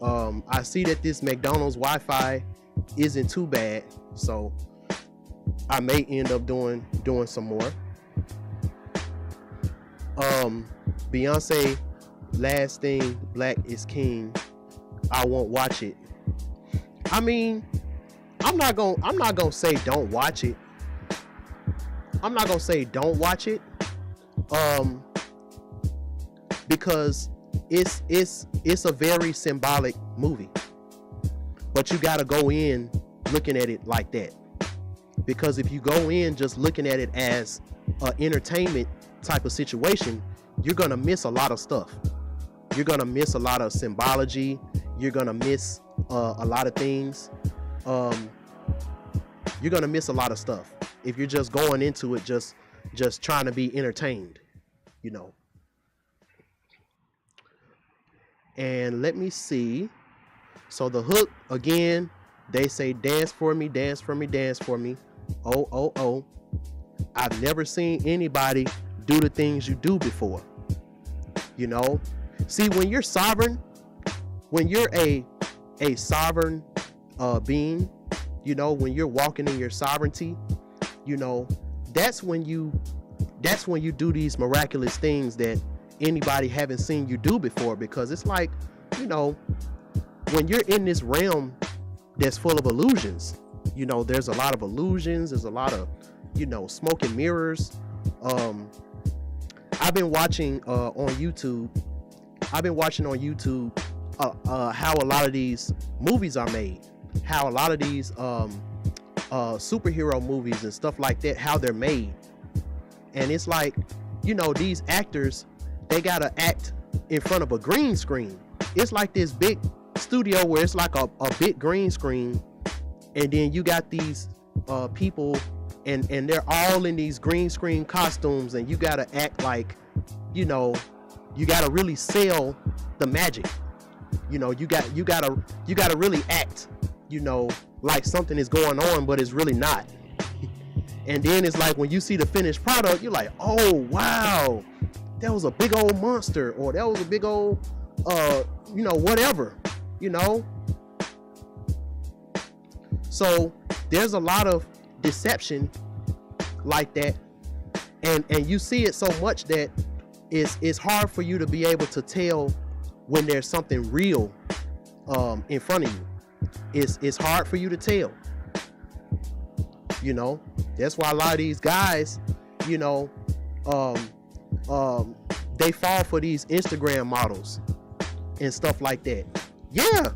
I see that this McDonald's Wi-Fi isn't too bad, so I may end up doing some more. Beyonce, last thing, Black is King. I won't watch it. I mean, I'm not gonna say don't watch it. I'm not gonna say don't watch it. Because it's a very symbolic movie. But you gotta go in looking at it like that. Because if you go in just looking at it as an entertainment type of situation, you're gonna miss a lot of stuff. You're gonna miss a lot of symbology. You're gonna miss a lot of things. You're gonna miss a lot of stuff if you're just going into it just trying to be entertained, you know. And let me see. So the hook again, they say dance for me, dance for me, dance for me. Oh, oh, oh. I've never seen anybody do the things you do before. You know? See, when you're sovereign, when you're a sovereign being, you know, when you're walking in your sovereignty, you know, that's when you do these miraculous things that anybody haven't seen you do before. Because it's like, you know, when you're in this realm that's full of illusions, you know, there's a lot of illusions, there's a lot of, you know, smoke and mirrors. I've been watching on YouTube how a lot of these movies are made, how a lot of these superhero movies and stuff like that, how they're made. And it's like, you know, these actors, they gotta act in front of a green screen. It's like this big studio where it's like a big green screen, and then you got these people and they're all in these green screen costumes, and you gotta act like, you know, you gotta really sell the magic. You know, you gotta really act, you know, like something is going on, but it's really not. And then it's like when you see the finished product, you're like, oh wow, that was a big old monster, or that was a big old you know, whatever, you know. So there's a lot of deception like that, and you see it so much that it's hard for you to be able to tell when there's something real in front of you. It's hard for you to tell, you know. That's why a lot of these guys, you know, they fall for these Instagram models and stuff like that. Yeah,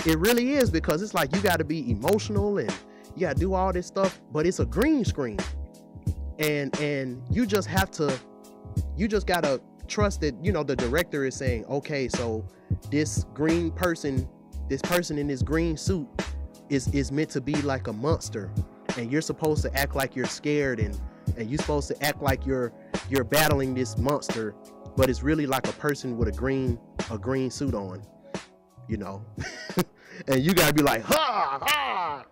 it really is, because it's like you got to be emotional and you got to do all this stuff, but it's a green screen, and you just got to trust that, you know, the director is saying, okay, so this person in this green suit is meant to be like a monster, and you're supposed to act like you're scared, and you're supposed to act like you're battling this monster, but it's really like a person with a green suit on, you know. And you gotta be like, ha ha,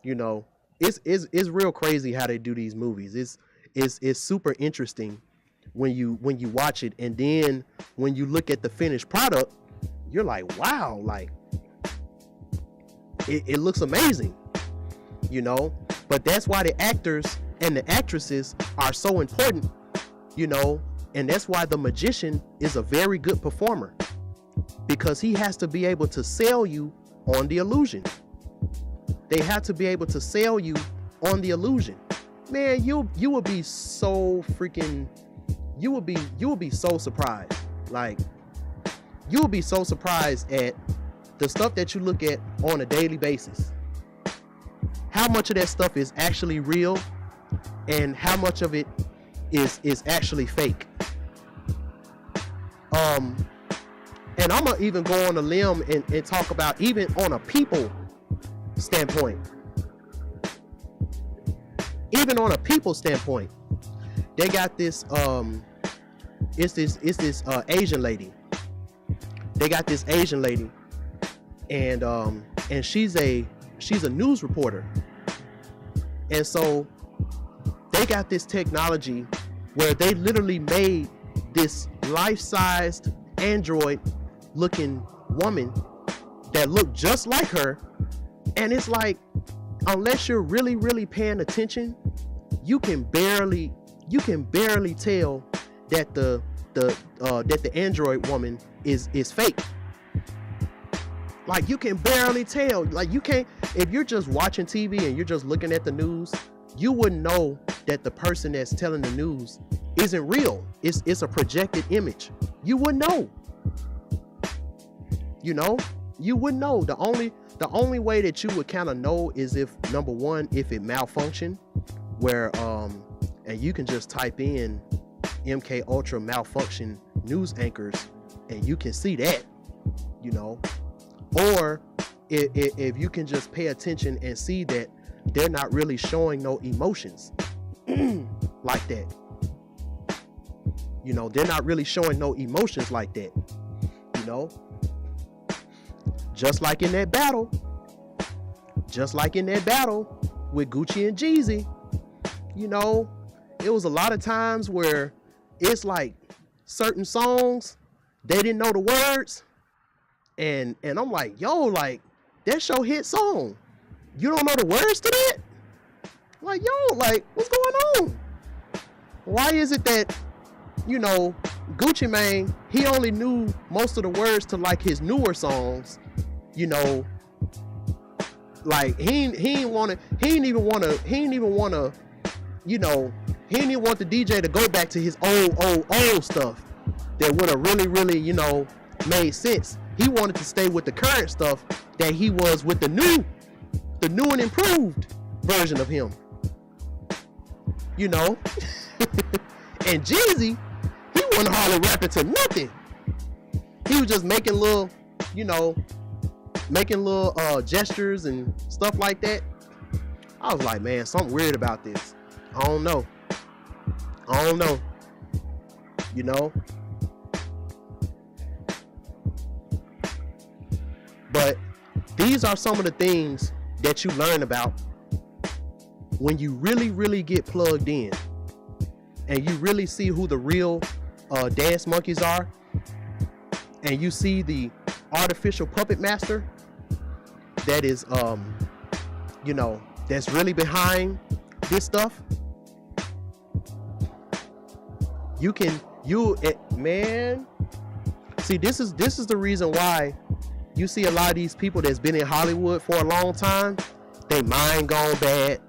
you know. It's real crazy how they do these movies. It's super interesting when you watch it, and then when you look at the finished product, you're like, wow, like it looks amazing, you know. But that's why the actors and the actresses are so important, you know. And that's why the magician is a very good performer, because he has to be able to sell you on the illusion. They have to be able to sell you on the illusion. Man, you would be so freaking, you would be so surprised. Like, you would be so surprised at the stuff that you look at on a daily basis. How much of that stuff is actually real, and how much of it is actually fake. And I'm gonna even go on a limb and talk about, even on a people standpoint, even on a people standpoint, they got this it's this Asian lady. They got this Asian lady, and she's a news reporter. And so they got this technology where they literally made this life-sized android looking woman that looked just like her. And it's like, unless you're really, really paying attention, you can barely tell that the android woman is fake. Like, you can barely tell. Like, you can't, if you're just watching TV and you're just looking at the news, you wouldn't know that the person that's telling the news isn't real. It's a projected image. You wouldn't know. You know, you wouldn't know. The only way that you would kind of know is if, number one, if it malfunctioned, where and you can just type in MK Ultra malfunction news anchors and you can see that, you know. Or if you can just pay attention and see that they're not really showing no emotions like that. You know, they're not really showing no emotions like that. You know, just like in that battle with Gucci and Jeezy, you know, it was a lot of times where it's like certain songs, they didn't know the words. And I'm like, yo, like, that's your hit song. You don't know the words to that? Like, yo, like, what's going on? Why is it that, you know, Gucci Mane, he only knew most of the words to like his newer songs, you know, like he didn't even want the DJ to go back to his old stuff that would have really, you know, made sense. He wanted to stay with the current stuff that he was with the new and improved version of him. You know? And Jeezy, he wasn't hardly rapping to nothing. He was just making little, you know, gestures and stuff like that. I was like, man, something weird about this. I don't know. You know? But these are some of the things that you learn about when you really, really get plugged in and you really see who the real dance monkeys are, and you see the artificial puppet master that is, you know, that's really behind this stuff. Man, see, this is the reason why you see a lot of these people that's been in Hollywood for a long time, they mind gone bad,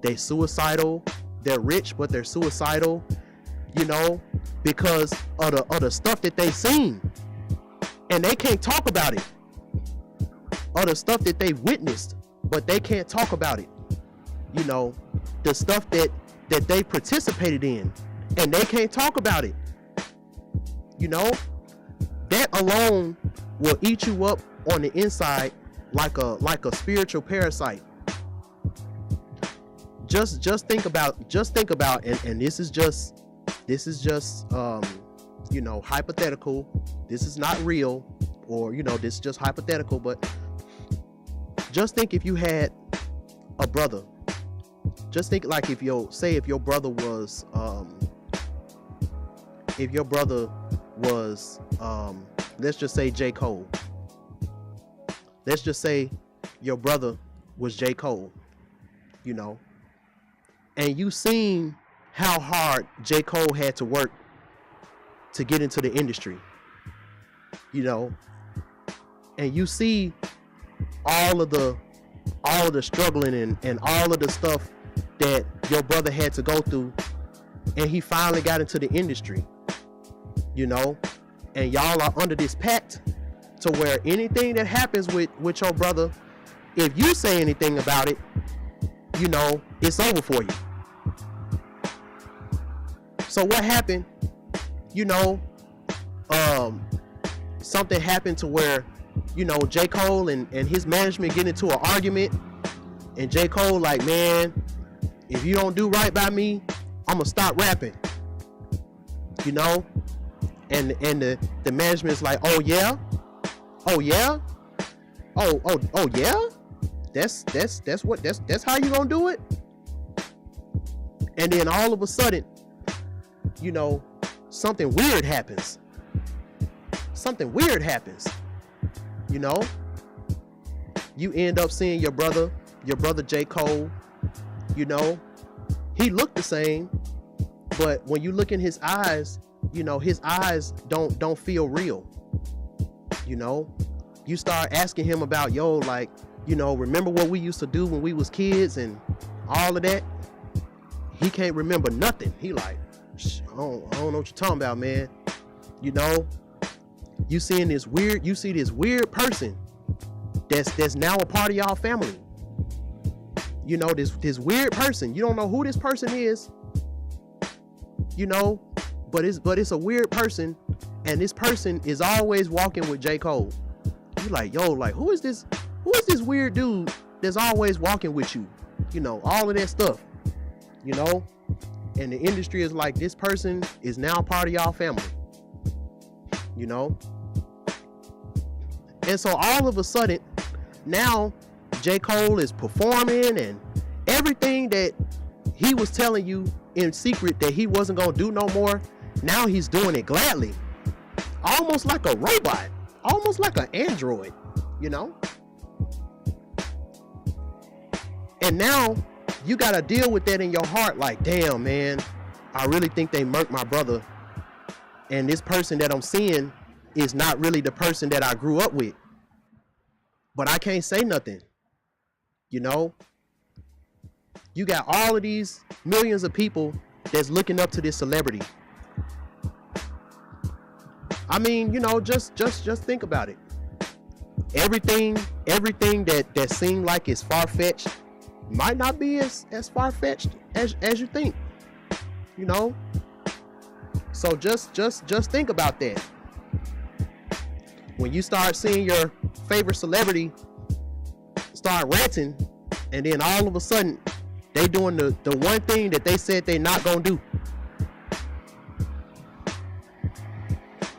they suicidal, they're rich but they're suicidal, you know, because of the stuff that they seen, and they can't talk about it, or the stuff that they witnessed but they can't talk about it, you know, the stuff that they participated in and they can't talk about it, you know. That alone will eat you up on the inside like a spiritual parasite. Just think about, and this is just you know, hypothetical. This is not real, or, you know, this is just hypothetical, but just think if you had a brother. Just think like if your brother was let's just say J. Cole. Let's just say your brother was J. Cole, you know, and you seen how hard J. Cole had to work to get into the industry, you know, and you see all of the struggling and all of the stuff that your brother had to go through, and he finally got into the industry, you know, and y'all are under this pact to where anything that happens with your brother, if you say anything about it, you know, it's over for you. So what happened, you know, something happened to where, you know, J. Cole and his management get into an argument, and J. Cole like, man, if you don't do right by me, I'm gonna stop rapping. You know, and the management's like, oh yeah, oh yeah, oh yeah, that's how you gonna do it. And then all of a sudden, you know, something weird happens. You know, you end up seeing your brother J. Cole. You know, he looked the same, but when you look in his eyes, you know, his eyes don't feel real. You know, you start asking him about, yo, like, you know, remember what we used to do when we was kids and all of that. He can't remember nothing. He like, I don't know what you're talking about, man. You know, you see this weird person that's now a part of y'all family. You know, this weird person. You don't know who this person is. You know, but it's a weird person, and this person is always walking with J. Cole. You like, yo, like, who is this weird dude that's always walking with you? You know, all of that stuff. You know, and the industry is like, this person is now part of y'all family. You know, and so all of a sudden now J. Cole is performing, and everything that he was telling you in secret that he wasn't gonna do no more, now he's doing it gladly, almost like a robot, almost like an android, you know. And now you gotta deal with that in your heart, like, damn, man, I really think they murked my brother, and this person that I'm seeing is not really the person that I grew up with, but I can't say nothing. You know, you got all of these millions of people that's looking up to this celebrity. I mean, you know, just think about it. Everything that seemed like it's far-fetched might not be as far-fetched as you think. You know? So just think about that. When you start seeing your favorite celebrity start ranting, and then all of a sudden they doing the one thing that they said they not gonna do.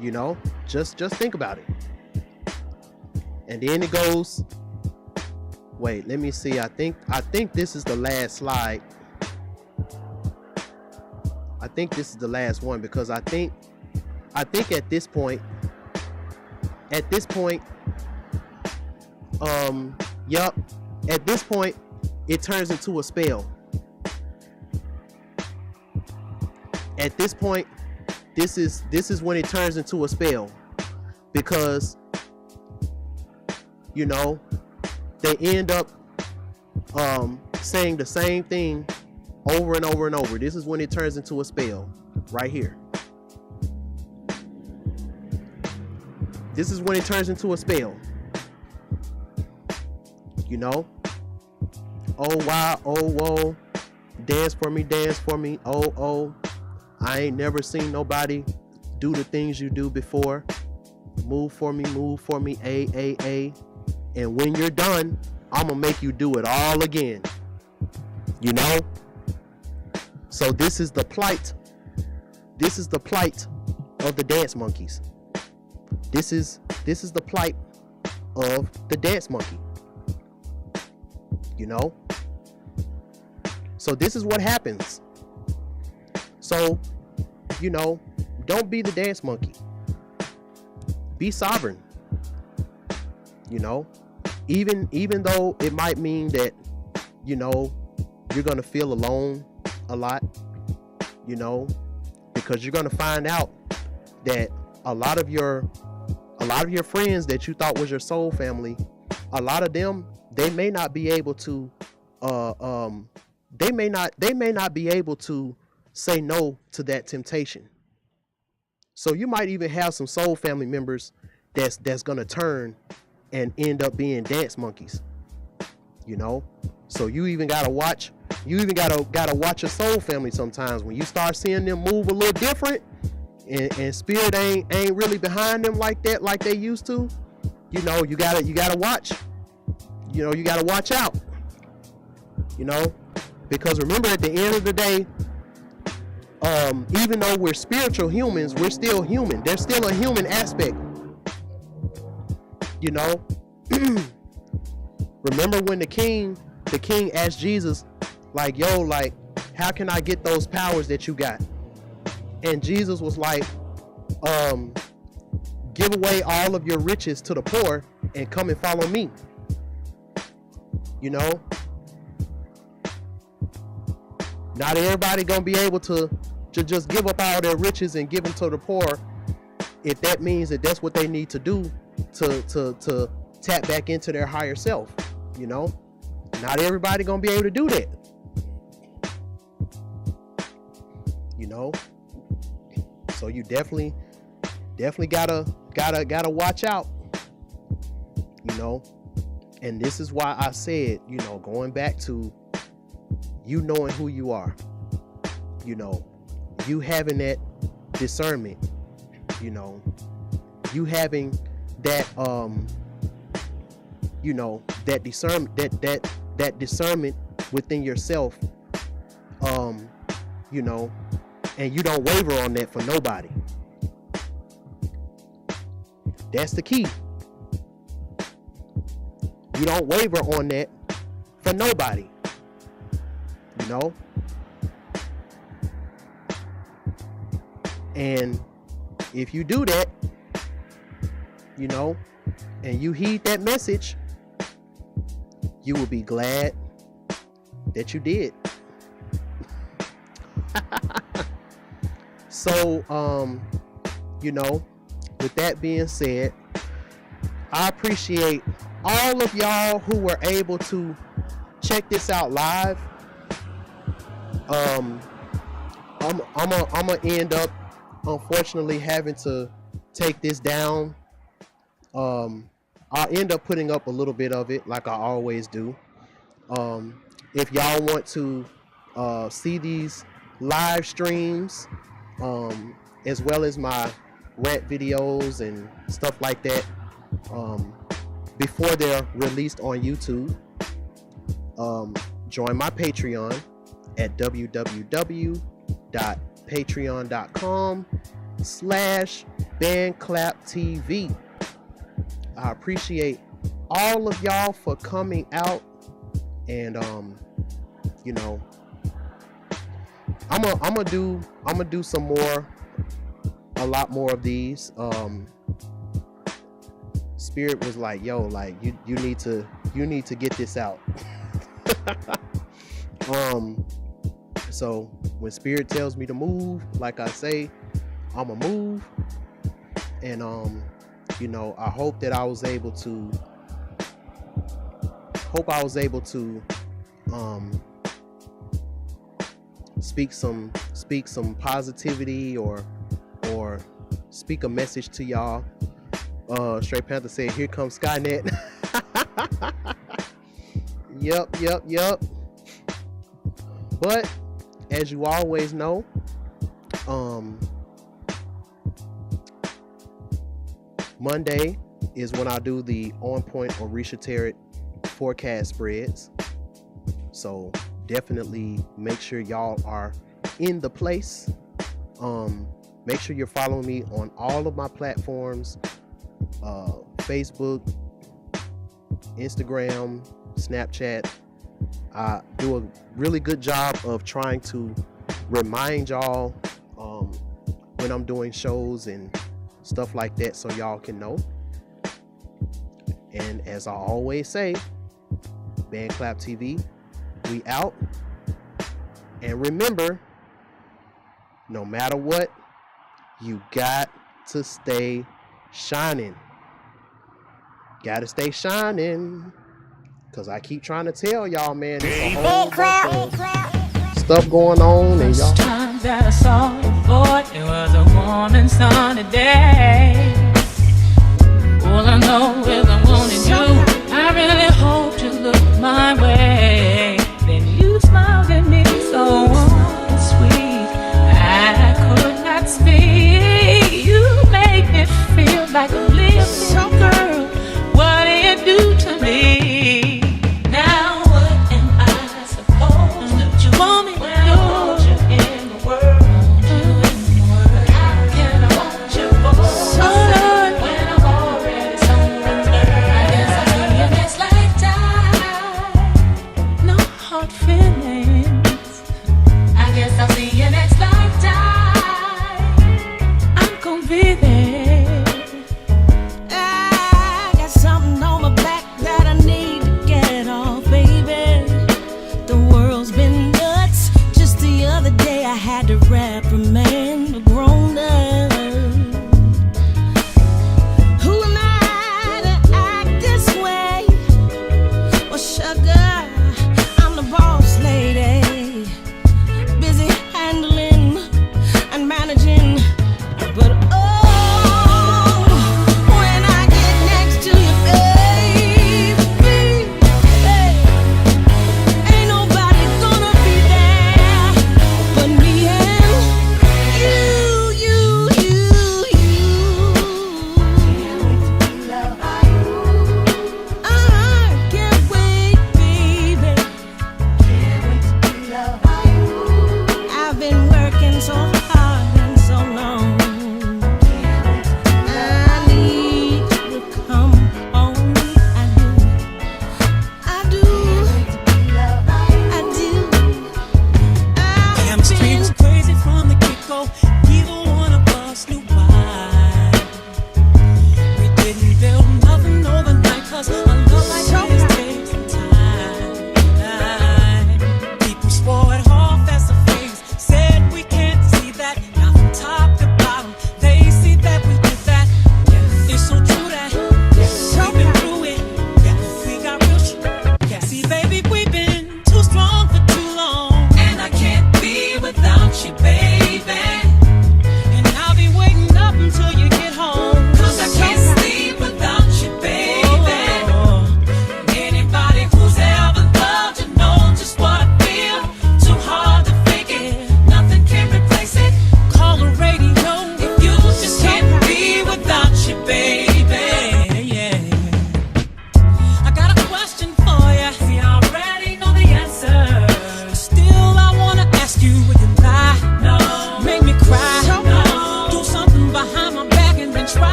You know, just think about it. And then it goes, wait, let me see. I think this is the last slide. I think this is the last one, because I think at this point, at this point it turns into a spell. At this point, this is when it turns into a spell, because, you know, they end up saying the same thing over and over and over. This is when it turns into a spell, right here. This is when it turns into a spell. You know? Oh wow, oh whoa, dance for me, oh, I ain't never seen nobody do the things you do before. Move for me, a. And when you're done, I'm gonna make you do it all again. You know? So this is the plight. This is the plight of the dance monkeys. This is the plight of the dance monkey. You know? So this is what happens. So, you know, don't be the dance monkey. Be sovereign. You know? Even though it might mean that, you know, you're gonna feel alone a lot, you know, because you're gonna find out that a lot of your friends that you thought was your soul family, a lot of them, they may not be able to they may not be able to say no to that temptation. So you might even have some soul family members that's gonna turn and end up being dance monkeys. You know? So you even gotta watch your soul family sometimes. When you start seeing them move a little different, and spirit ain't really behind them like that, like they used to, you know, you gotta watch. You know, you gotta watch out. You know, Because remember, at the end of the day, even though we're spiritual humans, we're still human. There's still a human aspect. You know, remember when the king asked Jesus, like, yo, like, how can I get those powers that you got? And Jesus was like, give away all of your riches to the poor and come and follow me. You know, not everybody gonna be able to just give up all their riches and give them to the poor, if that means that that's what they need to do to tap back into their higher self. You know, not everybody gonna be able to do that. You know, so you definitely gotta watch out. You know, and this is why I said, you know, going back to you knowing who you are, you know, you having that discernment, you know, you having that you know, that discernment within yourself, you know, and you don't waver on that for nobody. That's the key. You don't waver on that for nobody. You know? And if you do that, you know, and you heed that message, you will be glad that you did. So, you know, with that being said, I appreciate all of y'all who were able to check this out live. I'm gonna end up, unfortunately, having to take this down. I'll end up putting up a little bit of it, like I always do. If y'all want to see these live streams, as well as my rant videos and stuff like that, before they're released on YouTube, join my Patreon at www.patreon.com/BandClapTV. I appreciate all of y'all for coming out, and you know, I'm gonna do some more, a lot more of these. Spirit was like, yo, like you need to get this out. So when Spirit tells me to move, like I say, I'ma move. And you know, I hope that I was able to speak some positivity or speak a message to y'all. Straight Panther said, here comes Skynet. Yep. But as you always know, Monday is when I do the On Point Orisha Tarot forecast spreads. So definitely make sure y'all are in the place. Make sure you're following me on all of my platforms, Facebook, Instagram, Snapchat. I do a really good job of trying to remind y'all when I'm doing shows and stuff like that, so y'all can know. And as I always say, BandClap TV, we out. And remember, no matter what, you got to stay shining. Gotta stay shining. Cause I keep trying to tell y'all, man, there's a whole bunch of stuff going on, and y'all. Time that I saw you before, it was a warm and sunny day. All I know is I wanted you. I really hoped you looked my way. Then you smiled at me so warm and sweet, I could not speak. You made me feel like a little girl. What did you do to me? Now what am I supposed to do?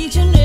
need you